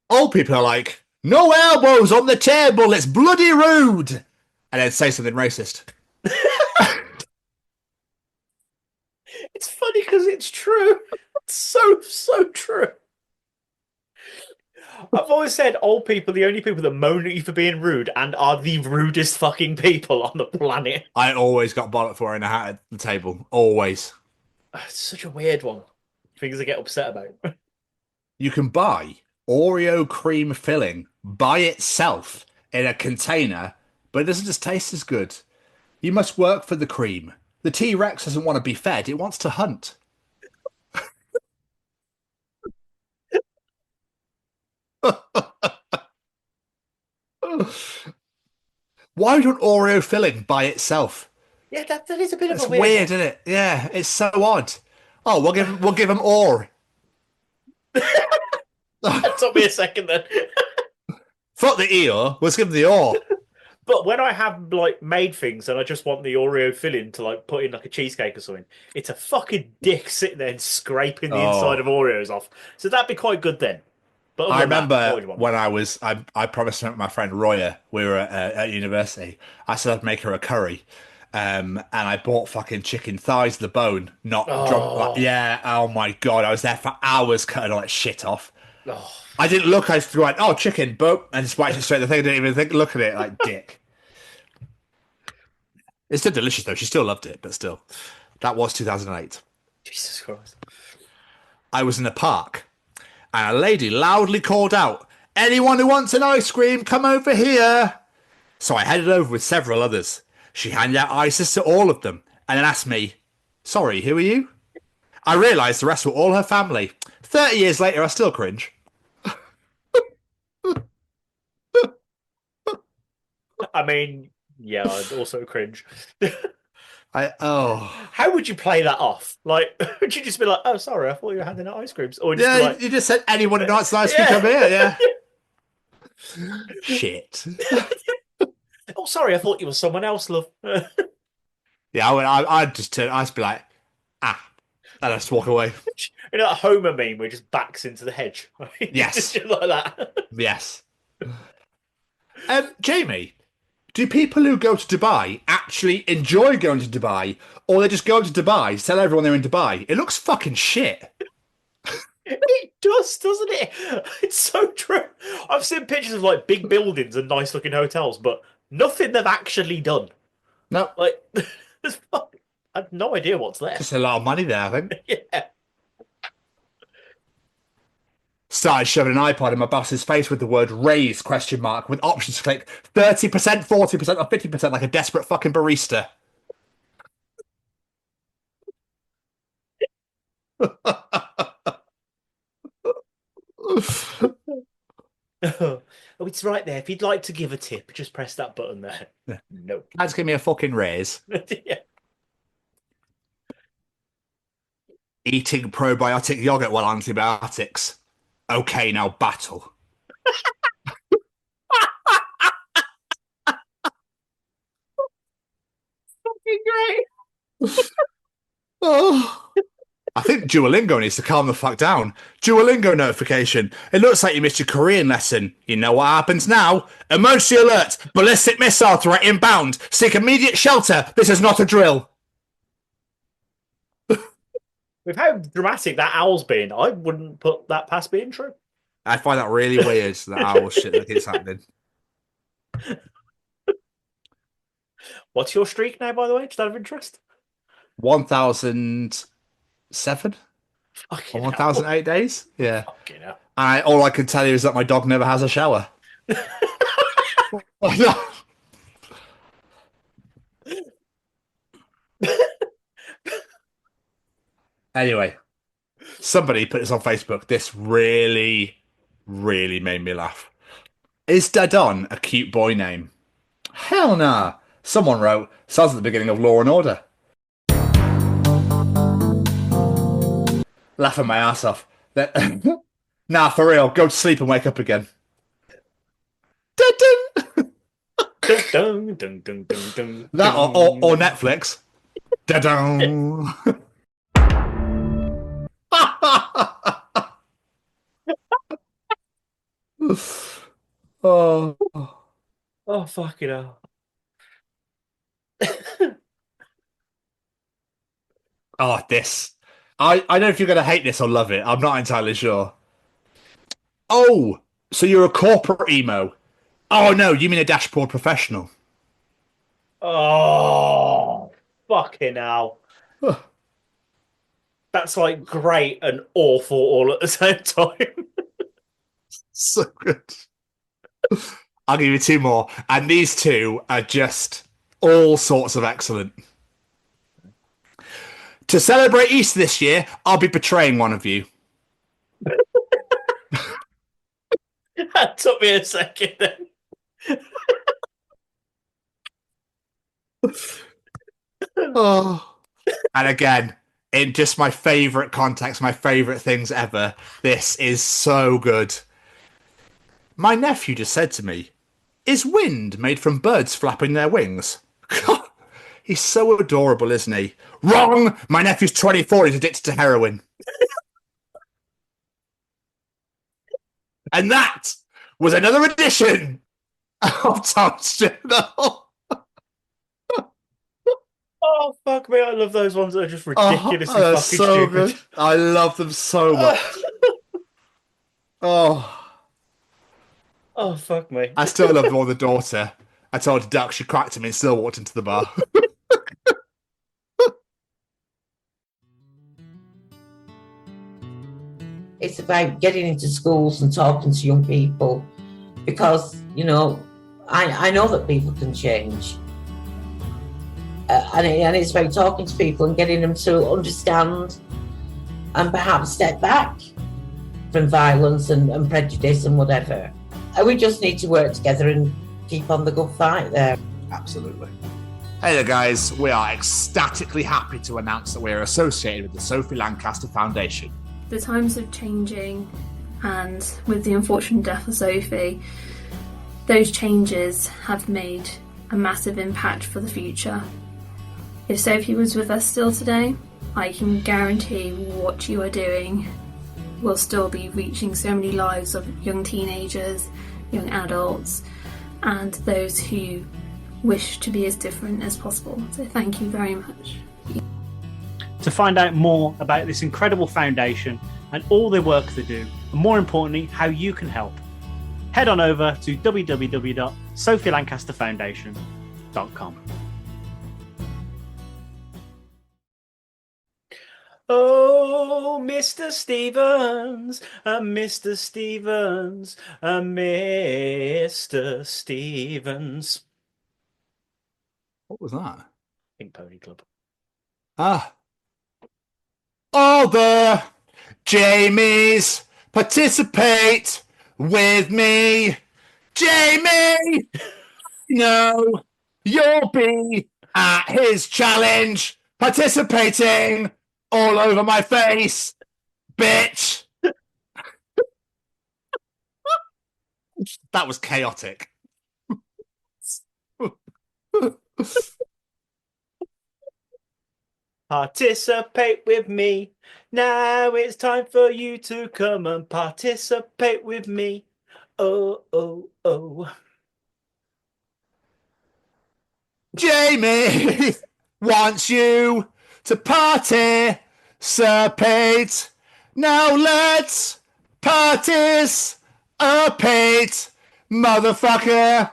Old people are like, no elbows on the table, it's bloody rude. And then say something racist. It's funny because it's true. It's so true. I've always said old people, the only people that moan at you for being rude and are the rudest fucking people on the planet. I always got bollocked for wearing a hat at the table. Always. It's such a weird one. Things I get upset about. You can buy Oreo cream filling by itself in a container, but it doesn't just taste as good. You must work for the cream. The T-Rex doesn't want to be fed, it wants to hunt. Why don't Oreo filling by itself? Yeah, that is a bit It's of a weird weird, isn't it? Yeah, it's so odd. Oh, we'll give him Or. That took me a second then. Fuck the ear. Let's give him the Or. But when I have like made things and I just want the Oreo filling to like put in like a cheesecake or something, it's a fucking dick sitting there and scraping the inside of Oreos off. So that'd be quite good then. But other I than that, what remember would you want? when I promised my friend Roya, we were at university, I said I'd make her a curry. And I bought fucking chicken thighs, the bone, not drunk. Like, yeah, oh my God. I was there for hours cutting all that shit off. Oh, I didn't look, I just went, oh, chicken, boom, and just wiped it straight. The thing I didn't even look at it like dick. It's still delicious though. She still loved it, but still. That was 2008. Jesus Christ. I was in a park and a lady loudly called out, anyone who wants an ice cream, come over here. So I headed over with several others. She handed out ices to all of them and then asked me, sorry, who are you? I realised the rest were all her family. 30 years later, I still cringe. I mean, yeah, I'd also cringe. Oh. How would you play that off? Like, would you just be like, oh, sorry, I thought you were handing out ice creams? Or just Yeah, be like, you just said anyone who wants an ice cream, come here, yeah. Shit. oh, sorry, I thought you were someone else, love. Yeah, I'd just turn, I'd be like, ah, and I'd just walk away. You know that Homer meme where he just backs into the hedge? Yes. Just like that. Yes. Jamie, do people who go to Dubai actually enjoy going to Dubai, or they just go to Dubai to tell everyone they're in Dubai? It looks fucking shit. It does, doesn't it? It's so true. I've seen pictures of like big buildings and nice looking hotels, but nothing they've actually done. No, Like, I have no idea what's there. just a lot of money there, I think. Yeah. Started shoving an iPod in my boss's face with the word raise question mark with options to click 30%, 40%, or 50% like a desperate fucking barista. Oh, it's right there. If you'd like to give a tip, just press that button there. Yeah. Nope. Just give me a fucking raise. Yeah. Eating probiotic yogurt while antibiotics. Okay, now battle. Fucking great. Oh. I think Duolingo needs to calm the fuck down. Duolingo notification. It looks like you missed your Korean lesson. You know what happens now? Emergency alert. Ballistic missile threat inbound. Seek immediate shelter. This is not a drill. With how dramatic that owl's been, I wouldn't put that past being true. I find that really weird, that owl shit that keeps happening. What's your streak now, by the way? Just out of interest? 1,007? Fucking Or 1,008 days? Yeah. Fucking hell. All I can tell you is that my dog never has a shower. Anyway, somebody put this on Facebook. This really, really made me laugh. Is Dadon a cute boy name? Hell nah. Someone wrote, sounds at the beginning of Law and Order. Laughing my ass off. Nah, for real. Go to sleep and wake up again. Dun, dun, dun, dun, dun, dun, That dun. or Netflix. Da-dum. Oh. Oh, fucking hell. Oh, this. I don't know if you're going to hate this or love it. I'm not entirely sure. Oh, so you're a corporate emo. Oh, no, you mean a dashboard professional. Oh, fucking hell. That's like great and awful all at the same time. So good. I'll give you two more. And these two are just all sorts of excellent. To celebrate Easter this year, I'll be betraying one of you. That took me a second then. Oh. And again, in just my favourite context, my favourite things ever, this is so good. My nephew just said to me, is wind made from birds flapping their wings? He's so adorable, isn't he? Wrong! My nephew's 24, he's addicted to heroin. And that was another edition of Tom's Journal. Oh, fuck me. I love those ones that are just ridiculously they're fucking so stupid. good. I love them so much. Oh. Oh, fuck me. I still love more the daughter. I told Duck she cracked him and still walked into the bar. It's about getting into schools and talking to young people because, you know, I know that people can change. And it's about talking to people and getting them to understand and perhaps step back from violence and prejudice and whatever. And we just need to work together and keep on the good fight there. Absolutely. Hey there, guys. We are ecstatically happy to announce that we are associated with the Sophie Lancaster Foundation. The times are changing, and with the unfortunate death of Sophie, those changes have made a massive impact for the future. If Sophie was with us still today, I can guarantee what you are doing will still be reaching so many lives of young teenagers, young adults, and those who wish to be as different as possible. So thank you very much. To find out more about this incredible foundation and all the work they do, and more importantly, how you can help, head on over to www.sophielancasterfoundation.com. Oh, Mr. Stevens, Mr. Stevens, Mr. Stevens. What was that? Pink Pony Club. Ah. All the Jamies participate with me. Jamie, no, you'll be at his challenge participating all over my face, bitch. That was chaotic. Participate with me. Now it's time for you to come and participate with me. Oh, oh, oh. Jamie wants you to participate. Now let's participate, motherfucker.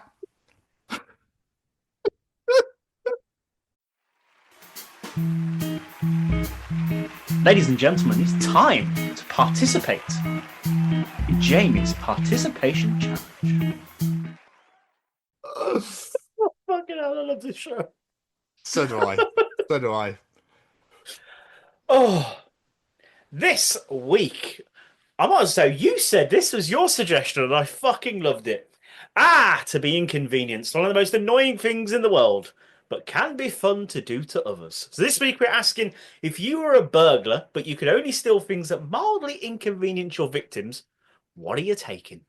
Ladies and gentlemen, it's time to participate. Jamie's participation challenge. Fucking hell, I love this show. So do I. So do I. Oh, this week, I might as well say you said this was your suggestion and I fucking loved it. To be inconvenienced. One of the most annoying things in the world, but can be fun to do to others. So this week we're asking, if you were a burglar, but you could only steal things that mildly inconvenience your victims, what are you taking?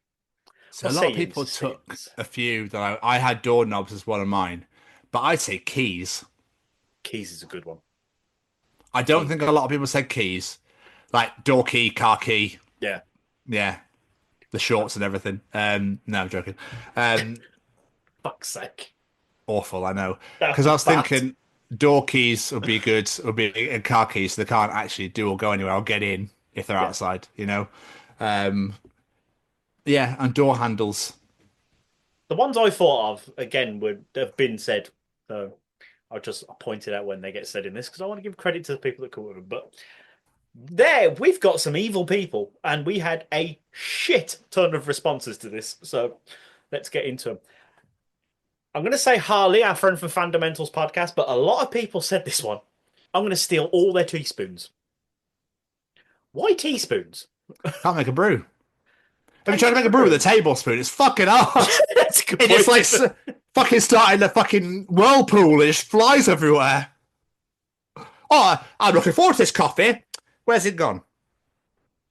So What a say lot of you, people Mr. took Stevens? a few that I had doorknobs as one of mine, but I'd say keys. Keys is a good one. I don't think a lot of people said keys, like door key, car key. Yeah. Yeah. The shorts and everything. No, I'm joking. Fuck's sake. Awful, I know. That Because I was bad. thinking door keys would be good, and car keys, so they can't actually do or go anywhere or get in if they're outside, you know? Yeah, and door handles. The ones I thought of, again, have been said. So I'll just point it out when they get said in this because I want to give credit to the people that call them. But there, we've got some evil people, and we had a shit ton of responses to this. So let's get into them. I'm going to say Harley, our friend from Fundamentals podcast, but a lot of people said this one. I'm going to steal all their teaspoons. Why teaspoons? Can't make a brew. Have you tried to make a brew with a tablespoon? It's fucking hard. That's a good It's point. like fucking starting the fucking whirlpool. It just flies everywhere. Oh, I'm looking forward to this coffee. Where's it gone?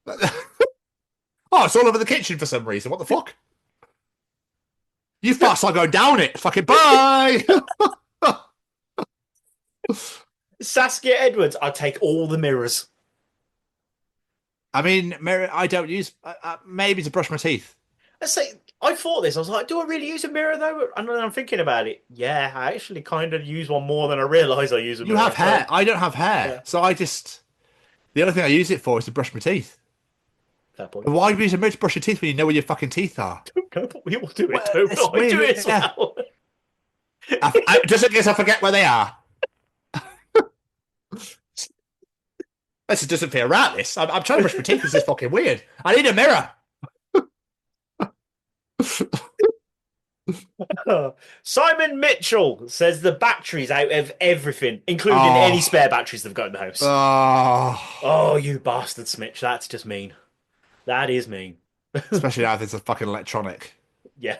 Oh, it's all over the kitchen for some reason. What the fuck? You fast, I'll go down it. Fucking bye. Saskia Edwards, I'd take all the mirrors. I mean, mirror, I don't use, maybe to brush my teeth. I thought this. I was like, do I really use a mirror though? And then I'm thinking about it. Yeah, I actually kind of use one more than I realise I use a mirror. You have hair. I don't have hair. Yeah. So the only thing I use it for is to brush my teeth. Fair point. Why use a mirror to brush your teeth when you know where your fucking teeth are? We all do it. Well, Don't it's we? I do weird, it as yeah. well. Just in case I forget where they are. This doesn't feel right, this. I'm trying to brush my teeth. This is fucking weird. I need a mirror. Simon Mitchell says the battery's out of everything, including Oh. any spare batteries they've got in the house. Oh, you bastard, Smitch. That's just mean. That is mean. Especially now it's a fucking electronic. Yeah.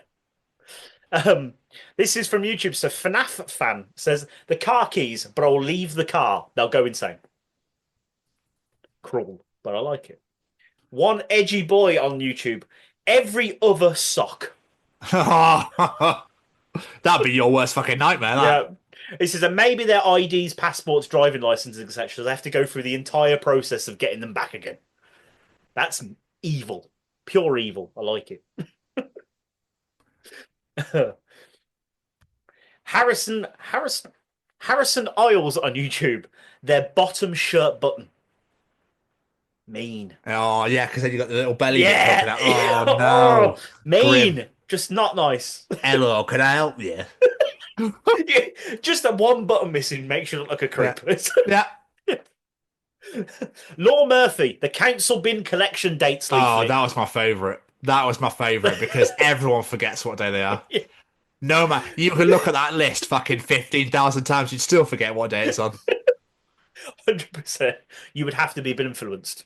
This is from YouTube. So FNAF fan says the car keys, but I'll leave the car. They'll go insane. Cruel, but I like it. One edgy boy on YouTube. Every other sock. That'd be your worst fucking nightmare. That. Yeah. It says that maybe their IDs, passports, driving licenses, etc. They have to go through the entire process of getting them back again. That's evil. Pure evil. I like it. Harrison Isles on YouTube. Their bottom shirt button. Mean. Oh yeah, because then you got the little belly bit Yeah. poking out. Oh no. Mean. Grim. Just not nice. Hello, can I help you? Just that one button missing makes you look like a creep. Yeah. Law Murphy, the council bin collection dates leaflet. Oh, that was my favourite. That was my favourite because everyone forgets what day they are. Yeah. No man, you can look at that list fucking 15,000 times, you'd still forget what day it's on. 100%. You would have to be a bit influenced.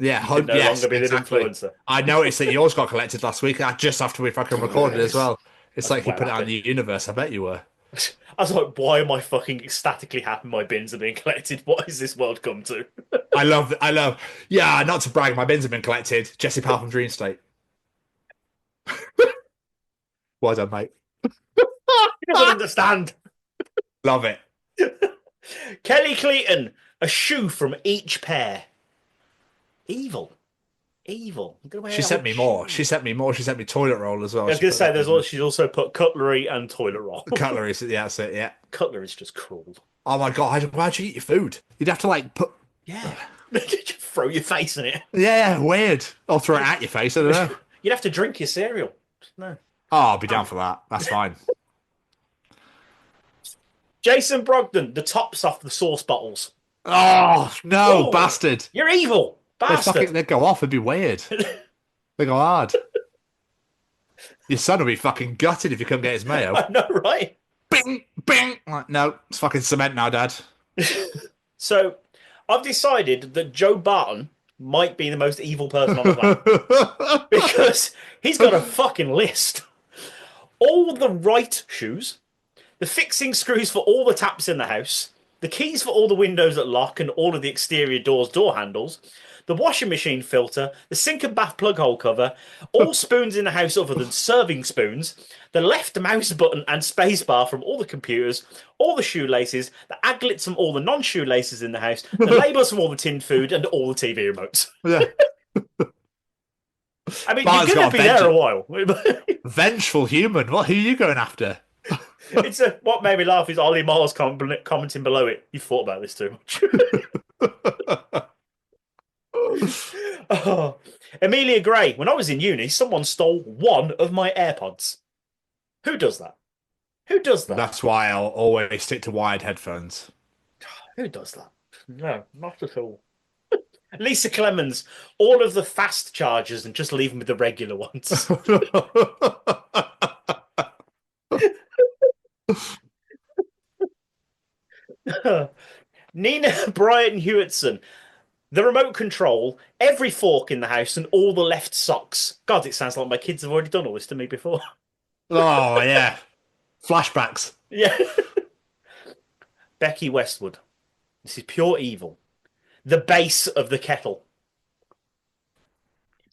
Yeah, You could no yes, longer be exactly. an influencer. I noticed that yours got collected last week, just after we fucking recorded as well. It's like you well put it out in happy. the universe. I bet you were. I was like, why am I fucking ecstatically happy my bins are being collected? What has this world come to? I love. Yeah, not to brag, my bins have been collected. Jesse Powell from Dream State. Well done, mate. He doesn't understand. Love it. Kelly Cleaton, a shoe from each pair. Evil. She sent me more. She sent me toilet roll as well. I was going to say, she's also put cutlery and toilet roll. Cutlery. Yeah, that's it. Yeah. Cutlery is just cruel. Oh my god! Why'd you eat your food? You'd have to like put. Yeah. Just throw your face in it. Yeah, weird. Or throw it at your face. I don't know. You'd have to drink your cereal. No. Oh, I'll be down for that. That's fine. Jason Brogdon, the tops off the sauce bottles. Oh no, Oh, bastard! You're evil, bastard. They'd go off. It'd be weird. They go hard. Your son will be fucking gutted if you couldn't get his mayo. I know, right? Bing, bing. Like, no, it's fucking cement now, Dad. So, I've decided that Joe Barton might be the most evil person on the planet. Because he's got a fucking list. All the right shoes, the fixing screws for all the taps in the house, the keys for all the windows that lock and all of the exterior doors' door handles, the washing machine filter, the sink and bath plug hole cover, all spoons in the house other than serving spoons, the left mouse button and space bar from all the computers, all the shoelaces, the aglets from all the non-shoelaces in the house, the labels from all the tinned food, and all the TV remotes. Yeah. I mean, Barton's you're going to be there a while. Vengeful human. Who are you going after? What made me laugh is Ollie Miles commenting below it. You thought about this too much. Oh. Amelia Gray. When I was in uni, someone stole one of my AirPods. Who does that? Who does that? That's why I'll always stick to wired headphones. Who does that? No, not at all. Lisa Clemens. All of the fast chargers and just leave them with the regular ones. Nina Bryant Hewitson. The remote control, every fork in the house, and all the left socks. God, it sounds like my kids have already done all this to me before. Oh, yeah. Flashbacks. Yeah. Becky Westwood. This is pure evil. The base of the kettle.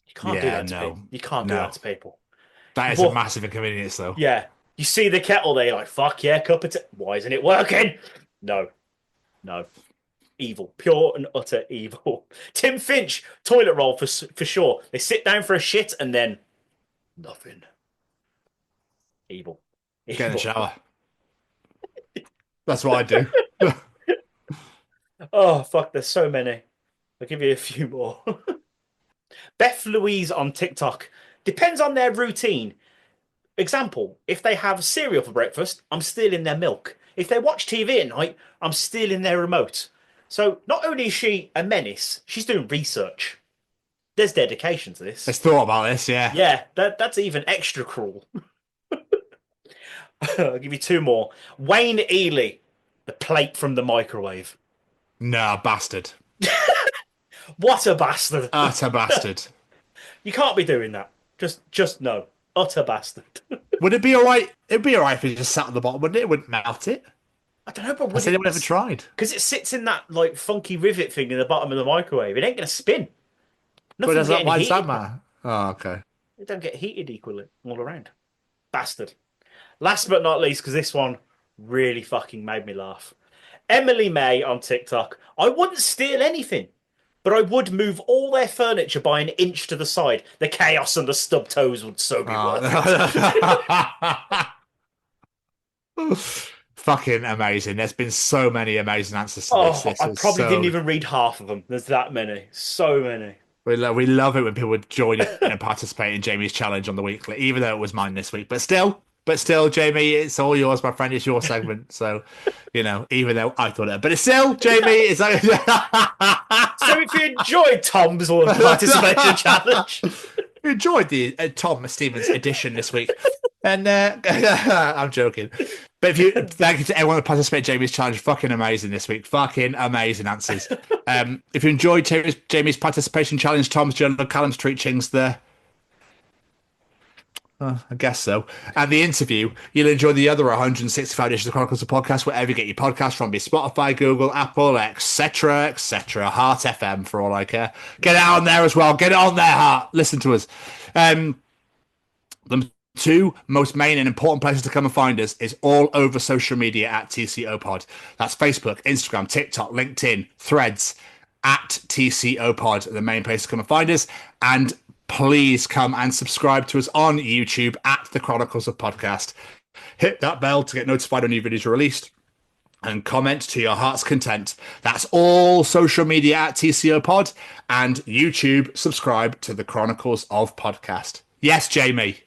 You can't do that to people. You can't do that to people. That is a massive inconvenience, though. Yeah. You see the kettle there, you're like, fuck yeah, cup of tea. Why isn't it working? No. Evil. Pure and utter evil. Tim Finch, toilet roll for sure. They sit down for a shit and then nothing. Evil. Get in the shower. That's what I do. Oh, fuck, there's so many. I'll give you a few more. Beth Louise on TikTok. Depends on their routine. Example, if they have cereal for breakfast, I'm stealing their milk. If they watch TV at night, I'm stealing their remote. So not only is she a menace, she's doing research. There's dedication to this. Let's thought about this, yeah. Yeah, that's even extra cruel. I'll give you two more. Wayne Ely, the plate from the microwave. Nah, bastard. What a bastard. Utter bastard. You can't be doing that. Just no. Utter bastard. Would it be alright? It'd be alright if it just sat at the bottom, wouldn't it? It wouldn't melt it. I don't know, but has anyone ever tried? Because it sits in that like funky rivet thing in the bottom of the microwave. It ain't going to spin. Why does that matter? Oh, okay. It don't get heated equally all around. Bastard. Last but not least, because this one really fucking made me laugh. Emily May on TikTok. I wouldn't steal anything, but I would move all their furniture by an inch to the side. The chaos and the stub toes would so be worth it. Fucking amazing. There's been so many amazing answers to this. I probably didn't even read half of them. There's that many. So many. We love it when people would join in and participate in Jamie's challenge on the weekly, even though it was mine this week. But still, Jamie, it's all yours, my friend. It's your segment. So, even though I thought it. But it's still, Jamie, it's like... So if you enjoyed Tom's participation challenge... You enjoyed the Tom Stevens edition this week. And I'm joking. But thank you to everyone that participated in Jamie's challenge. Fucking amazing this week. Fucking amazing answers. If you enjoyed Jamie's participation challenge, Tom's journal, Callum's treat chings, I guess so. And the interview, you'll enjoy the other 165 editions of Chronicles of Podcast, wherever you get your podcast from, be Spotify, Google, Apple, etc., Heart FM, for all I care. Get it on there as well. Get it on there, Heart. Listen to us. The two most main and important places to come and find us is all over social media at TCO Pod. That's Facebook, Instagram, TikTok, LinkedIn, Threads, at TCO Pod, the main place to come and find us. And please come and subscribe to us on YouTube at the Chronicles of Podcast. Hit that bell to get notified when new videos are released. And comment to your heart's content. That's all social media at TCO Pod. And YouTube, subscribe to the Chronicles of Podcast. Yes, Jamie.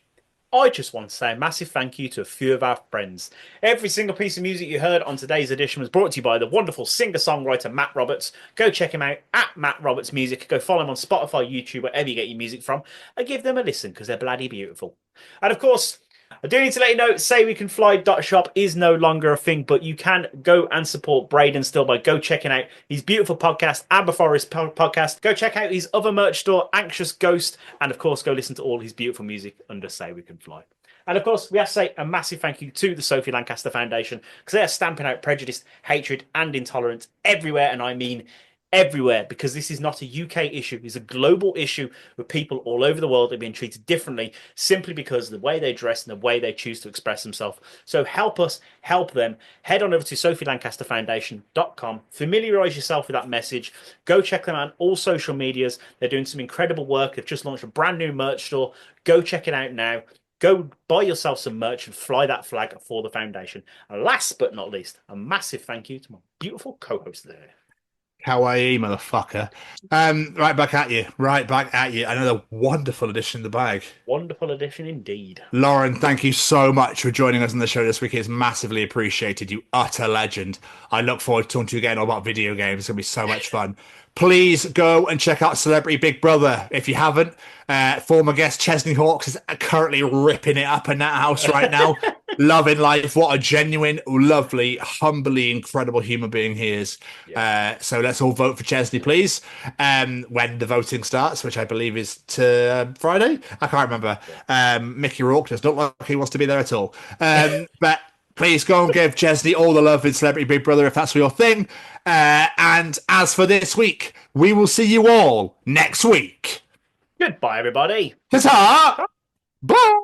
I just want to say a massive thank you to a few of our friends. Every single piece of music you heard on today's edition was brought to you by the wonderful singer-songwriter Matt Roberts. Go check him out at Matt Roberts Music. Go follow him on Spotify, YouTube, wherever you get your music from, and give them a listen because they're bloody beautiful. And of course, I do need to let you know, SayWeCanFly.shop is no longer a thing, but you can go and support Braden still by go checking out his beautiful podcast, Amber Forest podcast. Go check out his other merch store, Anxious Ghost, and of course, go listen to all his beautiful music under Say We Can Fly. And of course, we have to say a massive thank you to the Sophie Lancaster Foundation because they are stamping out prejudice, hatred, and intolerance everywhere, and I mean everywhere, because this is not a UK issue. It's a global issue with people all over the world that are being treated differently simply because of the way they dress and the way they choose to express themselves. So help us, help them. Head on over to sophielancasterfoundation.com. Familiarise yourself with that message. Go check them out on all social medias. They're doing some incredible work. They've just launched a brand new merch store. Go check it out now. Go buy yourself some merch and fly that flag for the foundation. And last but not least, a massive thank you to my beautiful co-host there. Kawaii, motherfucker. Right back at you. Right back at you. Another wonderful addition in the bag. Wonderful addition indeed. Lauren, thank you so much for joining us on the show this week. It's massively appreciated. You utter legend. I look forward to talking to you again all about video games. It's going to be so much fun. Please go and check out Celebrity Big Brother if you haven't. Former guest Chesney Hawkes is currently ripping it up in that house right now. Loving life. What a genuine, lovely, humbly incredible human being he is. Yeah. So let's all vote for Chesney, please. When the voting starts, which I believe is to Friday. I can't remember. Mickey Rourke does not look like he wants to be there at all. But please go and give Chesney all the love in Celebrity Big Brother if that's your thing. And as for this week, we will see you all next week. Goodbye, everybody. Ta-ta! Bye!